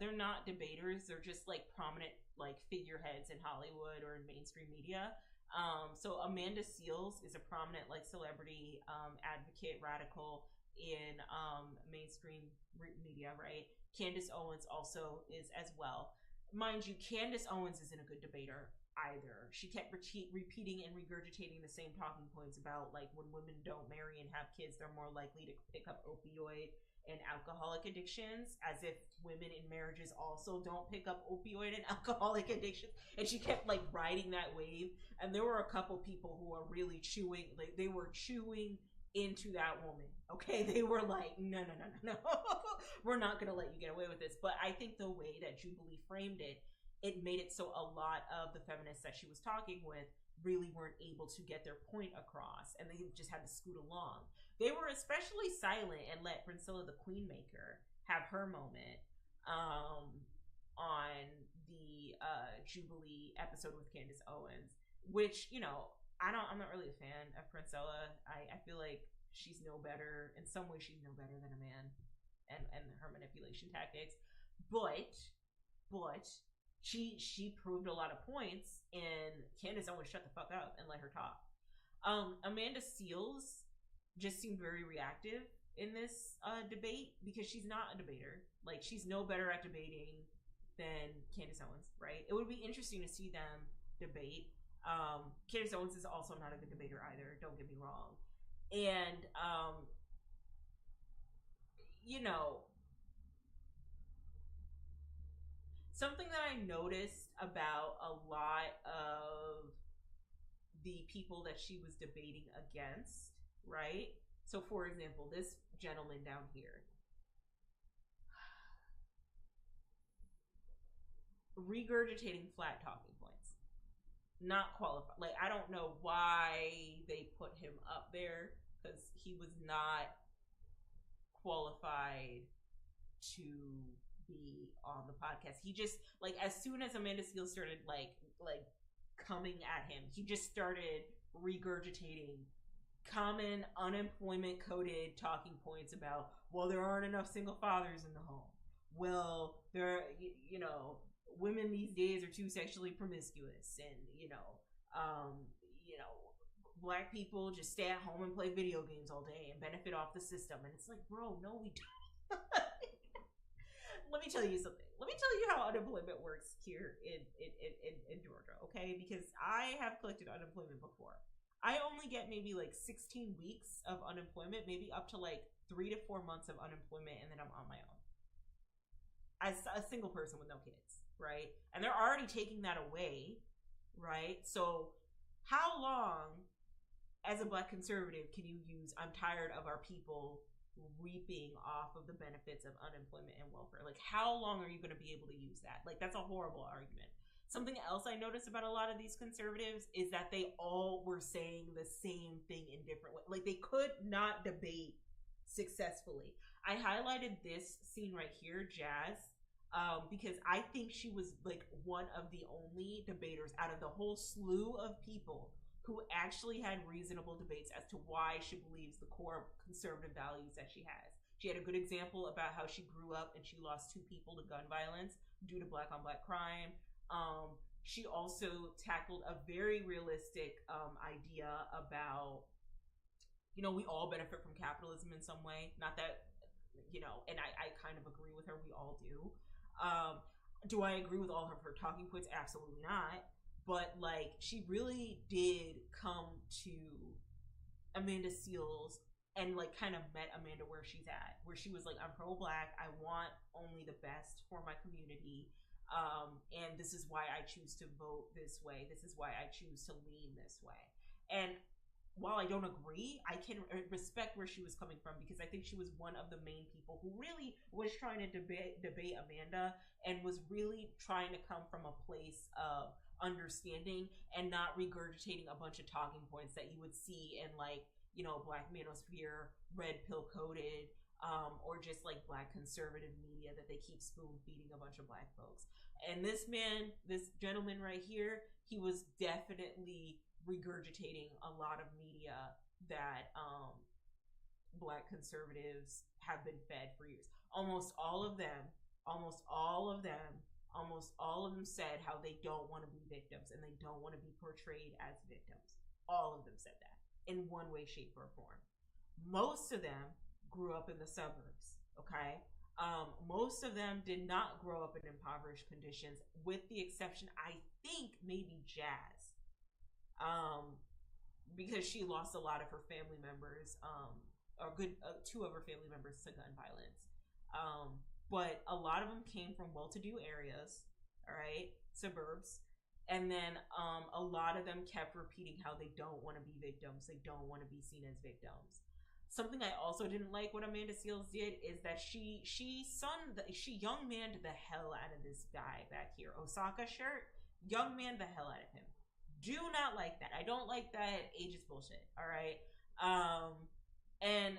Speaker 1: They're not debaters. They're just like prominent like figureheads in Hollywood or in mainstream media. So Amanda Seales is a prominent like celebrity advocate, radical in mainstream media, right? Candace Owens also is as well. Mind you, Candace Owens isn't a good debater either. She kept repeating and regurgitating the same talking points about like when women don't marry and have kids, they're more likely to pick up opioid and alcoholic addictions, as if women in marriages also don't pick up opioid and alcoholic addictions. And she kept like riding that wave. And there were a couple people who are really chewing, like they were chewing into that woman. Okay, they were like, no, we're not gonna let you get away with this. But I think the way that Jubilee framed it, it made it so a lot of the feminists that she was talking with really weren't able to get their point across, and they just had to scoot along. They were especially silent and let Priscilla the Queenmaker have her moment on the Jubilee episode with Candace Owens, which, you know, I'm not really a fan of Priscilla. I feel like she's no better. In some ways, she's no better than a man and her manipulation tactics. But she proved a lot of points, and Candace Owens shut the fuck up and let her talk. Amanda Seales just seemed very reactive in this debate because she's not a debater. Like, she's no better at debating than Candace Owens, right? It would be interesting to see them debate. Candace Owens is also not a good debater either, don't get me wrong. And you know, something that I noticed about a lot of the people that she was debating against, right? So for example, this gentleman down here, regurgitating flat talking points, not qualified. Like, I don't know why they put him up there, because he was not qualified to be on the podcast. He just, like, as soon as Amanda Seales started like coming at him, he just started regurgitating common unemployment coded talking points about, well, there aren't enough single fathers in the home. Well, there, women these days are too sexually promiscuous, and black people just stay at home and play video games all day and benefit off the system. And it's like, bro, no, we don't. Let me tell you something. Let me tell you how unemployment works here in Georgia, okay? Because I have collected unemployment before. I only get maybe like 16 weeks of unemployment, maybe up to like 3 to 4 months of unemployment, and then I'm on my own. As a single person with no kids, right? And they're already taking that away, right? So how long, as a Black conservative, can you use, I'm tired of our people reaping off of the benefits of unemployment and welfare? Like, how long are you going to be able to use that? Like, that's a horrible argument. Something else I noticed about a lot of these conservatives is that they all were saying the same thing in different ways. Like, they could not debate successfully. I highlighted this scene right here, Jazz, because I think she was like one of the only debaters out of the whole slew of people who actually had reasonable debates as to why she believes the core conservative values that she has. She had a good example about how she grew up and she lost 2 people to gun violence due to Black on Black crime. She also tackled a very realistic idea about, we all benefit from capitalism in some way. Not that, and I kind of agree with her. We all do. Do I agree with all of her talking points? Absolutely not. But like, she really did come to Amanda Seales and like kind of met Amanda where she's at, where she was like, I'm pro-Black. I want only the best for my community. And this is why I choose to vote this way. This is why I choose to lean this way. And while I don't agree, I can respect where she was coming from, because I think she was one of the main people who really was trying to debate Amanda and was really trying to come from a place of understanding and not regurgitating a bunch of talking points that you would see in like, Black manosphere, red pill coded, or just like Black conservative media that they keep spoon feeding a bunch of Black folks. And this gentleman right here, he was definitely regurgitating a lot of media that Black conservatives have been fed for years. Almost all of them said how they don't want to be victims and they don't want to be portrayed as victims. All of them said that in one way, shape, or form. Most of them grew up in the suburbs, okay? Most of them did not grow up in impoverished conditions, with the exception, I think, maybe Jazz. Because she lost a lot of her family members, two of her family members to gun violence. But a lot of them came from well-to-do areas, all right, suburbs. And then a lot of them kept repeating how they don't want to be victims. They don't want to be seen as victims. Something I also didn't like what Amanda Seales did is that she young manned the hell out of this guy back here. Osaka shirt, young man the hell out of him. Do not like that. I don't like that. Age is bullshit. All right. And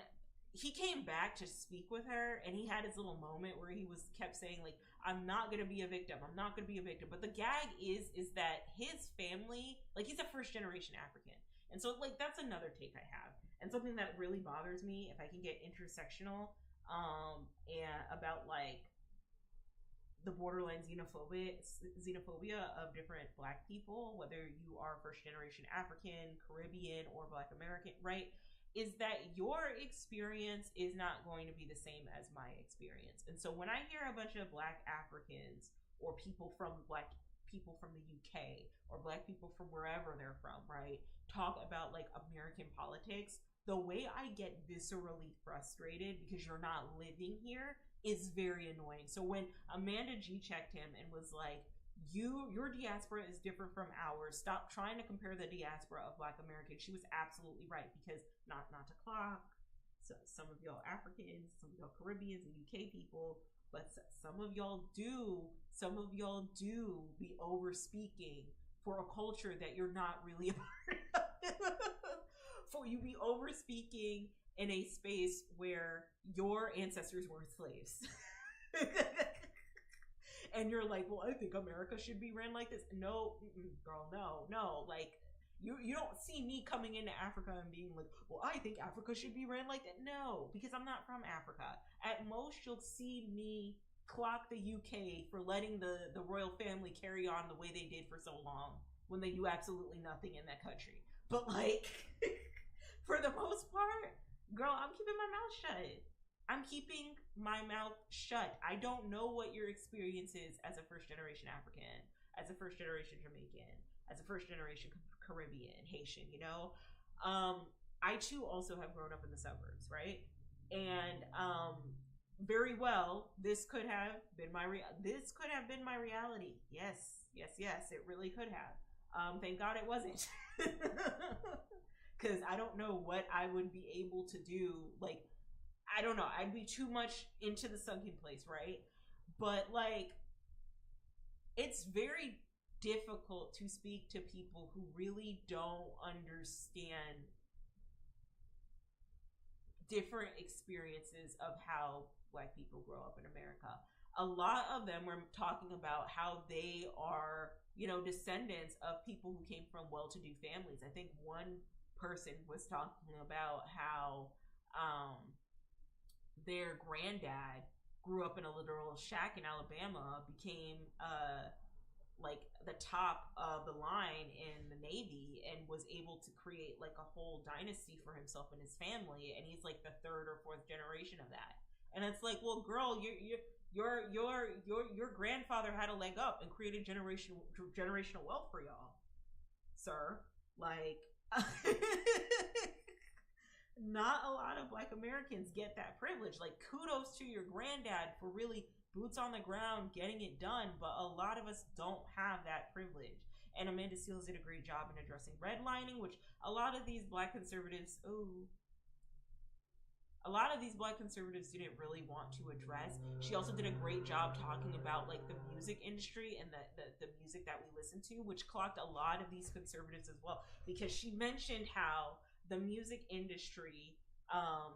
Speaker 1: he came back to speak with her, and he had his little moment where he kept saying like, I'm not gonna be a victim. I'm not gonna be a victim. But the gag is that his family, like, he's a first generation African. And so like, that's another take I have. And something that really bothers me, if I can get intersectional, and about like the borderline xenophobia of different Black people, whether you are first generation African, Caribbean, or Black American, right? Is that your experience is not going to be the same as my experience. And so when I hear a bunch of Black Africans or Black people from the UK or Black people from wherever they're from, right, talk about like American politics, the way I get viscerally frustrated because you're not living here is very annoying. So when Amanda G checked him and was like, your diaspora is different from ours. Stop trying to compare the diaspora of Black Americans. She was absolutely right, because not to clock some of y'all Africans, some of y'all Caribbeans and UK people, but some of y'all do some of y'all do be over speaking for a culture that you're not really a part of. For you be over speaking in a space where your ancestors were slaves. And you're like, well, I think America should be ran like this. No, girl, no. Like, you don't see me coming into Africa and being like, well, I think Africa should be ran like that. No, because I'm not from Africa. At most, you'll see me clock the UK for letting the royal family carry on the way they did for so long when they do absolutely nothing in that country. But like, for the most part, girl, I'm keeping my mouth shut. I'm keeping my mouth shut. I don't know what your experience is as a first generation African, as a first generation Jamaican, as a first generation Caribbean, Haitian, you know? I too also have grown up in the suburbs, right? And very well, this could have been my reality. Yes, it really could have. Thank God it wasn't. Because I don't know what I would be able to do. Like, I don't know. I'd be too much into the sunken place, right? But like, it's very difficult to speak to people who really don't understand different experiences of how Black people grow up in America. A lot of them were talking about how they are, you know, descendants of people who came from well-to-do families. I think one person was talking about how their granddad grew up in a literal shack in Alabama, became like the top of the line in the Navy, and was able to create like a whole dynasty for himself and his family, and he's like the third or fourth generation of that. And it's like, well, girl, your grandfather had a leg up and created generational wealth for y'all, sir. Like, not a lot of Black Americans get that privilege. Like, kudos to your granddad for really boots on the ground getting it done, but a lot of us don't have that privilege. And Amanda Seales did a great job in addressing redlining, which a lot of these Black conservatives didn't really want to address. She also did a great job talking about like the music industry and the music that we listen to, which clocked a lot of these conservatives as well, because she mentioned how the music industry,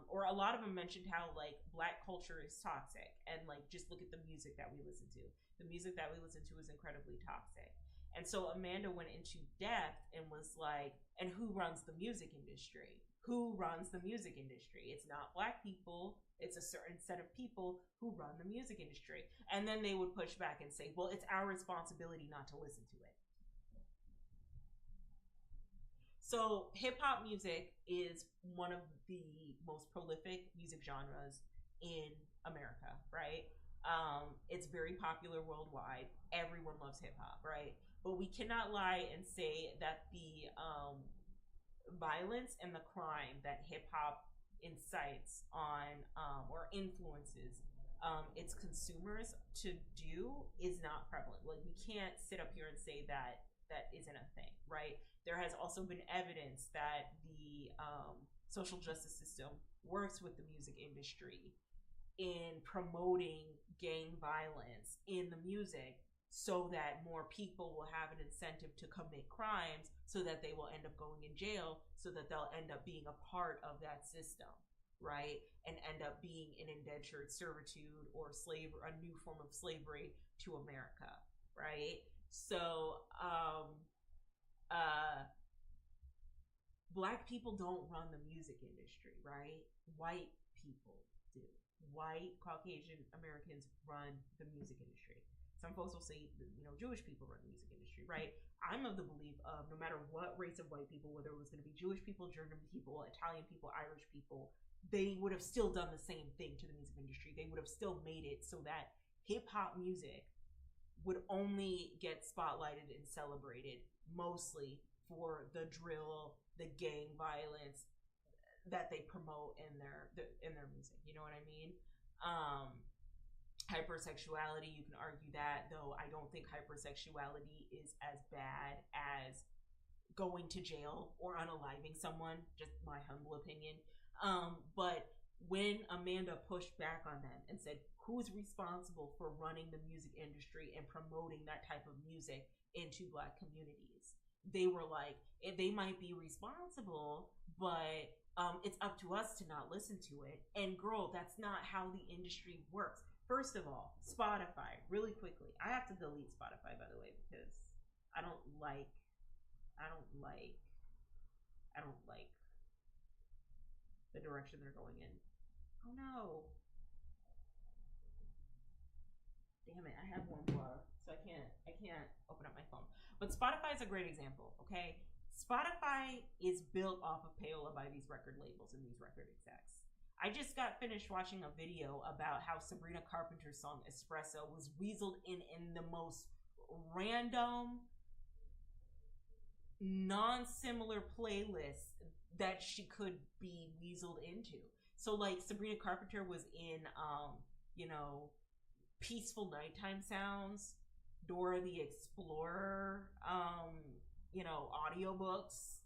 Speaker 1: or a lot of them mentioned how like Black culture is toxic, and like, just look at the music that we listen to. The music that we listen to is incredibly toxic. And so Amanda went into depth and was like, and who runs the music industry? Who runs the music industry? It's not Black people. It's a certain set of people who run the music industry. And then they would push back and say, well, it's our responsibility not to listen to it. So hip hop music is one of the most prolific music genres in America, right? It's very popular worldwide. Everyone loves hip hop, right? But we cannot lie and say that the violence and the crime that hip hop incites on or influences its consumers to do is not prevalent. Like, we can't sit up here and say that that isn't a thing, right? There has also been evidence that the social justice system works with the music industry in promoting gang violence in the music, so that more people will have an incentive to commit crimes, so that they will end up going in jail, so that they'll end up being a part of that system, right? And end up being in indentured servitude or a new form of slavery to America, right? So Black people don't run the music industry, right? White people do. White Caucasian Americans run the music industry. Some folks will say, you know, Jewish people run the music industry, right? I'm of the belief of no matter what race of white people, whether it was going to be Jewish people, German people, Italian people, Irish people, they would have still done the same thing to the music industry. They would have still made it so that hip hop music would only get spotlighted and celebrated mostly for the drill, the gang violence that they promote in their music. You know what I mean? Hypersexuality, you can argue that, though I don't think hypersexuality is as bad as going to jail or unaliving someone, just my humble opinion. But when Amanda pushed back on them and said, who's responsible for running the music industry and promoting that type of music into Black communities? They were like, they might be responsible, but it's up to us to not listen to it. And girl, that's not how the industry works. First of all, Spotify, really quickly. I have to delete Spotify, by the way, because I don't like the direction they're going in. Oh no. Damn it, I have one more, so I can't open up my phone. But Spotify is a great example, okay? Spotify is built off of payola by these record labels and these record execs. I just got finished watching a video about how Sabrina Carpenter's song Espresso was weaseled in the most random, non-similar playlist that she could be weaseled into. So like Sabrina Carpenter was in Peaceful Nighttime Sounds, Dora the Explorer, audiobooks.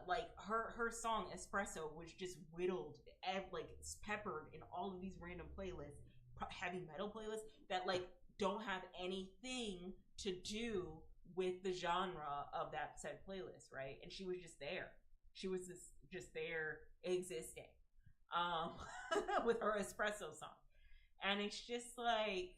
Speaker 1: Like her song Espresso was just whittled, like peppered in all of these random playlists, heavy metal playlists that like don't have anything to do with the genre of that said playlist, right? And she was just there. She was just there existing with her Espresso song. And it's just like,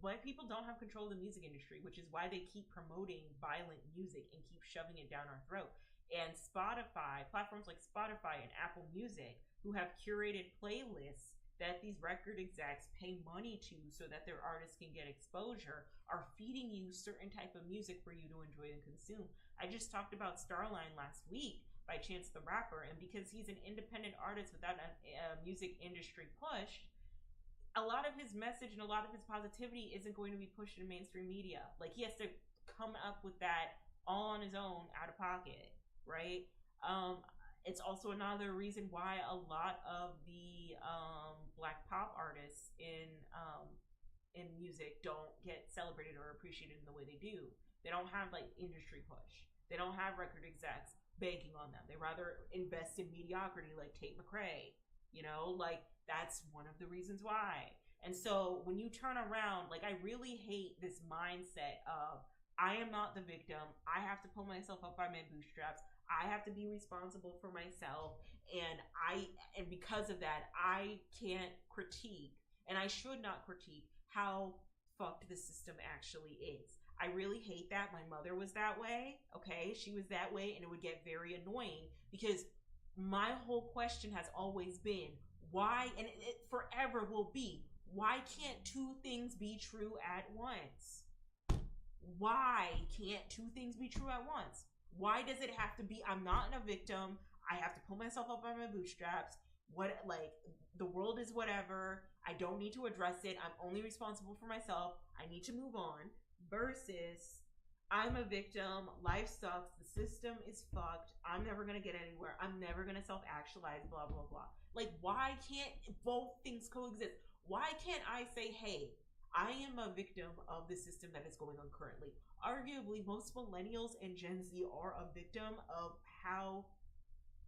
Speaker 1: Black people don't have control of the music industry, which is why they keep promoting violent music and keep shoving it down our throat. And Spotify, platforms like Spotify and Apple Music, who have curated playlists that these record execs pay money to so that their artists can get exposure, are feeding you certain type of music for you to enjoy and consume. I just talked about Starline last week by Chance the Rapper, and because he's an independent artist without a music industry push, a lot of his message and a lot of his positivity isn't going to be pushed in mainstream media. Like, he has to come up with that all on his own, out of pocket, right? It's also another reason why a lot of the Black pop artists in music don't get celebrated or appreciated in the way they do. They don't have like industry push. They don't have record execs banking on them. They rather invest in mediocrity like Tate McRae. Like, that's one of the reasons why. And so when you turn around, like, I really hate this mindset of, I am not the victim. I have to pull myself up by my bootstraps. I have to be responsible for myself. And because of that, I can't critique, and I should not critique, how fucked the system actually is. I really hate that. My mother was that way. Okay. She was that way, and it would get very annoying because my whole question has always been, why, and it forever will be, why can't two things be true at once? Why can't two things be true at once? Why does it have to be, I'm not a victim, I have to pull myself up by my bootstraps, the world is whatever, I don't need to address it, I'm only responsible for myself, I need to move on, versus I'm a victim, life sucks, the system is fucked, I'm never gonna get anywhere, I'm never gonna self-actualize, blah, blah, blah. Like, why can't both things coexist? Why can't I say, hey, I am a victim of the system that is going on currently? Arguably, most millennials and Gen Z are a victim of how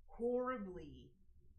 Speaker 1: horribly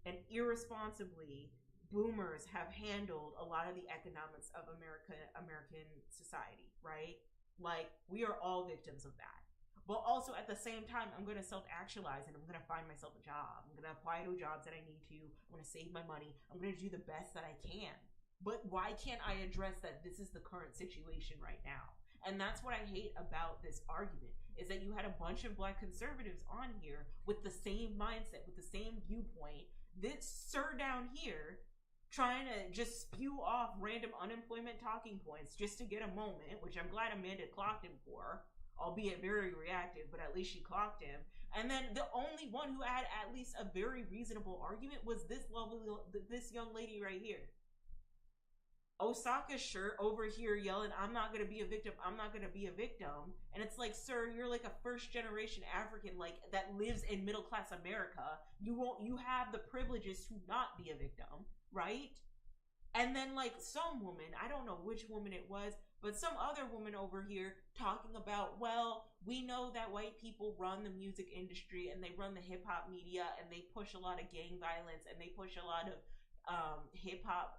Speaker 1: and irresponsibly boomers have handled a lot of the economics of American society, right? Like, we are all victims of that. But also at the same time, I'm going to self-actualize and I'm going to find myself a job. I'm going to apply to jobs that I need to. I'm going to save my money. I'm going to do the best that I can. But why can't I address that this is the current situation right now? And that's what I hate about this argument, is that you had a bunch of Black conservatives on here with the same mindset, with the same viewpoint. This sir down here trying to just spew off random unemployment talking points just to get a moment, which I'm glad Amanda clocked him for, albeit very reactive, but at least she clocked him. And then the only one who had at least a very reasonable argument was this young lady right here. Osaka's shirt over here yelling, I'm not going to be a victim, I'm not going to be a victim. And it's like, sir, you're like a first generation African, like, that lives in middle class America. You have the privileges to not be a victim, right? And then like some woman, I don't know which woman it was, But some other woman over here talking about, well, we know that white people run the music industry and they run the hip hop media and they push a lot of gang violence and they push a lot of hip hop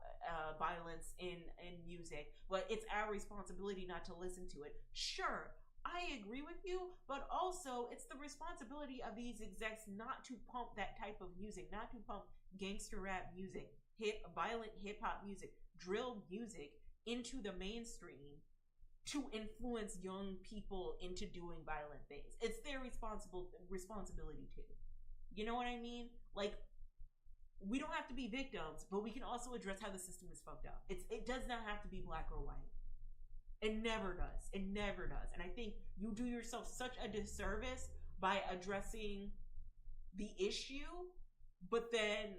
Speaker 1: violence in music, but it's our responsibility not to listen to it. Sure, I agree with you, but also it's the responsibility of these execs not to pump that type of music, not to pump gangster rap music, violent hip hop music, drill music into the mainstream to influence young people into doing violent things. It's their responsibility too. You know what I mean? Like, we don't have to be victims, but we can also address how the system is fucked up. It does not have to be black or white. It never does. It never does. And I think you do yourself such a disservice by addressing the issue, but then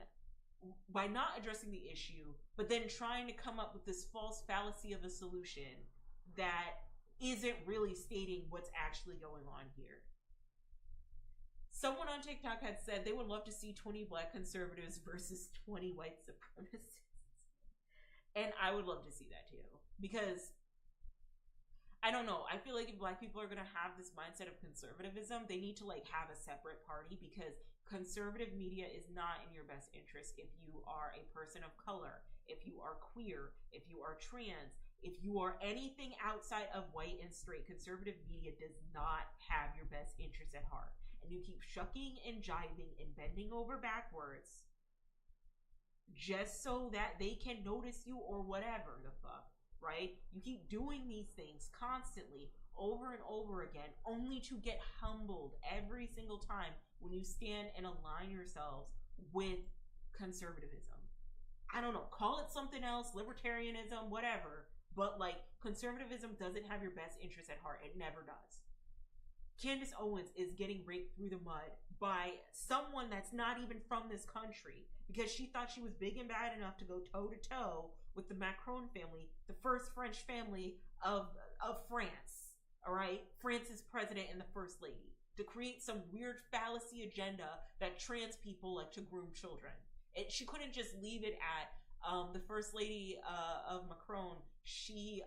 Speaker 1: by not addressing the issue, but then trying to come up with this false fallacy of a solution that isn't really stating what's actually going on here. Someone on TikTok had said they would love to see 20 black conservatives versus 20 white supremacists. And I would love to see that too. Because, I don't know, I feel like if black people are going to have this mindset of conservatism, they need to like have a separate party, because conservative media is not in your best interest if you are a person of color, if you are queer, if you are trans, if you are anything outside of white and straight. Conservative media does not have your best interest at heart. And you keep shucking and jiving and bending over backwards just so that they can notice you or whatever the fuck, right? You keep doing these things constantly over and over again only to get humbled every single time when you stand and align yourselves with conservatism. I don't know, call it something else, libertarianism, whatever, but like, conservatism doesn't have your best interest at heart. It never does. Candace Owens is getting raked through the mud by someone that's not even from this country because she thought she was big and bad enough to go toe to toe with the Macron family, the first French family of France. All right, France's president and the first lady, to create some weird fallacy agenda that trans people like to groom children. She couldn't just leave it at the first lady of Macron. She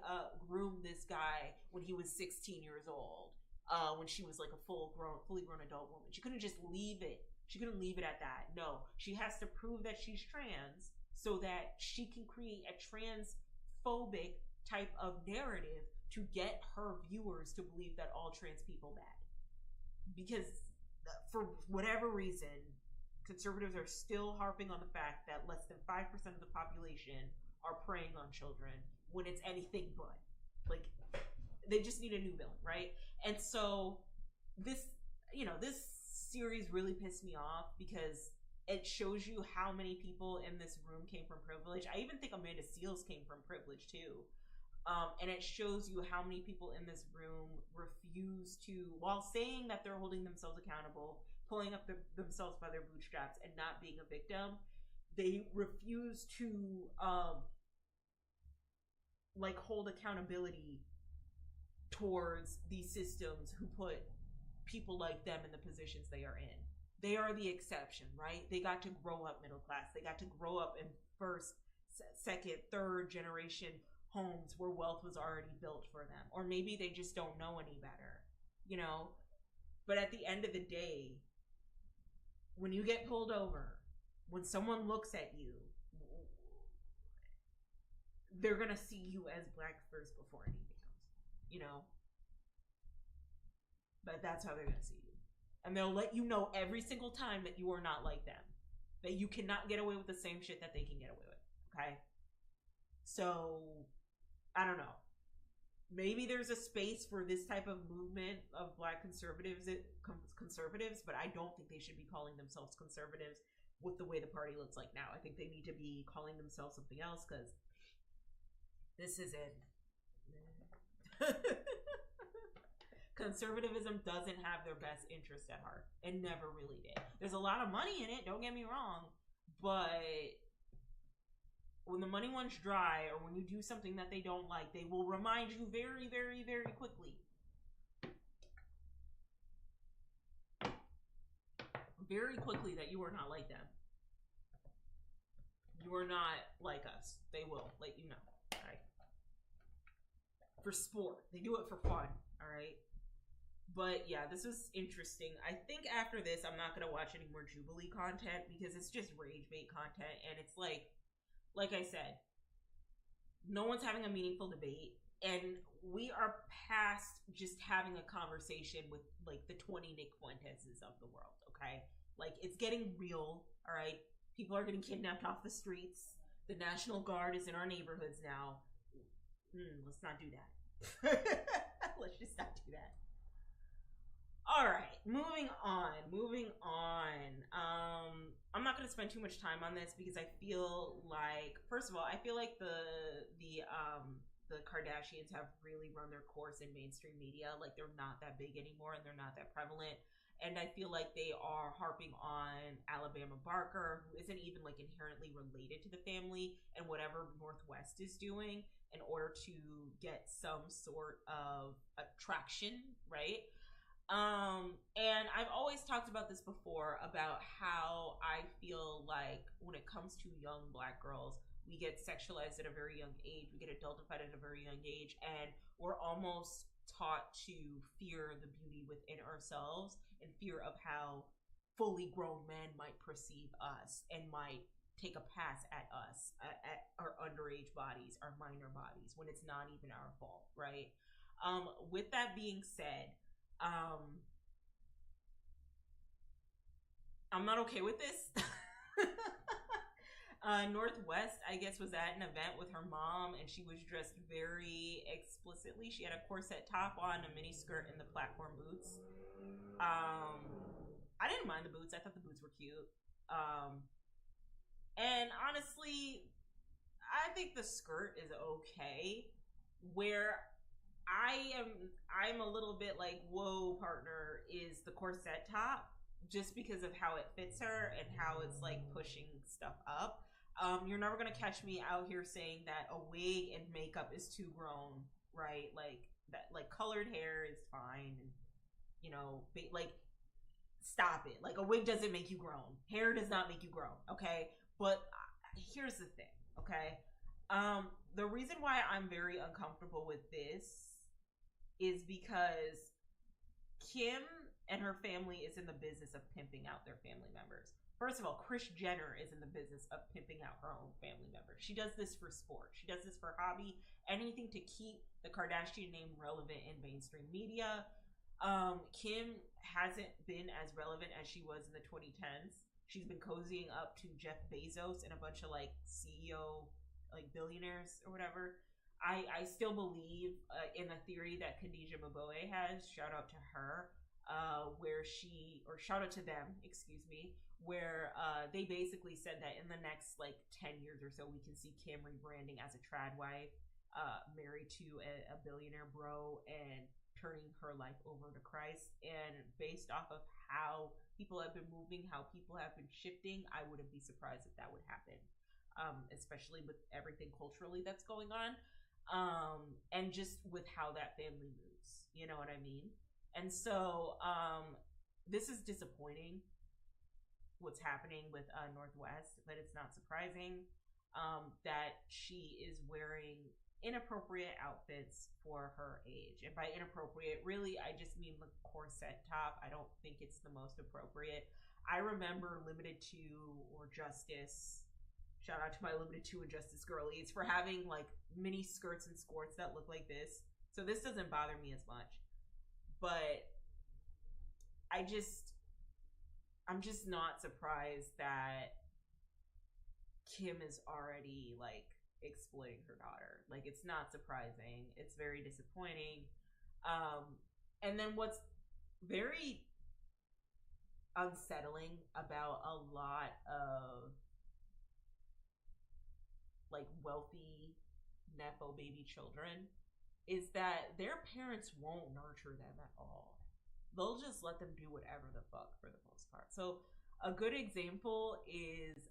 Speaker 1: groomed this guy when he was 16 years old. When she was like a fully grown adult woman. She couldn't just leave it. She couldn't leave it at that. No, she has to prove that she's trans so that she can create a transphobic type of narrative to get her viewers to believe that all trans people bad. Because for whatever reason, conservatives are still harping on the fact that less than 5% of the population are preying on children when it's anything but. Like, they just need a new villain, right? And so this series really pissed me off because it shows you how many people in this room came from privilege. I even think Amanda Seales came from privilege too. And it shows you how many people in this room refuse to, while saying that they're holding themselves accountable, pulling up themselves by their bootstraps and not being a victim, they refuse to hold accountability towards these systems who put people like them in the positions they are in. They are the exception, right? They got to grow up middle class. They got to grow up in first, second, third generation homes where wealth was already built for them. Or maybe they just don't know any better, you know? But at the end of the day, when you get pulled over, when someone looks at you, they're gonna see you as black first before anything else, you know? But that's how they're gonna see you. And they'll let you know every single time that you are not like them. That you cannot get away with the same shit that they can get away with, okay? So, I don't know. Maybe there's a space for this type of movement of black conservatives, but I don't think they should be calling themselves conservatives with the way the party looks like now. I think they need to be calling themselves something else, because this is it. Conservatism doesn't have their best interest at heart. It never really did. There's a lot of money in it, don't get me wrong, but when the money runs dry, or when you do something that they don't like, they will remind you very, very, very quickly. Very quickly that you are not like them. You are not like us. They will let you know. Right? for sport. They do it for fun. All right. But yeah, this was interesting. I think after this, I'm not gonna watch any more Jubilee content because it's just rage bait content, and it's like I said, no one's having a meaningful debate, and we are past just having a conversation with like the 20 Nick Fuenteses of the world. Okay, like it's getting real. All right, people are getting kidnapped off the streets. The National Guard is in our neighborhoods now. Let's not do that. Let's just not do that. All right, moving on. I'm not going to spend too much time on this because I feel like, first of all, I feel like the Kardashians have really run their course in mainstream media. Like they're not that big anymore and they're not that prevalent. And I feel like they are harping on Alabama Barker, who isn't even like inherently related to the family, and whatever Northwest is doing in order to get some sort of attraction, right? And I've always talked about this before about how I feel like when it comes to young Black girls, we get sexualized at a very young age, we get adultified at a very young age, and we're almost taught to fear the beauty within ourselves and fear of how fully grown men might perceive us and might take a pass at us, at our underage bodies, our minor bodies, when it's not even our fault, right? With that being said, I'm not okay with this. Northwest, I guess, was at an event with her mom, and she was dressed very explicitly. She had a corset top on, a mini skirt, and the platform boots. I didn't mind the boots. I thought the boots were cute. And honestly, I think the skirt is okay. Where I'm a little bit like, whoa, partner, is the corset top, just because of how it fits her and how it's like pushing stuff up. You're never gonna catch me out here saying that a wig and makeup is too grown, right? Like that, like colored hair is fine, and you know, like stop it. Like a wig doesn't make you grown. Hair does not make you grown. Okay, but here's the thing. Okay, the reason why I'm very uncomfortable with this is because Kim and her family is in the business of pimping out their family members. First of all, Kris Jenner is in the business of pimping out her own family members. She does this for sport. She does this for hobby. Anything to keep the Kardashian name relevant in mainstream media. Kim hasn't been as relevant as she was in the 2010s. She's been cozying up to Jeff Bezos and a bunch of like CEO, like billionaires or whatever. I still believe in the theory that Khadija Maboe has. Shout out to her. Shout out to them, excuse me, where they basically said that in the next like 10 years or so, we can see Kim rebranding as a trad wife, married to a billionaire bro, and turning her life over to Christ. And based off of how people have been moving, how people have been shifting, I wouldn't be surprised if that would happen, especially with everything culturally that's going on, and just with how that family moves. You know what I mean? And so this is disappointing, what's happening with Northwest, but it's not surprising that she is wearing inappropriate outfits for her age. And by inappropriate, really, I just mean the corset top. I don't think it's the most appropriate. I remember Limited 2 or Justice, shout out to my Limited 2 and Justice girlies, for having like mini skirts and skirts that look like this. So this doesn't bother me as much. But I'm just not surprised that Kim is already like exploiting her daughter. Like, it's not surprising. It's very disappointing. And then what's very unsettling about a lot of like wealthy nepo baby children is that their parents won't nurture them at all. They'll just let them do whatever the fuck for the most part. So a good example is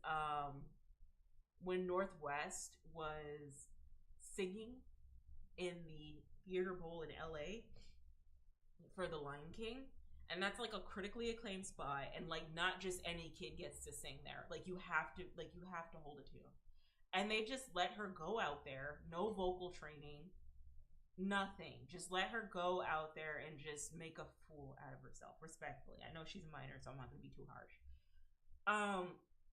Speaker 1: when Northwest was singing in the Theater Bowl in LA for The Lion King. And that's like a critically acclaimed spot, and like not just any kid gets to sing there. Like you have to hold it to. And they just let her go out there, no vocal training, Nothing. Just let her go out there and just make a fool out of herself, respectfully. I know she's a minor, so I'm not going to be too harsh.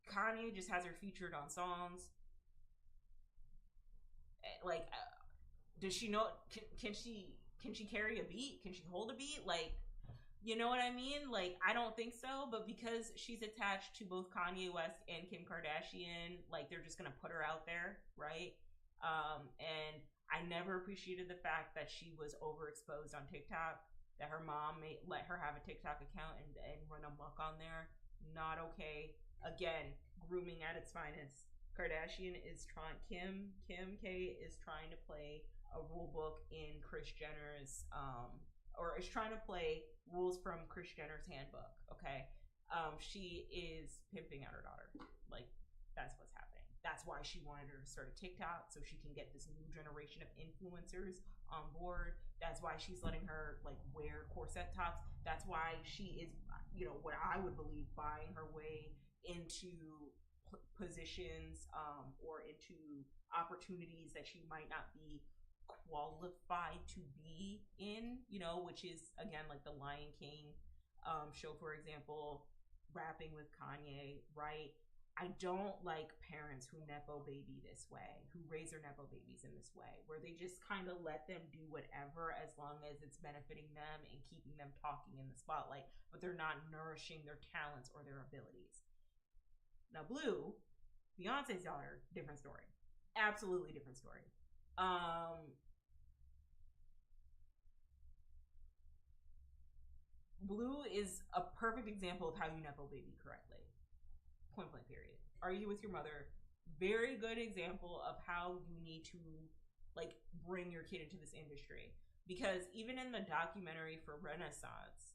Speaker 1: Kanye just has her featured on songs. Like, does she know? Can she carry a beat? Can she hold a beat? Like, you know what I mean? Like, I don't think so. But because she's attached to both Kanye West and Kim Kardashian, like, they're just gonna put her out there, right? And I never appreciated the fact that she was overexposed on TikTok. That her mom let her have a TikTok account and run amok on there. Not okay. Again, grooming at its finest. Kardashian is trying. Kim K is trying to play a rule book in Kris Jenner's or is trying to play rules from Kris Jenner's handbook. Okay, she is pimping out her daughter. Like, that's what's happening. That's why she wanted her to start a TikTok so she can get this new generation of influencers on board. That's why she's letting her like wear corset tops. That's why she is, what I would believe, buying her way into positions or into opportunities that she might not be qualified to be in, which is again like the Lion King show, for example, rapping with Kanye, right? I don't like parents who nepo baby this way, who raise their nepo babies in this way, where they just kind of let them do whatever as long as it's benefiting them and keeping them talking in the spotlight, but they're not nourishing their talents or their abilities. Now, Blue, Beyonce's daughter, different story. Absolutely different story. Blue is a perfect example of how you nepo baby correctly. Point blank period. Argue with your mother. Very good example of how you need to like bring your kid into this industry. Because even in the documentary for Renaissance,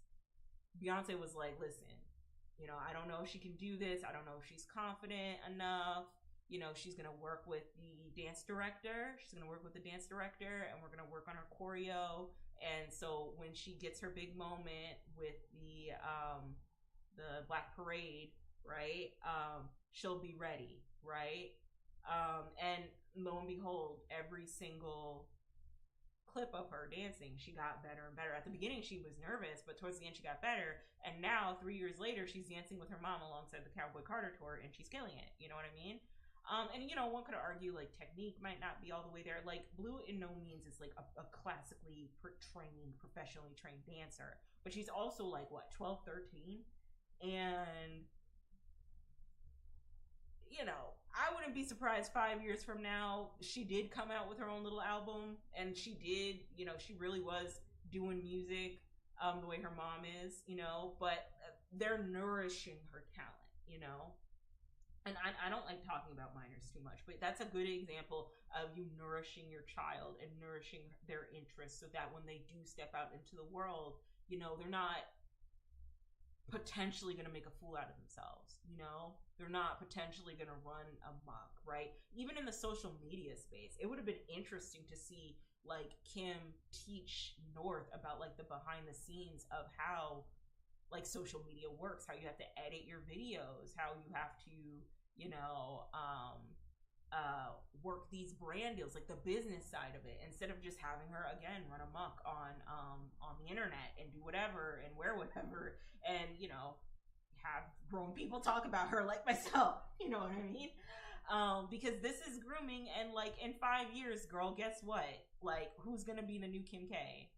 Speaker 1: Beyonce was like, listen, I don't know if she can do this. I don't know if she's confident enough. She's going to work with the dance director. She's going to work with the dance director, and we're going to work on her choreo. And so when she gets her big moment with the Black Parade, right, she'll be ready, right? And lo and behold, every single clip of her dancing, she got better and better. At the beginning, she was nervous, but towards the end, she got better. And now, 3 years later, she's dancing with her mom alongside the Cowboy Carter tour, and she's killing it. You know what I mean? And one could argue like technique might not be all the way there. Like, Blue in no means is like a classically trained, professionally trained dancer, but she's also like what, 12, 13, and I wouldn't be surprised 5 years from now she did come out with her own little album, and she did, she really was doing music the way her mom is, but they're nourishing her talent, And I don't like talking about minors too much, but that's a good example of you nourishing your child and nourishing their interests so that when they do step out into the world, they're not potentially going to make a fool out of themselves. They're not potentially going to run amok, right? Even in the social media space, it would have been interesting to see like Kim teach North about like the behind the scenes of how like social media works, how you have to edit your videos, how you have to, work these brand deals, like the business side of it, instead of just having her again run amok on the internet and do whatever and wear whatever and have grown people talk about her like myself. You know what I mean? Because this is grooming, and like in 5 years, girl, guess what? Like, who's gonna be the new Kim K?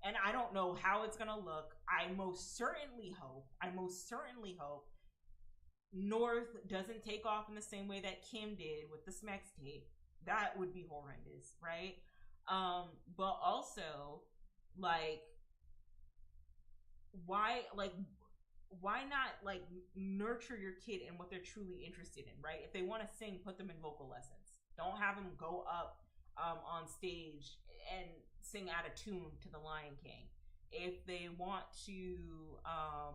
Speaker 1: And I don't know how it's gonna look. I most certainly hope North doesn't take off in the same way that Kim did with the Smex tape. That would be horrendous, right? But also, like, why not like nurture your kid in what they're truly interested in, right? If they want to sing, put them in vocal lessons. Don't have them go up on stage and sing out of tune to the Lion King. If they want to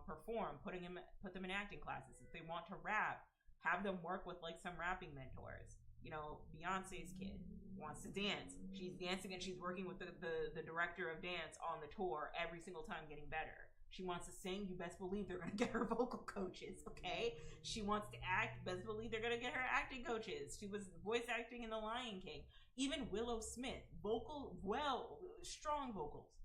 Speaker 1: perform, put them in acting classes. If they want to rap, have them work with like some rapping mentors. You know, Beyonce's kid wants to dance. She's dancing and she's working with the director of dance on the tour every single time, getting better. She wants to sing, you best believe they're gonna get her vocal coaches, okay? She wants to act, best believe they're gonna get her acting coaches. She was voice acting in The Lion King. Even Willow Smith, strong vocals,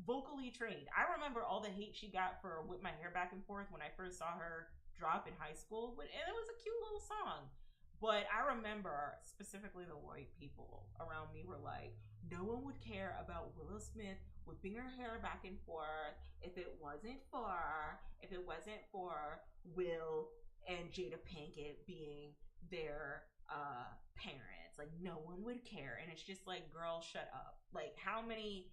Speaker 1: vocally trained. I remember all the hate she got for Whip My Hair Back and Forth when I first saw her drop in high school, and it was a cute little song. But I remember specifically the white people around me were like, no one would care about Willow Smith whipping her hair back and forth if it wasn't for Will and Jada Pinkett being their parents. Like, no one would care. And it's just like, girl, shut up. Like, how many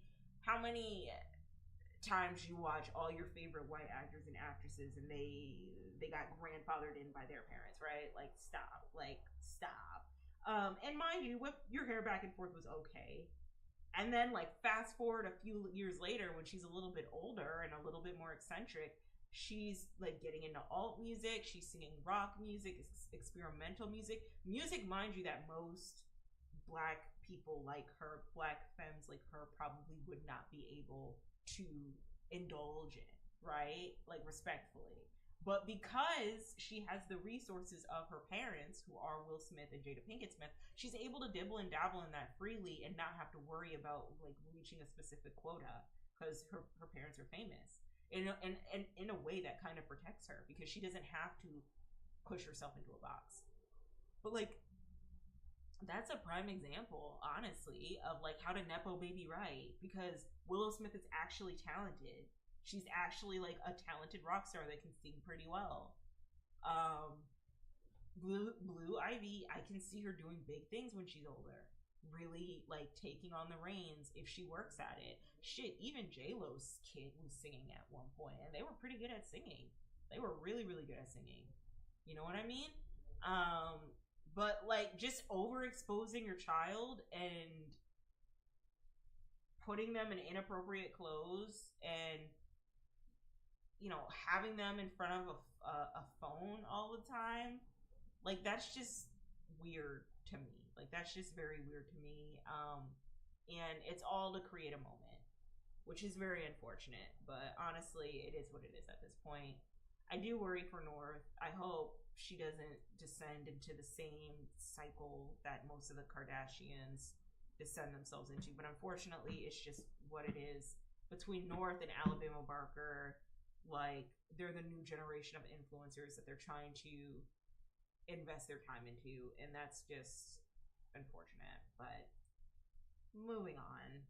Speaker 1: times you watch all your favorite white actors and actresses and they got grandfathered in by their parents, right? Like, stop. And mind you, Whip Your Hair Back and Forth was okay. And then, like, fast forward a few years later, when she's a little bit older and a little bit more eccentric, she's, like, getting into alt music. She's singing rock music, experimental music. Music, mind you, that most Black people like her, Black femmes like her, probably would not be able to indulge in, right? Like, respectfully. But because she has the resources of her parents, who are Will Smith and Jada Pinkett Smith, she's able to dibble and dabble in that freely and not have to worry about, like, reaching a specific quota because her parents are famous. In a way that kind of protects her, because she doesn't have to push herself into a box. But, like, that's a prime example, honestly, of, like, how to Nepo baby right, because Willow Smith is actually talented. She's actually, like, a talented rock star that can sing pretty well. Blue Ivy, I can see her doing big things when she's older. Really, like, taking on the reins if she works at it. Shit, even J-Lo's kid was singing at one point, and they were pretty good at singing. They were really, really good at singing. You know what I mean? But, like, just overexposing your child and putting them in inappropriate clothes and, you know, having them in front of a phone all the time, like, that's just weird to me. Like, that's just very weird to me. And it's all to create a moment, which is very unfortunate. But honestly, it is what it is at this point. I do worry for North. I hope she doesn't descend into the same cycle that most of the Kardashians descend themselves into. But unfortunately, it's just what it is. Between North and Alabama Barker, like, they're the new generation of influencers that they're trying to invest their time into, and that's just unfortunate. But moving on,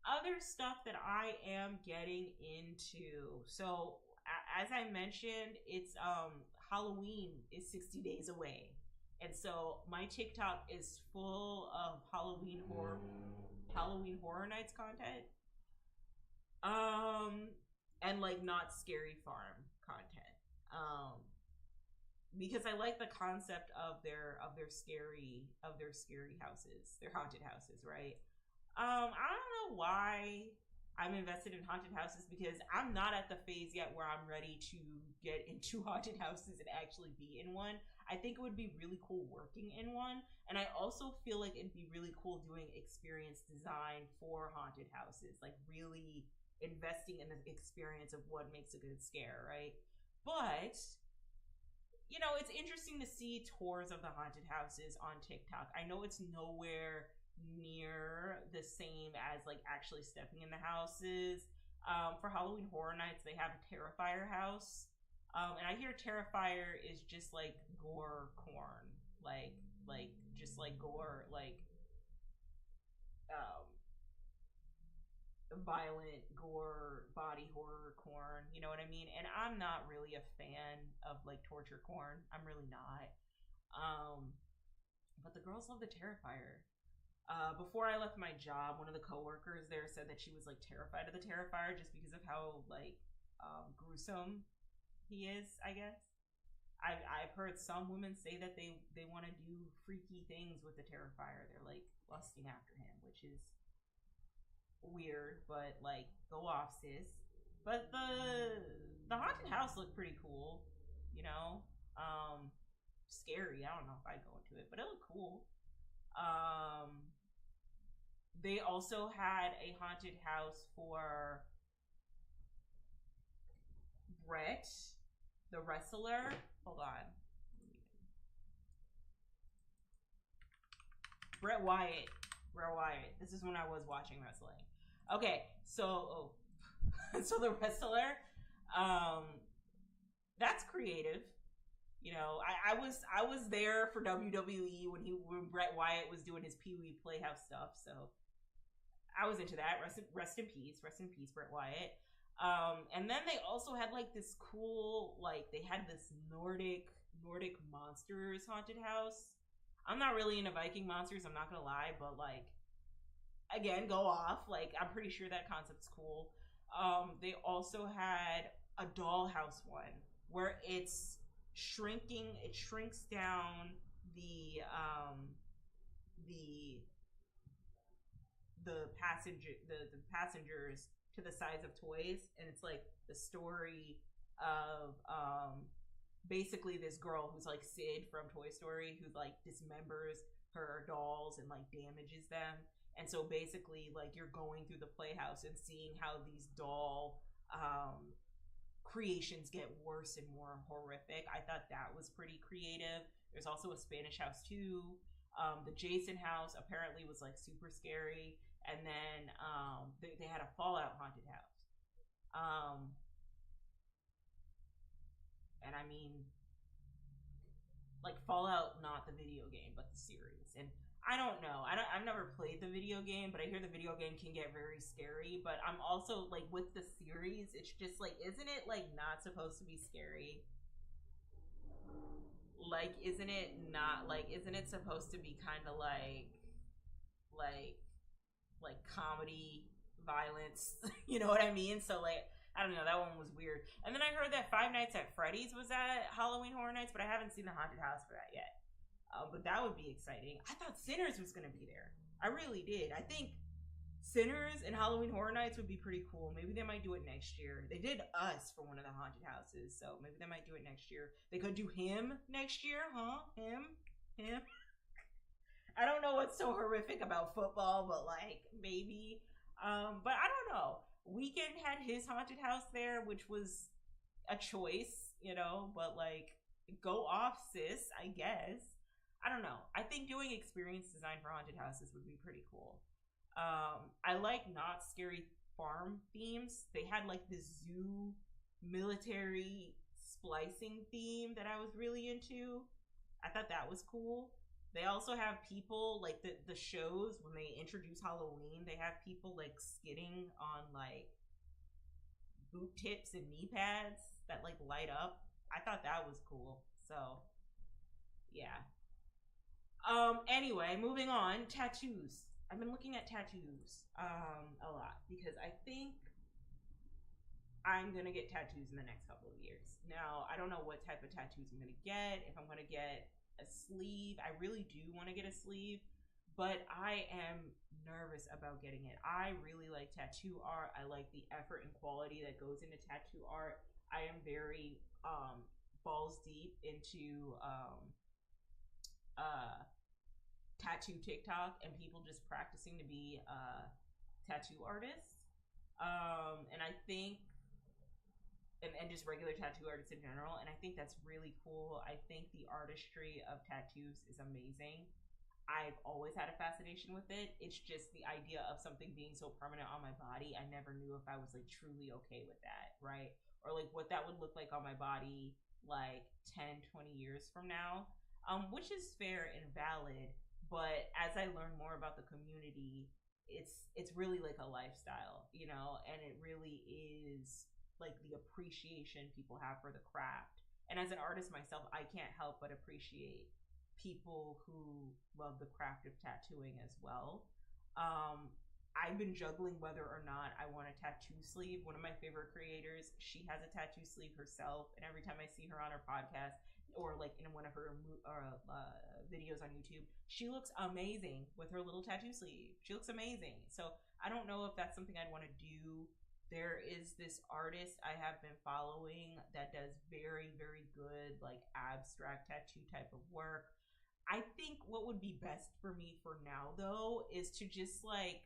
Speaker 1: other stuff that I am getting into. So as I mentioned, it's Halloween is 60 days away, and so my TikTok is full of Halloween horror nights content. And, like, not scary farm content. Because I like the concept of their scary houses, their haunted houses, right? I don't know why I'm invested in haunted houses, because I'm not at the phase yet where I'm ready to get into haunted houses and actually be in one. I think it would be really cool working in one, and I also feel like it'd be really cool doing experience design for haunted houses, like really investing in the experience of what makes a good scare, right? But, you know, it's interesting to see tours of the haunted houses on TikTok. I know it's nowhere near the same as, like, actually stepping in the houses. For Halloween Horror Nights, they have a Terrifier house. And I hear Terrifier is just like gore corn. Like just like gore, like, violent gore body horror corn, you know what I mean? And I'm not really a fan of, like, torture corn. I'm really not. But the girls love the Terrifier. Before I left my job, one of the coworkers there said that she was, like, terrified of the Terrifier just because of how, like, gruesome he is, I guess. I've heard some women say that they want to do freaky things with the Terrifier. They're, like, lusting after him, which is weird, but, like, go off, sis. But the haunted house looked pretty cool, you know. scary. I don't know if I'd go into it, but it looked cool. They also had a haunted house for Brett, the wrestler. Hold on. Brett Wyatt. This is when I was watching wrestling. Okay, so so the wrestler, that's creative. You know, I was there for WWE when Brett Wyatt was doing his Pee Wee Playhouse stuff, so I was into that. Rest in peace, Brett Wyatt. And then they also had like this cool, like they had this Nordic monsters haunted house. I'm not really into Viking monsters, I'm not gonna lie, but like, again, go off. Like, I'm pretty sure that concept's cool. They also had a dollhouse one where it shrinks down the passengers to the size of toys, and it's like the story of basically this girl who's like Sid from Toy Story, who like dismembers her dolls and like damages them. And so basically, like, you're going through the playhouse and seeing how these doll creations get worse and more horrific. I thought that was pretty creative. There's also a Spanish house too. The Jason house apparently was like super scary. And then they had a Fallout haunted house. And I mean, like Fallout, not the video game, but the series. And I don't know. I've never played the video game, but I hear the video game can get very scary. But I'm also like, with the series, it's just like, isn't it like not supposed to be scary? Like, isn't it supposed to be kind of like comedy, violence? You know what I mean? So like, I don't know, that one was weird. And then I heard that Five Nights at Freddy's was at Halloween Horror Nights, but I haven't seen the haunted house for that yet. But that would be exciting. I thought Sinners was going to be there. I really did. I think Sinners and Halloween Horror Nights would be pretty cool. Maybe they might do it next year. They did Us for one of the haunted houses, so maybe they might do it next year. They could do Him next year, huh? Him. I don't know what's so horrific about football, but like, maybe. But I don't know. Weeknd had his haunted house there, which was a choice, you know, but like, go off, sis, I guess. I don't know. I think doing experience design for haunted houses would be pretty cool. I like not scary farm themes. They had like this zoo military splicing theme that I was really into. I thought that was cool. They also have people, like the shows, when they introduce Halloween, they have people like skidding on like boot tips and knee pads that like light up. I thought that was cool. So yeah. Anyway, moving on. Tattoos. I've been looking at tattoos a lot because I think I'm gonna get tattoos in the next couple of years. Now, I don't know what type of tattoos I'm gonna get. If I'm gonna get a sleeve, I really do want to get a sleeve, but I am nervous about getting it. I really like tattoo art. I like the effort and quality that goes into tattoo art. I am very balls deep into tattoo TikTok and people just practicing to be tattoo artists. And I think, and just regular tattoo artists in general. And I think that's really cool. I think the artistry of tattoos is amazing. I've always had a fascination with it. It's just the idea of something being so permanent on my body. I never knew if I was like truly okay with that, right? Or like what that would look like on my body like 10, 20 years from now, which is fair and valid. But as I learn more about the community, it's really like a lifestyle, you know, and it really is like the appreciation people have for the craft. And as an artist myself, I can't help but appreciate people who love the craft of tattooing as well. I've been juggling whether or not I want a tattoo sleeve. One of my favorite creators, she has a tattoo sleeve herself, and every time I see her on her podcast or like in one of her videos on YouTube, she looks amazing with her little tattoo sleeve. She looks amazing. So I don't know if that's something I'd want to do There is this artist I have been following that does very, very good, like abstract tattoo type of work. I think what would be best for me for now, though, is to just like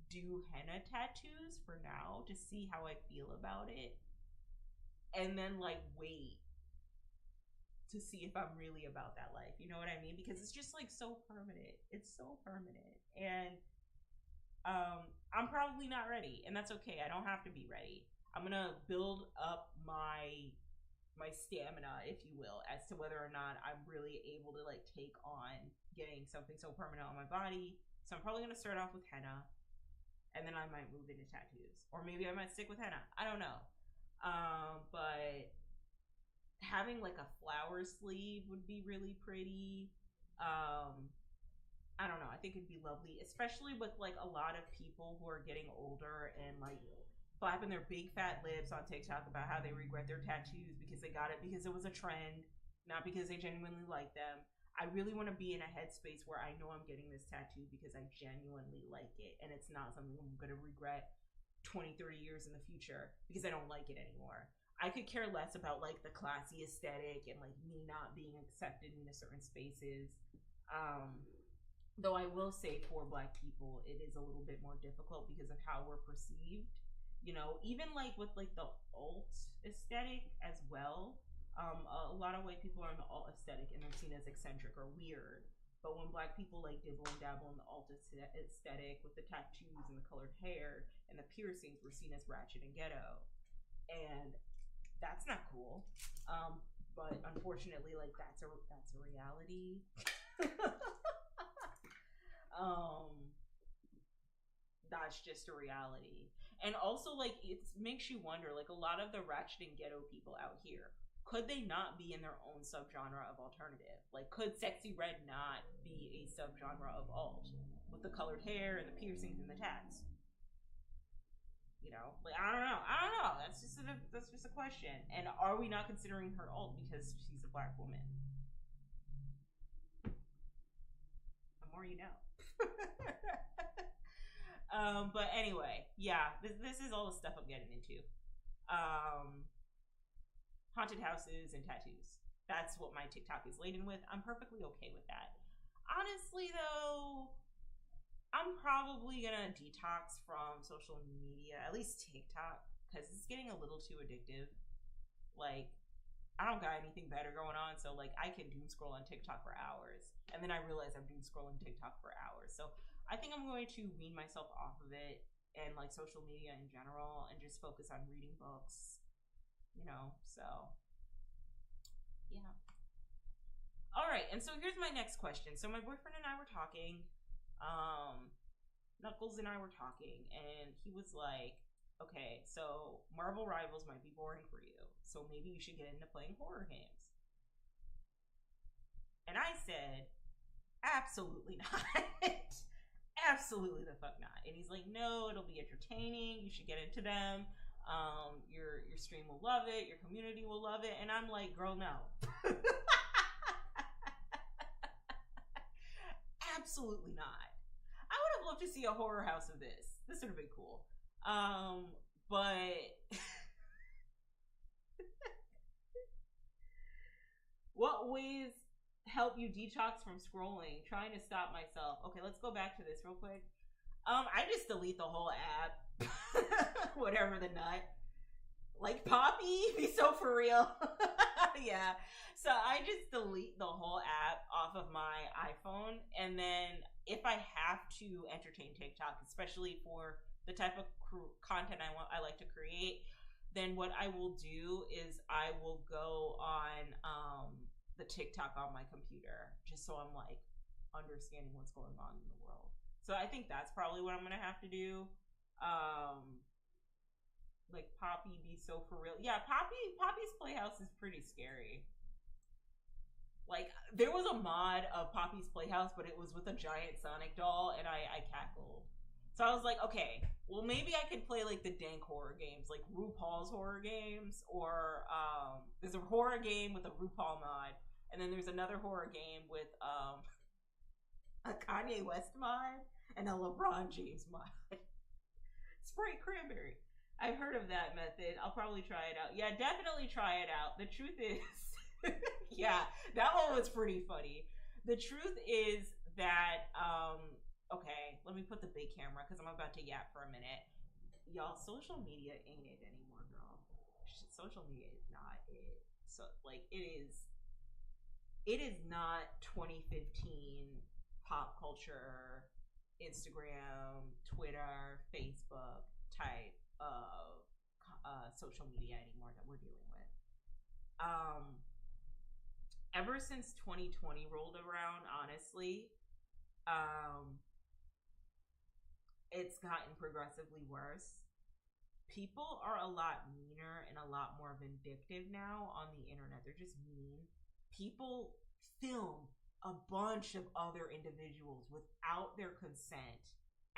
Speaker 1: do henna tattoos for now to see how I feel about it. And then like wait to see if I'm really about that life. You know what I mean? Because it's just like so permanent. It's so permanent. And I'm probably not ready, and that's okay. I don't have to be ready. I'm gonna build up my stamina, if you will, as to whether or not I'm really able to like take on getting something so permanent on my body. So I'm probably gonna start off with henna, and then I might move into tattoos, or maybe I might stick with henna. I don't know. But having like a flower sleeve would be really pretty. I don't know. I think it'd be lovely, especially with like a lot of people who are getting older and like flapping their big fat lips on TikTok about how they regret their tattoos because they got it because it was a trend, not because they genuinely like them. I really want to be in a headspace where I know I'm getting this tattoo because I genuinely like it, and it's not something I'm going to regret 20, 30 years in the future because I don't like it anymore. I could care less about like the classy aesthetic and like me not being accepted into certain spaces. Though I will say for Black people, it is a little bit more difficult because of how we're perceived. You know, even like with like the alt aesthetic as well. A lot of white people are in the alt aesthetic and they're seen as eccentric or weird. But when Black people like dibble and dabble in the alt aesthetic with the tattoos and the colored hair and the piercings, we're seen as ratchet and ghetto, and that's not cool. But unfortunately, like that's a reality. That's just a reality. And also like it makes you wonder, like a lot of the ratchet and ghetto people out here, could they not be in their own subgenre of alternative? Like could Sexy Red not be a subgenre of alt with the colored hair and the piercings and the tats? You know, like I don't know. That's just a question. And are we not considering her alt because she's a Black woman? The more you know. But anyway, yeah, this is all the stuff I'm getting into. Haunted houses and tattoos. That's what my TikTok is laden with. I'm perfectly okay with that. Honestly, though, I'm probably gonna detox from social media, at least TikTok, because it's getting a little too addictive. Like, I don't got anything better going on, so like I can doom scroll on TikTok for hours, and then I realize I'm doom scrolling TikTok for hours. So I think I'm going to wean myself off of it and like social media in general, and just focus on reading books. You know, so yeah. All right, and so here's my next question. So my boyfriend and I were talking. Knuckles and I were talking, and he was like, okay, so Marvel Rivals might be boring for you, so maybe you should get into playing horror games. And I said, absolutely not. Absolutely the fuck not. And he's like, no, it'll be entertaining. You should get into them. Your stream will love it. Your community will love it. And I'm like, girl, no. Absolutely not. I would have loved to see a horror house of this. This would have been cool. But what ways help you detox from scrolling? Trying to stop myself. Okay, let's go back to this real quick. I just delete the whole app. Whatever the nut. Like Poppy, be so for real. Yeah. So I just delete the whole app off of my iPhone, and then if I have to entertain TikTok, especially for the type of content I like to create, then what I will do is I will go on the TikTok on my computer, just so I'm like understanding what's going on in the world. So I think that's probably what I'm gonna have to do. Like Poppy, be so for real. Yeah, Poppy's Playhouse is pretty scary. Like there was a mod of Poppy's Playhouse, but it was with a giant Sonic doll, and I cackled. So I was like, okay, well maybe I could play like the dank horror games, like RuPaul's horror games, or there's a horror game with a RuPaul mod, and then there's another horror game with a Kanye West mod and a LeBron James mod. Sprite Cranberry. I've heard of that method. I'll probably try it out. Yeah, definitely try it out. The truth is, yeah, that one was pretty funny. The truth is that, okay, let me put the big camera because I'm about to yap for a minute. Y'all, social media ain't it anymore, girl. Social media is not it. So, like, it is not 2015 pop culture, Instagram, Twitter, Facebook type of social media anymore that we're dealing with. Ever since 2020 rolled around, honestly, it's gotten progressively worse. People are a lot meaner and a lot more vindictive now on the internet. They're just mean. People film a bunch of other individuals without their consent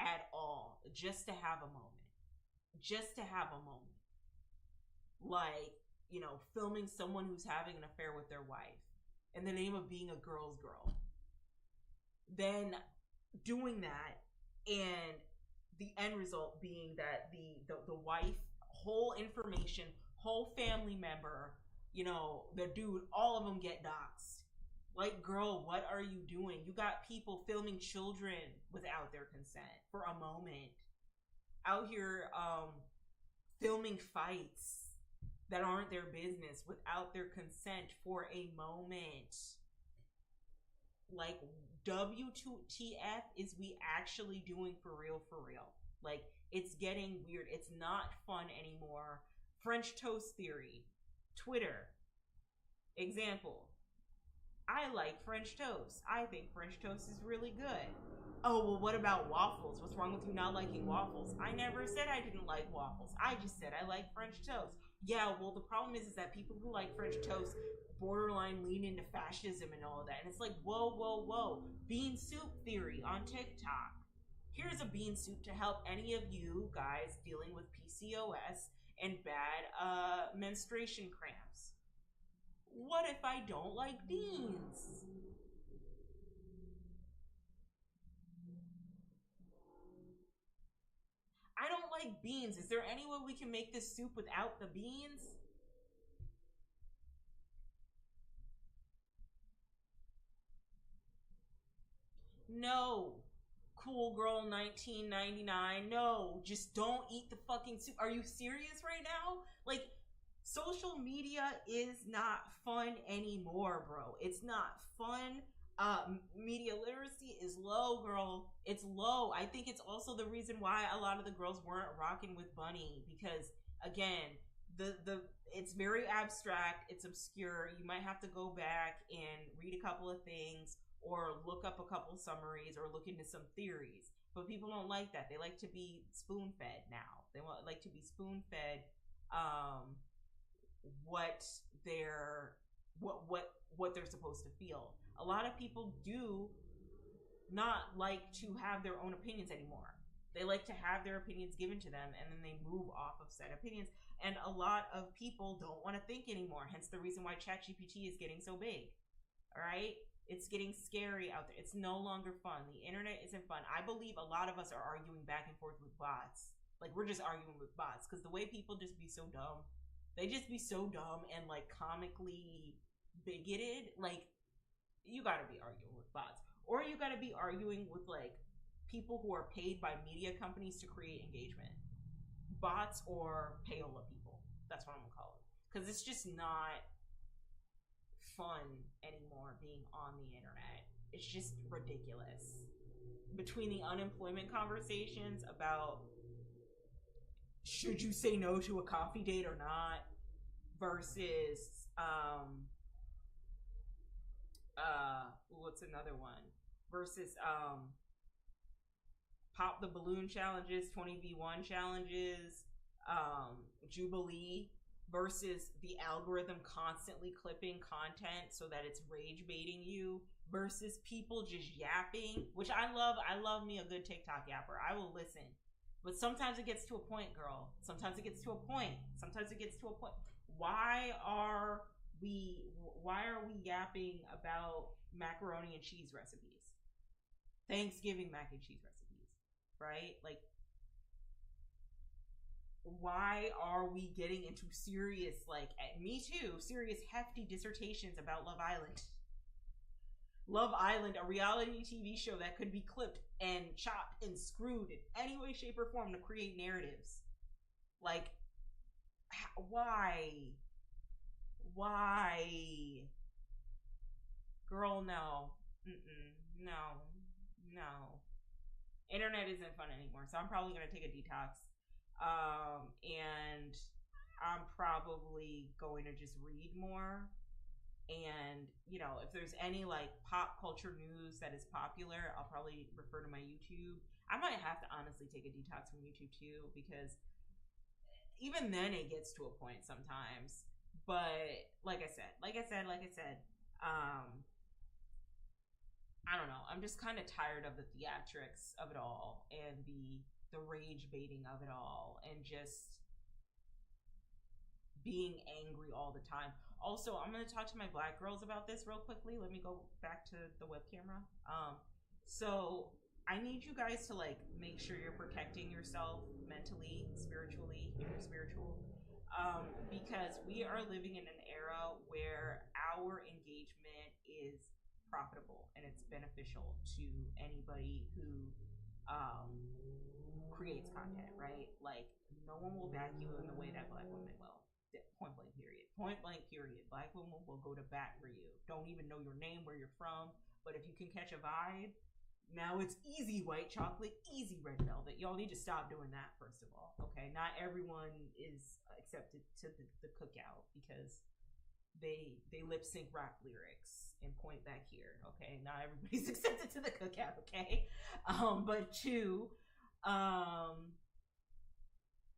Speaker 1: at all, just to have a moment. Just to have a moment. Like, you know, filming someone who's having an affair with their wife in the name of being a girl's girl. Then doing that, and the end result being that the wife, whole information, whole family member, you know, the dude, all of them get doxxed. Like, girl, what are you doing? You got people filming children without their consent for a moment. Out here filming fights that aren't their business without their consent for a moment. Like, WTF is we actually doing for real, for real? Like, it's getting weird. It's not fun anymore. French toast theory. Twitter. Example. I like French toast. I think French toast is really good. Oh, well, what about waffles? What's wrong with you not liking waffles? I never said I didn't like waffles. I just said I like French toast. Yeah, well, the problem is that people who like French toast borderline lean into fascism and all of that. And it's like, whoa, whoa, whoa. Bean soup theory on TikTok. Here's a bean soup to help any of you guys dealing with PCOS and bad menstruation cramps. What if I don't like beans? I don't like beans. Is there any way we can make this soup without the beans? No. Cool girl 1999. No, just don't eat the fucking soup. Are you serious right now? Like, social media is not fun anymore, bro. It's not fun. Media literacy is low, girl. It's low. I think it's also the reason why a lot of the girls weren't rocking with Bunny, because again, the it's very abstract, it's obscure. You might have to go back and read a couple of things or look up a couple summaries or look into some theories. But people don't like that. They like to be spoon-fed now. They like to be spoon-fed what they're supposed to feel. A lot of people do not like to have their own opinions anymore. They like to have their opinions given to them, and then they move off of said opinions. And a lot of people don't want to think anymore. Hence the reason why ChatGPT is getting so big. All right? It's getting scary out there. It's no longer fun. The internet isn't fun. I believe a lot of us are arguing back and forth with bots. Like, we're just arguing with bots, because the way people just be so dumb. They just be so dumb and, like, comically bigoted. Like, you gotta be arguing with bots. Or you gotta be arguing with, like, people who are paid by media companies to create engagement. Bots or payola people. That's what I'm gonna call it. Because it's just not fun anymore being on the internet. It's just ridiculous. Between the unemployment conversations about should you say no to a coffee date or not, versus what's another one? Versus pop the balloon challenges, 20v1 challenges, Jubilee, versus the algorithm constantly clipping content so that it's rage baiting you, versus people just yapping, which I love. I love me a good TikTok yapper. I will listen. But sometimes it gets to a point, girl. Sometimes it gets to a point. Why are we yapping about macaroni and cheese recipes? Thanksgiving mac and cheese recipes, right? Like, why are we getting into serious, like, me too, serious hefty dissertations about Love Island? Love Island, a reality TV show that could be clipped and chopped and screwed in any way, shape, or form to create narratives. Like, why? Why? Girl, no. No. No. Internet isn't fun anymore, so I'm probably going to take a detox. And I'm probably going to just read more. And, you know, if there's any, like, pop culture news that is popular, I'll probably refer to my YouTube. I might have to honestly take a detox from YouTube, too, because even then it gets to a point sometimes. But, like I said, I don't know. I'm just kind of tired of the theatrics of it all and the rage baiting of it all and just being angry all the time. Also, I'm going to talk to my black girls about this real quickly. Let me go back to the web camera. So I need you guys to, like, make sure you're protecting yourself mentally, spiritually, if you're spiritual. Because we are living in an era where our engagement is profitable and it's beneficial to anybody who creates content, right? Like, no one will back you in the way that black women will. Point blank period. Point blank period. Black women will go to bat for you. Don't even know your name, where you're from, but if you can catch a vibe, now it's easy white chocolate, easy red velvet. Y'all need to stop doing that, first of all. Okay, not everyone is accepted to the cookout because they lip sync rap lyrics and point back here. Okay, not everybody's accepted to the cookout. Okay, but two,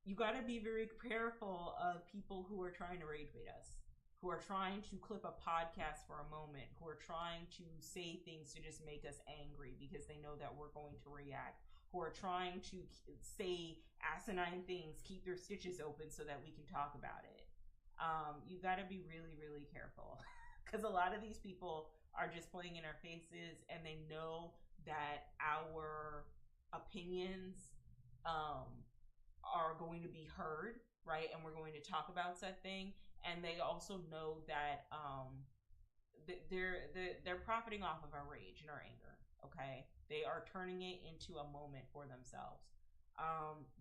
Speaker 1: you got to be very careful of people who are trying to rage bait us, who are trying to clip a podcast for a moment, who are trying to say things to just make us angry because they know that we're going to react, who are trying to say asinine things, keep their stitches open so that we can talk about it. You got to be really, really careful because a lot of these people are just playing in our faces and they know that our opinions are going to be heard, right? And we're going to talk about said thing. And they also know that they're profiting off of our rage and our anger. Okay, they are turning it into a moment for themselves.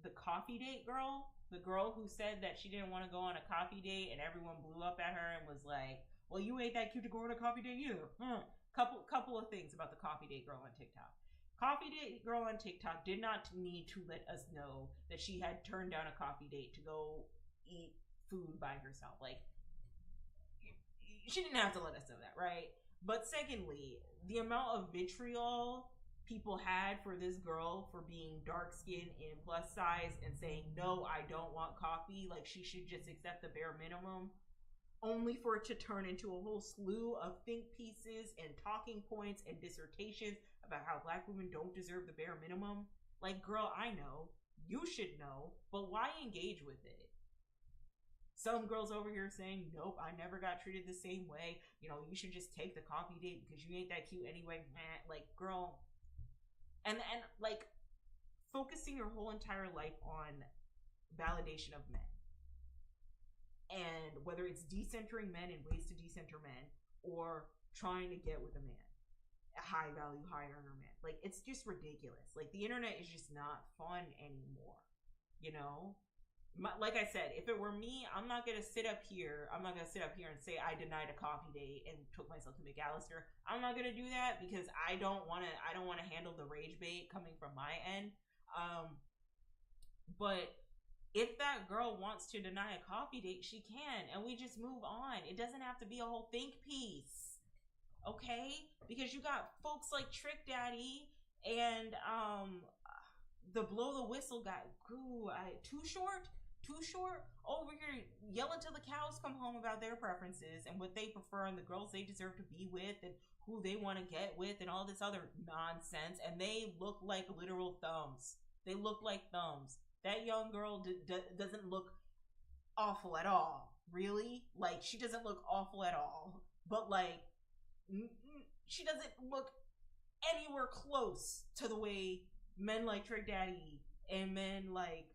Speaker 1: The coffee date girl, the girl who said that she didn't want to go on a coffee date, and everyone blew up at her and was like, "Well, you ain't that cute to go on a coffee date either." Couple of things about the coffee date girl on TikTok. Coffee date girl on TikTok did not need to let us know that she had turned down a coffee date to go eat food by herself. Like, she didn't have to let us know that, right? But secondly, the amount of vitriol people had for this girl for being dark-skinned and plus size and saying, no, I don't want coffee, like she should just accept the bare minimum, only for it to turn into a whole slew of think pieces and talking points and dissertations about how black women don't deserve the bare minimum. Like, girl, I know, you should know, but why engage with it? Some girls over here saying, nope, I never got treated the same way. You know, you should just take the coffee date because you ain't that cute anyway. Like, girl. And like, focusing your whole entire life on validation of men. And whether it's decentering men and ways to decenter men or trying to get with a man. A high value, high earner man. Like, it's just ridiculous. Like, the internet is just not fun anymore. You know? Like I said, if it were me, I'm not going to sit up here and say I denied a coffee date and took myself to McAllister. I'm not going to do that because I don't want to handle the rage bait coming from my end. But if that girl wants to deny a coffee date, she can, and we just move on. It doesn't have to be a whole think piece. Okay? Because you got folks like Trick Daddy and the blow the whistle guy. Too short over here yelling till the cows come home about their preferences and what they prefer and the girls they deserve to be with and who they want to get with and all this other nonsense. And they look like literal thumbs. They look like thumbs. That young girl doesn't look awful at all. Really? Like, she doesn't look awful at all. But, like, she doesn't look anywhere close to the way men like Trick Daddy and men like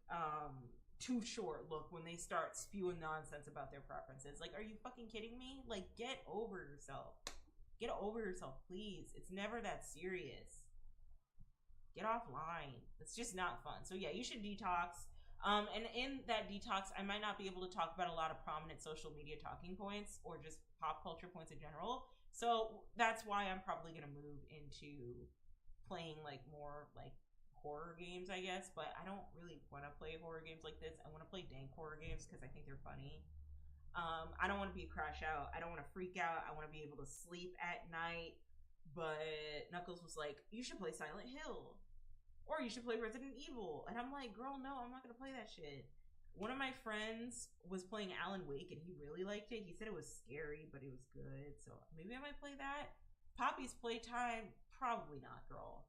Speaker 1: too short look when they start spewing nonsense about their preferences. Like, are you fucking kidding me? Like, get over yourself. Get over yourself, please. It's never that serious. Get offline. It's just not fun. So yeah, you should detox. And in that detox, I might not be able to talk about a lot of prominent social media talking points or just pop culture points in general. So that's why I'm probably going to move into playing like more like horror games, I guess. But I don't really want to play horror games like this. I want to play dank horror games because I think they're funny. I don't want to be a crash out. I don't want to freak out. I want to be able to sleep at night. But Knuckles was like, you should play Silent Hill. Or you should play Resident Evil. And I'm like, girl, no, I'm not going to play that shit. One of my friends was playing Alan Wake and he really liked it. He said it was scary, but it was good. So maybe I might play that. Poppy's Playtime, probably not, girl.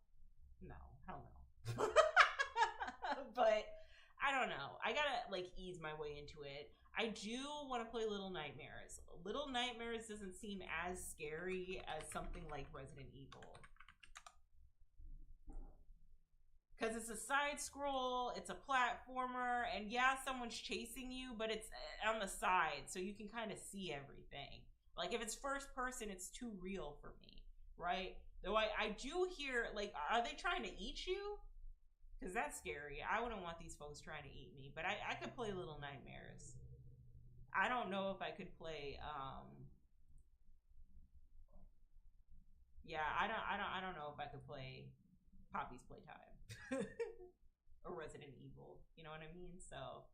Speaker 1: No, hell no. But I don't know. I gotta like ease my way into it. I do want to play Little Nightmares. Little Nightmares doesn't seem as scary as something like Resident Evil. Because it's a side scroll, it's a platformer, and yeah, someone's chasing you, but it's on the side, so you can kind of see everything. Like, if it's first person, it's too real for me, right? Though I do hear, like, are they trying to eat you? Because that's scary. I wouldn't want these folks trying to eat me, but I could play Little Nightmares. I don't know if I could play, yeah, I don't know if I could play Poppy's Playtime. Or Resident Evil, you know what I mean? So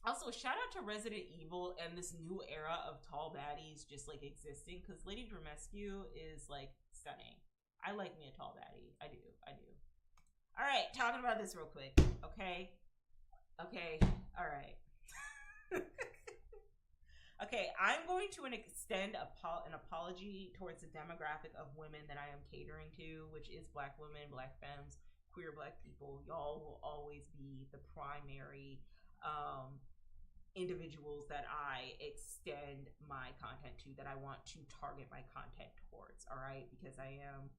Speaker 1: also shout out to Resident Evil and this new era of tall baddies just like existing, because Lady Dimitrescu is like stunning. I like me a tall baddie. I do. All right, talking about this real quick. Okay, all right. Okay, I'm going to extend an apology towards the demographic of women that I am catering to, which is Black women, Black femmes, queer Black people. Y'all will always be the primary individuals that I extend my content to, that I want to target my content towards, all right? Because I am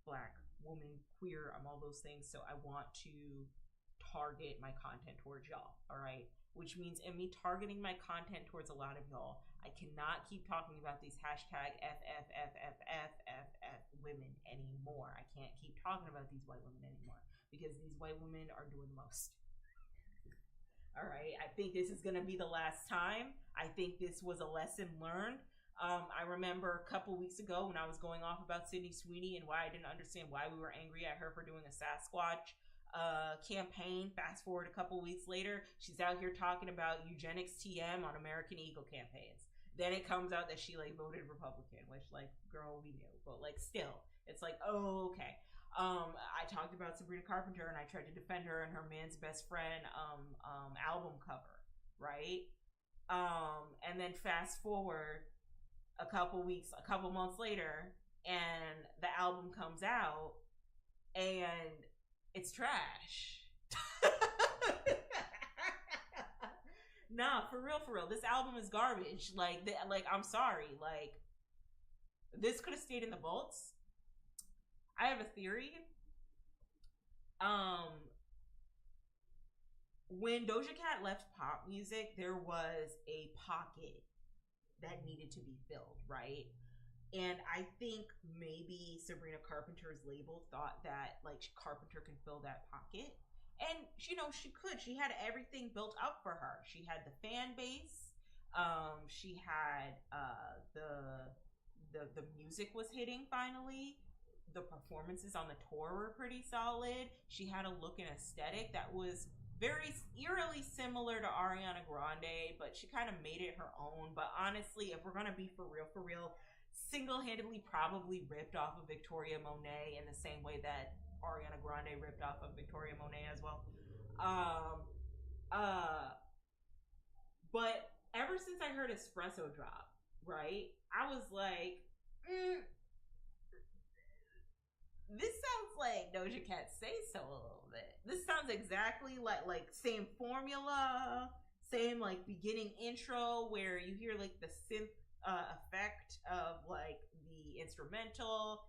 Speaker 1: Black, woman, queer, I'm all those things, so I want to target my content towards y'all, all right? Which means in me targeting my content towards a lot of y'all, I cannot keep talking about these hashtag FFFFFFF women anymore. I can't keep talking about these white women anymore because these white women are doing the most. All right, I think this is gonna be the last time. I think this was a lesson learned. I remember a couple weeks ago when I was going off about Sydney Sweeney and why I didn't understand why we were angry at her for doing a Sasquatch campaign. Fast forward a couple weeks later, she's out here talking about eugenics TM on American Eagle campaigns. Then it comes out that she like voted Republican, which like, girl, we knew, but like still, it's like, oh, okay. I talked about Sabrina Carpenter and I tried to defend her and her man's best friend album cover, right? And then fast forward a couple months later, and the album comes out and it's trash. Nah, for real. This album is garbage. Like, I'm sorry. Like, this could have stayed in the vaults. I have a theory. When Doja Cat left pop music, there was a pocket that needed to be filled, right? And I think maybe Sabrina Carpenter's label thought that like Carpenter can fill that pocket. And you know, she could. She had everything built up for her. She had the fan base. She had the music was hitting finally. The performances on the tour were pretty solid. She had a look and aesthetic that was very eerily similar to Ariana Grande, but she kind of made it her own. But honestly, if we're gonna be for real, single-handedly probably ripped off of Victoria Monet in the same way that Ariana Grande ripped off of Victoria Monet as well. But ever since I heard Espresso drop, right, I was like, this sounds like Doja Cat Say So a little bit. This sounds exactly like same formula, same like beginning intro where you hear like the synth effect of like the instrumental.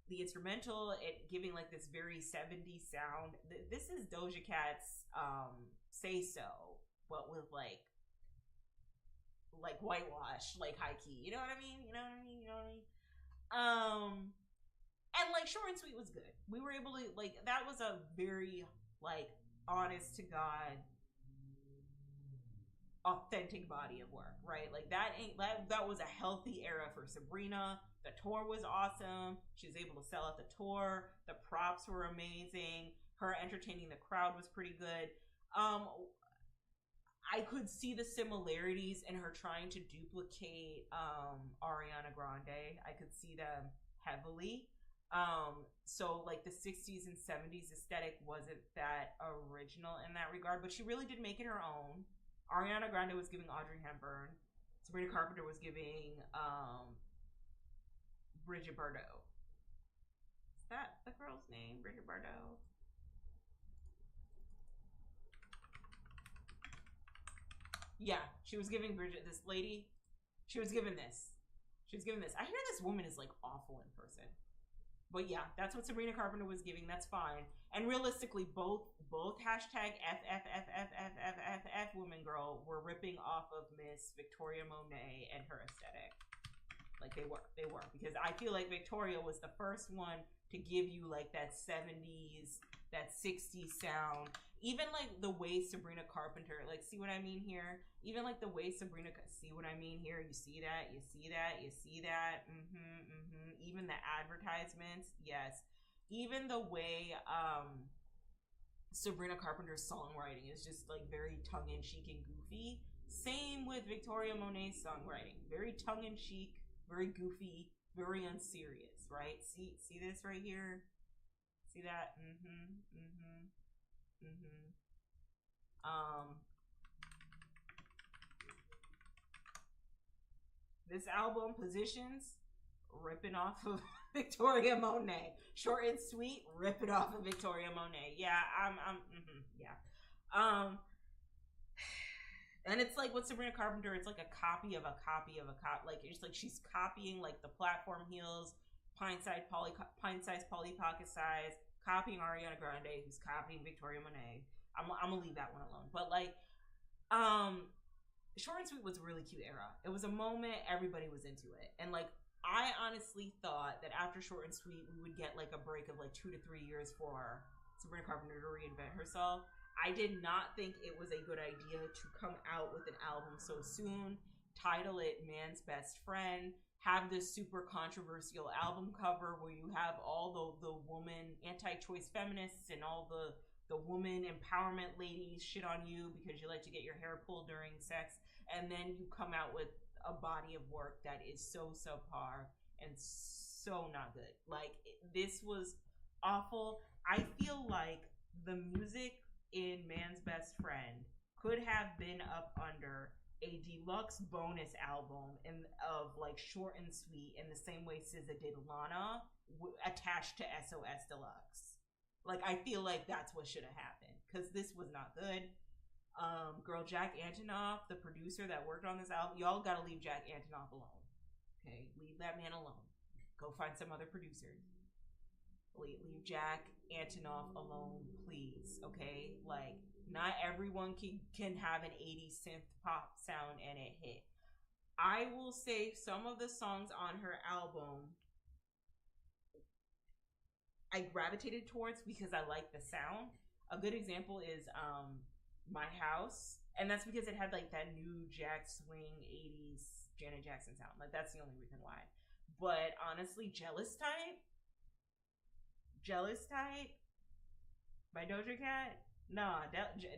Speaker 1: the instrumental, it giving like this very 70s sound. This is Doja Cat's Say So, but with like whitewash, like high key. You know what I mean? You know what I mean? You know what I mean? And like Short and Sweet was good. We were able to like, that was a very like honest to God, authentic body of work, right? Like that was a healthy era for Sabrina. The tour was awesome. She was able to sell out the tour. The props were amazing. Her entertaining the crowd was pretty good. I could see the similarities in her trying to duplicate Ariana Grande. I could see them heavily. So like the 60s and 70s aesthetic wasn't that original in that regard, but she really did make it her own. Ariana Grande was giving Audrey Hepburn. Sabrina Carpenter was giving Bridget Bardot. Is that the girl's name? Bridget Bardot? Yeah, she was giving Bridget, this lady. She was given this. I hear this woman is like awful in person. But yeah, that's what Sabrina Carpenter was giving. That's fine. And realistically, both hashtag FFFFFFFF women girl were ripping off of Miss Victoria Monet and her aesthetic. Like they were. Because I feel like Victoria was the first one to give you like that 70s, that 60s sound. Even like the way Sabrina Carpenter, like, see what I mean here? Even like the way Sabrina, see what I mean here? You see that? You see that? You see that? Even the advertisements, yes. Even the way Sabrina Carpenter's songwriting is just like very tongue-in-cheek and goofy. Same with Victoria Monet's songwriting. Very tongue-in-cheek, very goofy, very unserious, right? See this right here? See that? This album, Positions, ripping off of Victoria Monet. Short and Sweet, ripping off of Victoria Monet. Yeah, yeah. And it's like with Sabrina Carpenter, it's like a copy of a copy of a copy. Like it's like she's copying like the platform heels, pint-sized Polly Pocket size, copying Ariana Grande, who's copying Victoria Monet. I'm gonna leave that one alone. But like, Short and Sweet was a really cute era. It was a moment everybody was into it, and like I honestly thought that after Short and Sweet we would get like a break of like 2 to 3 years for Sabrina Carpenter to reinvent herself. I did not think it was a good idea to come out with an album so soon, title it Man's Best Friend, have this super controversial album cover where you have all the woman anti-choice feminists and all the woman empowerment ladies shit on you because you like to get your hair pulled during sex, and then you come out with a body of work that is so subpar and so not good. Like, this was awful. I feel like the music in Man's Best Friend could have been up under a deluxe bonus album of like Short and Sweet in the same way SZA did Lana, attached to SOS Deluxe. Like, I feel like that's what should have happened, because this was not good. Girl, Jack Antonoff, the producer that worked on this album, y'all gotta leave Jack Antonoff alone. Okay, leave that man alone. Go find some other producers. Leave Jack Antonoff alone, please. Okay, like, not everyone can have an 80s synth pop sound and it hit. I will say some of the songs on her album I gravitated towards because I like the sound. A good example is My House, and that's because it had like that new jack swing 80s Janet Jackson sound. Like, that's the only reason why. But honestly, Jealous Type by Doja Cat, nah,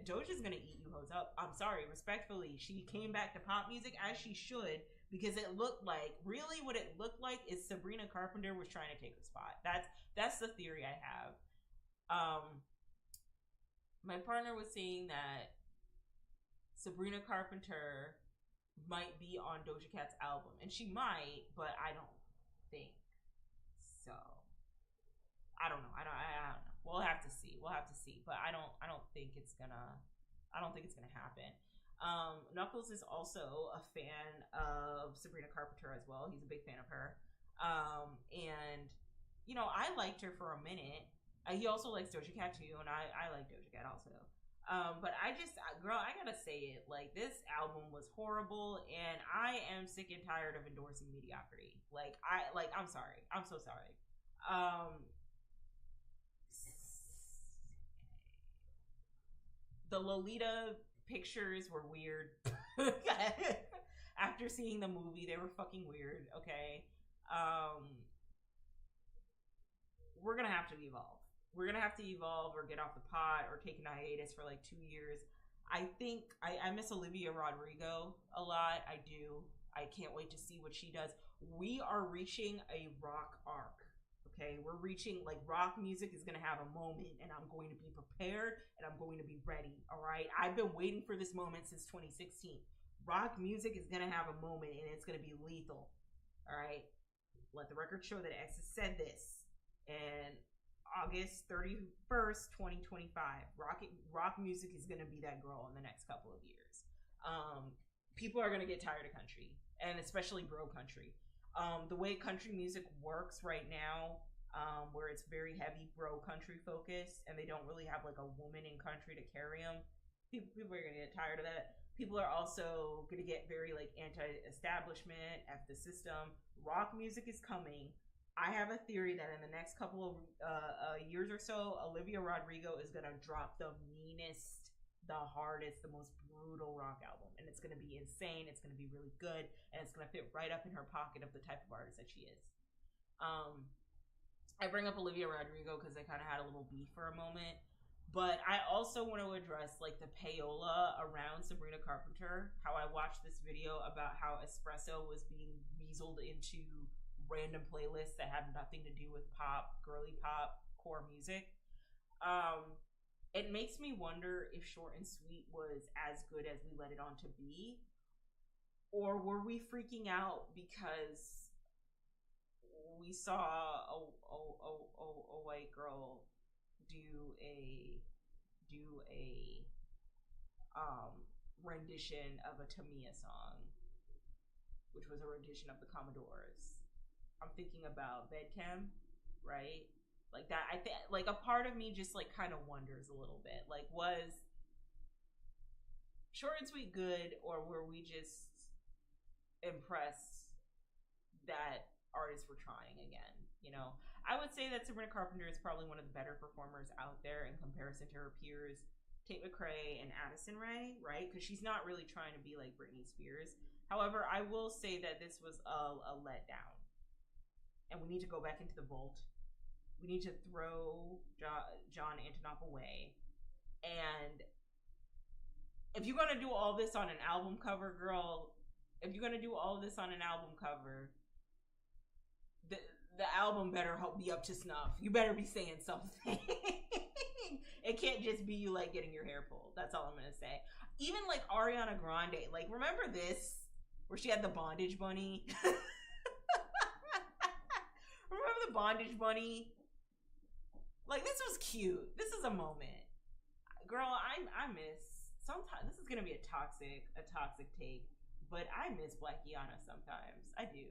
Speaker 1: Doja's gonna eat you hoes up. I'm sorry, respectfully. She came back to pop music, as she should, because it looked like, really what it looked like is Sabrina Carpenter was trying to take the spot. That's the theory I have. My partner was saying that Sabrina Carpenter might be on Doja Cat's album, and she might, but I don't think so. I don't know. I don't know. We'll have to see. But I don't think it's gonna happen. Knuckles is also a fan of Sabrina Carpenter as well. He's a big fan of her. And you know, I liked her for a minute. He also likes Doja Cat too, and I like Doja Cat also. But I just, girl, I gotta say it. Like, this album was horrible, and I am sick and tired of endorsing mediocrity. I'm sorry. I'm so sorry. The Lolita pictures were weird. After seeing the movie, they were fucking weird. Okay. We're gonna have to evolve. We're gonna have to evolve or get off the pot or take an hiatus for like 2 years. I think I miss Olivia Rodrigo a lot. I do. I can't wait to see what she does. We are reaching a rock arc. Okay, we're reaching, like, rock music is gonna have a moment, and I'm going to be prepared and I'm going to be ready. All right, I've been waiting for this moment since 2016. Rock music is gonna have a moment, and it's gonna be lethal. All right, let the record show that X has said this. And August 31st, 2025. Rock music is going to be that girl in the next couple of years. People are going to get tired of country, and especially bro country. The way country music works right now, where it's very heavy bro country focused, and they don't really have like a woman in country to carry them. People are going to get tired of that. People are also going to get very like anti-establishment, F the system. Rock music is coming. I have a theory that in the next couple of years or so, Olivia Rodrigo is going to drop the meanest, the hardest, the most brutal rock album. And it's going to be insane. It's going to be really good. And it's going to fit right up in her pocket of the type of artist that she is. I bring up Olivia Rodrigo because I kind of had a little beef for a moment. But I also want to address like the payola around Sabrina Carpenter. How I watched this video about how espresso was being weaseled into random playlists that have nothing to do with pop, girly pop, core music. It makes me wonder if Short and Sweet was as good as we let it on to be, or were we freaking out because we saw a white girl do a rendition of a Tamia song, which was a rendition of the Commodores. I'm thinking about Bedchem, right? Like that. I think like a part of me just like kind of wonders a little bit. Like, was Short and Sweet good, or were we just impressed that artists were trying again? You know, I would say that Sabrina Carpenter is probably one of the better performers out there in comparison to her peers, Tate McRae and Addison Rae, right? Because she's not really trying to be like Britney Spears. However, I will say that this was a letdown. And we need to go back into the vault. We need to throw John Antonoff away. And if you're going to do all this on an album cover, girl, if you're going to do all of this on an album cover, the album better be up to snuff. You better be saying something. It can't just be you, like, getting your hair pulled. That's all I'm going to say. Even, like, Ariana Grande. Like, remember this? Where she had the bondage bunny? Remember the bondage bunny? Like, this was cute. This is a moment. Girl, I miss, sometimes, this is gonna be a toxic take, but I miss Blackiana sometimes. I do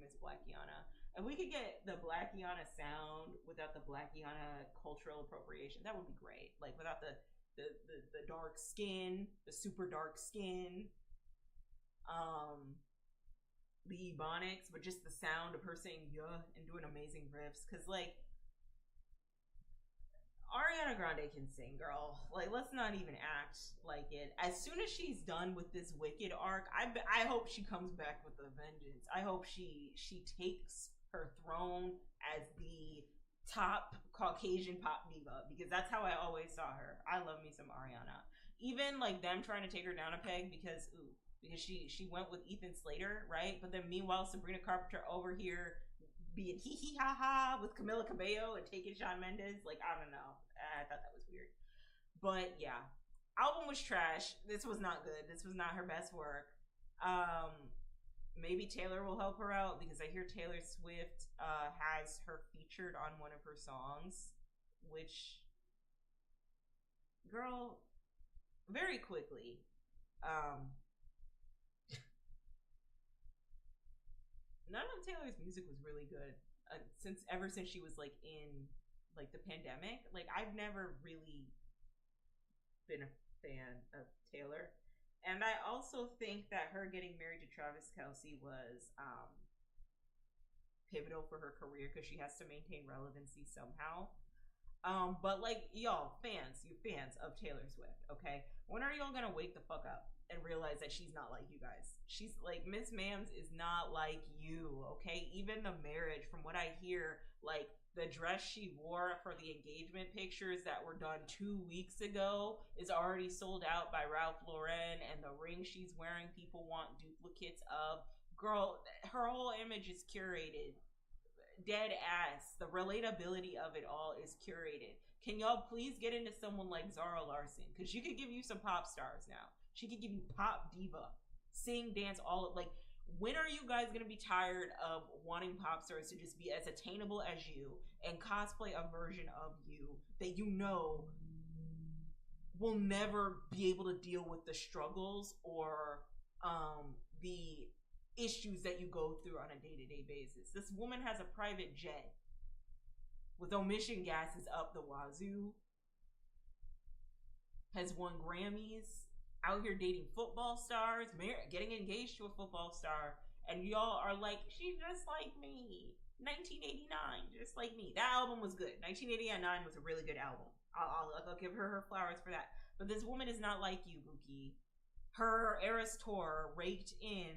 Speaker 1: miss Blackiana. And we could get the Blackiana sound without the Blackiana cultural appropriation. That would be great. Like, without the dark skin, the super dark skin, the ebonics, but just the sound of her saying yeah and doing amazing riffs. Because, like, Ariana Grande can sing, girl. Like, let's not even act like it. As soon as she's done with this Wicked arc, I hope she comes back with a vengeance. I hope she takes her throne as the top Caucasian pop diva, because that's how I always saw her. I love me some Ariana. Even, like, them trying to take her down a peg because she went with Ethan Slater, right? But then meanwhile, Sabrina Carpenter over here being hee hee ha ha with Camila Cabello and taking Shawn Mendes. Like, I don't know. I thought that was weird. But yeah, album was trash. This was not good. This was not her best work. Maybe Taylor will help her out, because I hear Taylor Swift has her featured on one of her songs, which, girl, very quickly, none of Taylor's music was really good. ever since she was like in like the pandemic. Like I've never really been a fan of Taylor. And I also think that her getting married to Travis Kelce was pivotal for her career because she has to maintain relevancy somehow. But like y'all, you fans of Taylor Swift, okay? When are y'all gonna wake the fuck up and realize that she's not like you guys? She's like, Miss Mams is not like you, okay? Even the marriage, from what I hear, like the dress she wore for the engagement pictures that were done 2 weeks ago is already sold out by Ralph Lauren, and the ring she's wearing, people want duplicates of. Girl, her whole image is curated. Dead ass. The relatability of it all is curated. Can y'all please get into someone like Zara Larsson? Because she could give you some pop stars now. She could give you pop diva, sing, dance, all of, like, when are you guys gonna be tired of wanting pop stars to just be as attainable as you and cosplay a version of you that you know will never be able to deal with the struggles or the issues that you go through on a day-to-day basis? This woman has a private jet with omission gases up the wazoo, has won Grammys, out here dating football stars, getting engaged to a football star, and y'all are like, she's just like me. 1989, just like me. That album was good. 1989 was a really good album. I'll give her flowers for that. But this woman is not like you, Buki. Her Eras tour raked in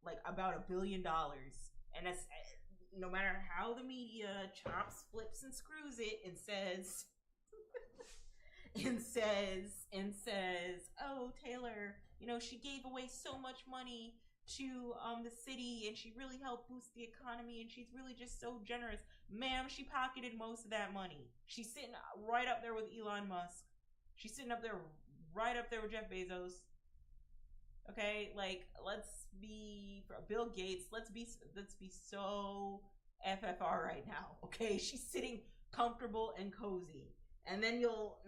Speaker 1: like about $1 billion, and that's, no matter how the media chops, flips, and screws it, and says and says, oh, Taylor, you know, she gave away so much money to the city, and she really helped boost the economy, and she's really just so generous. Ma'am, she pocketed most of that money. She's sitting right up there with Elon Musk. She's sitting up there right up there with Jeff Bezos. Okay, like, let's be Bill Gates. Let's be so FFR right now. Okay, she's sitting comfortable and cozy, and then you'll.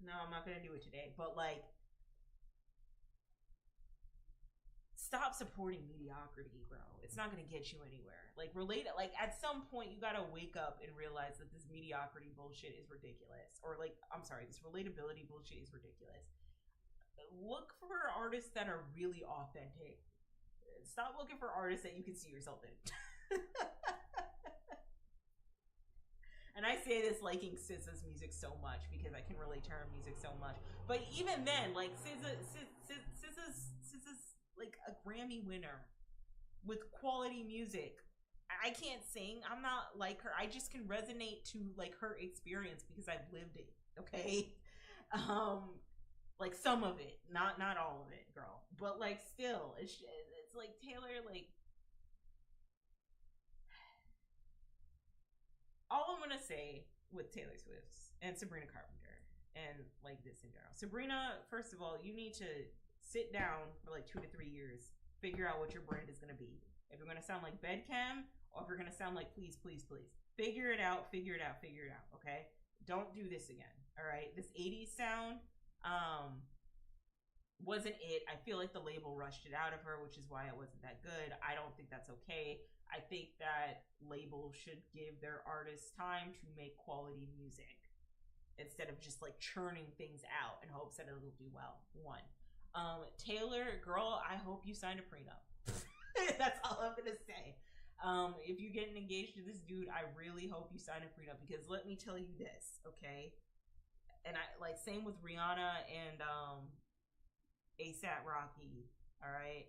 Speaker 1: No, I'm not gonna do it today. But like, stop supporting mediocrity, bro. It's not gonna get you anywhere. Like, like at some point you gotta wake up and realize that this mediocrity bullshit is ridiculous. Or like, I'm sorry, this relatability bullshit is ridiculous. Look for artists that are really authentic. Stop looking for artists that you can see yourself in. And I say this liking SZA's music so much because I can relate to her music so much. But even then, like, SZA's like a Grammy winner with quality music. I can't sing. I'm not like her. I just can resonate to like her experience because I've lived it. Okay. Like some of it, not all of it, girl. But like still, it's like Taylor, like, all I'm gonna say with Taylor Swift and Sabrina Carpenter and like this in general. Sabrina, first of all, you need to sit down for like 2 to 3 years, figure out what your brand is gonna be. If you're gonna sound like Bedcam or if you're gonna sound like Please, Please, Please. Figure it out, okay? Don't do this again, all right? This 80s sound, wasn't it. I feel like the label rushed it out of her, which is why it wasn't that good. I don't think that's okay. I think that labels should give their artists time to make quality music instead of just like churning things out in hopes that it'll do well. One. Taylor, girl, I hope you signed a prenup. That's all I'm gonna say. If you're getting engaged to this dude, I really hope you sign a prenup, because let me tell you this, okay? And I like, same with Rihanna and ASAP Rocky, all right?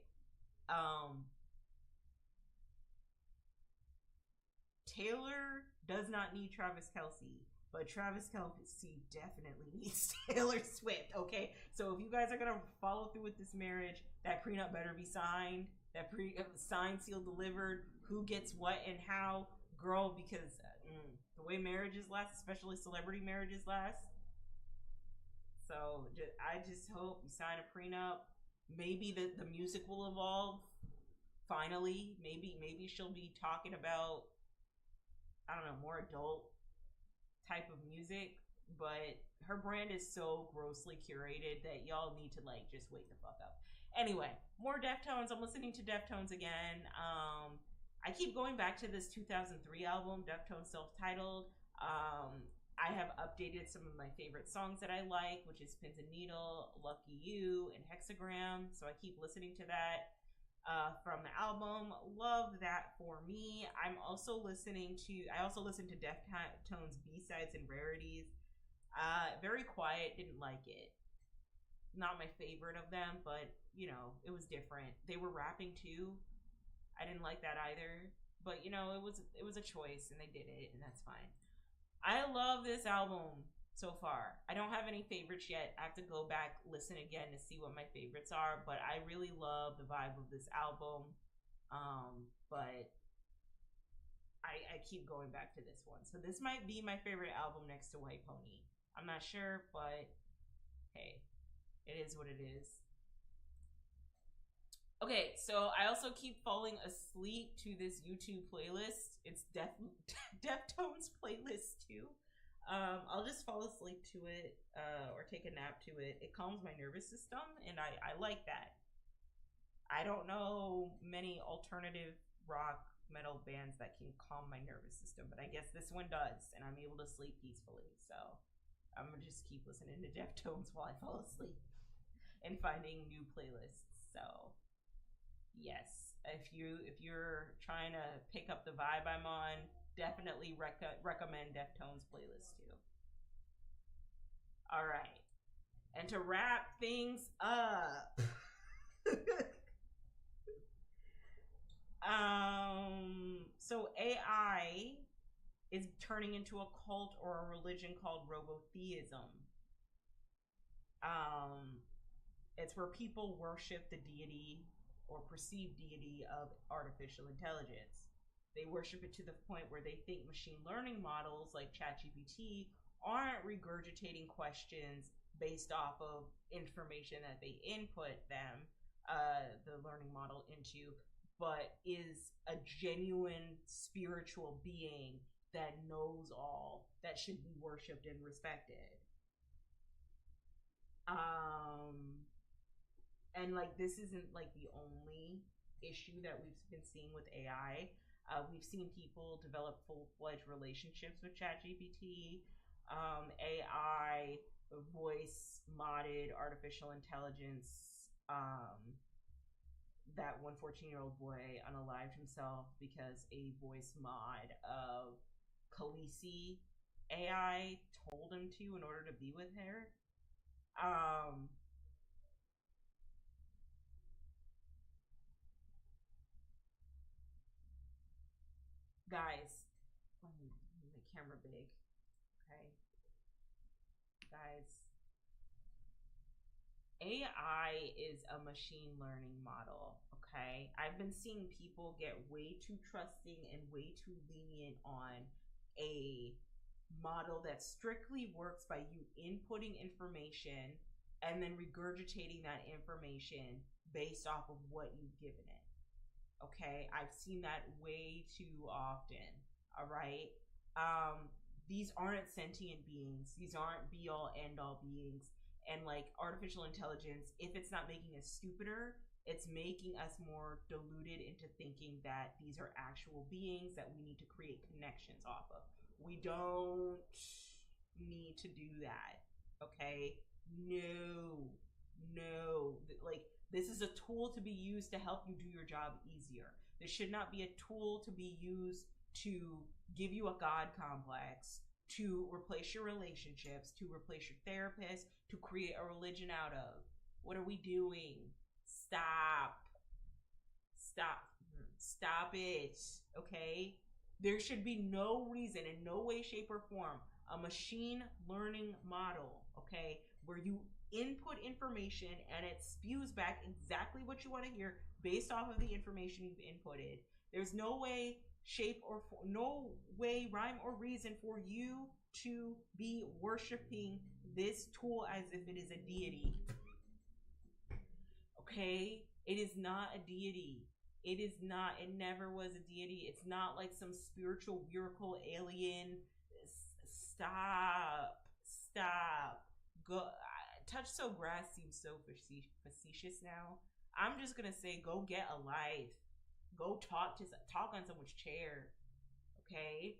Speaker 1: Taylor does not need Travis Kelce, but Travis Kelce definitely needs Taylor Swift, okay? So if you guys are gonna follow through with this marriage, that prenup better be signed, that signed, sealed, delivered, who gets what and how, girl, because the way marriages last, especially celebrity marriages last. So I just hope you sign a prenup. Maybe the music will evolve. Finally, maybe she'll be talking about, I don't know, more adult type of music. But her brand is so grossly curated that y'all need to like just wake the fuck up. Anyway, more Deftones. I'm listening to Deftones again. I keep going back to this 2003 album, Deftones self-titled. I have updated some of my favorite songs that I like, which is Pins and Needle, Lucky You, and Hexagram. So I keep listening to that from the album. Love that for me. I also listen to Deftones B-sides and rarities. Very quiet, didn't like it. Not my favorite of them, but you know, it was different. They were rapping too. I didn't like that either. But you know, it was a choice and they did it, and that's fine. I love this album so far. I don't have any favorites yet. I have to go back, listen again to see what my favorites are, but I really love the vibe of this album. But I keep going back to this one. So this might be my favorite album next to White Pony. I'm not sure, but hey, it is what it is. Okay, so I also keep falling asleep to this YouTube playlist. It's Deftones playlist too. I'll just fall asleep to it or take a nap to it. It calms my nervous system, and I like that. I don't know many alternative rock metal bands that can calm my nervous system, but I guess this one does, and I'm able to sleep peacefully. So I'm gonna just keep listening to Deftones while I fall asleep and finding new playlists. So yes, if you're trying to pick up the vibe I'm on, definitely recommend Deftones playlist too. All right, and to wrap things up, so AI is turning into a cult or a religion called robotheism. It's where people worship the deity or perceived deity of artificial intelligence. They worship it to the point where they think machine learning models like ChatGPT aren't regurgitating questions based off of information that they input them, the learning model into, but is a genuine spiritual being that knows all, that should be worshipped and respected. And like, this isn't like the only issue that we've been seeing with AI. We've seen people develop full-fledged relationships with ChatGPT, AI, voice modded artificial intelligence. That one 14-year-old boy unalived himself because a voice mod of Khaleesi AI told him to in order to be with her. Guys, let me make the camera big. Okay, guys, AI is a machine learning model. Okay, I've been seeing people get way too trusting and way too lenient on a model that strictly works by you inputting information and then regurgitating that information based off of what you've given it. Okay, I've seen that way too often. All right, these aren't sentient beings. These aren't be all end all beings. And like artificial intelligence, if it's not making us stupider, it's making us more deluded into thinking that these are actual beings that we need to create connections off of. We don't need to do that. Okay, no. Like, this is a tool to be used to help you do your job easier. This should not be a tool to be used to give you a God complex, to replace your relationships, to replace your therapist, to create a religion out of. What are we doing? Stop it, okay? There should be no reason, in no way, shape, or form, a machine learning model, okay, where you input information and it spews back exactly what you want to hear based off of the information you've inputted. There's no way, shape, or no way, rhyme, or reason for you to be worshiping this tool as if it is a deity. Okay? It is not a deity. It is not. It never was a deity. It's not like some spiritual miracle alien. Stop. Go. Touch So Grass seems so facetious now. I'm just gonna say, go get a life. Go talk on someone's chair. Okay?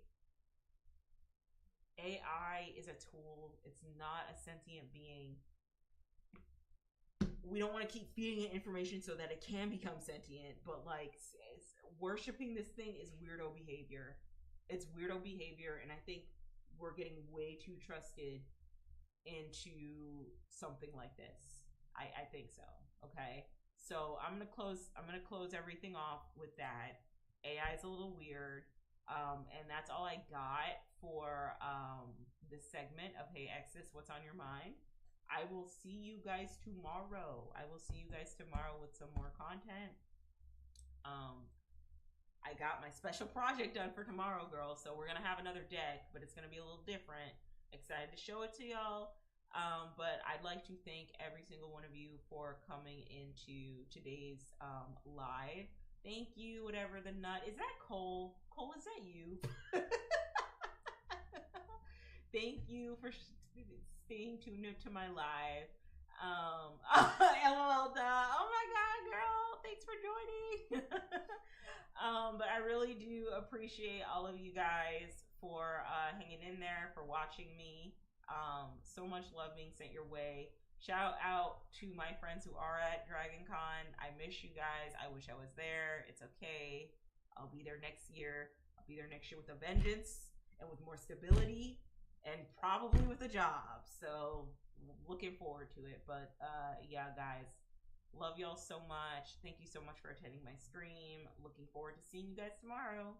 Speaker 1: AI is a tool. It's not a sentient being. We don't want to keep feeding it information so that it can become sentient, but like worshiping this thing is weirdo behavior. It's weirdo behavior, and I think we're getting way too trusted into something like this. I think so. Okay. So I'm gonna close everything off with that. AI is a little weird. And that's all I got for this segment of Hey Exes, What's on Your Mind? I will see you guys tomorrow. With some more content. I got my special project done for tomorrow, girls. So we're gonna have another deck, but it's gonna be a little different. Excited to show it to y'all. But I'd like to thank every single one of you for coming into today's live. Thank you, whatever the nut. Is that Cole? Cole, is that you? Thank you for staying tuned to my live. LOL, duh. Oh my God, girl. Thanks for joining. But I really do appreciate all of you guys for hanging in there, for watching me. So much love being sent your way. Shout out to my friends who are at Dragoncon. I miss you guys. I wish I was there. It's okay. I'll be there next year. With a vengeance and with more stability and probably with a job. So looking forward to it. But yeah, guys, love y'all so much. Thank you so much for attending my stream. Looking forward to seeing you guys tomorrow.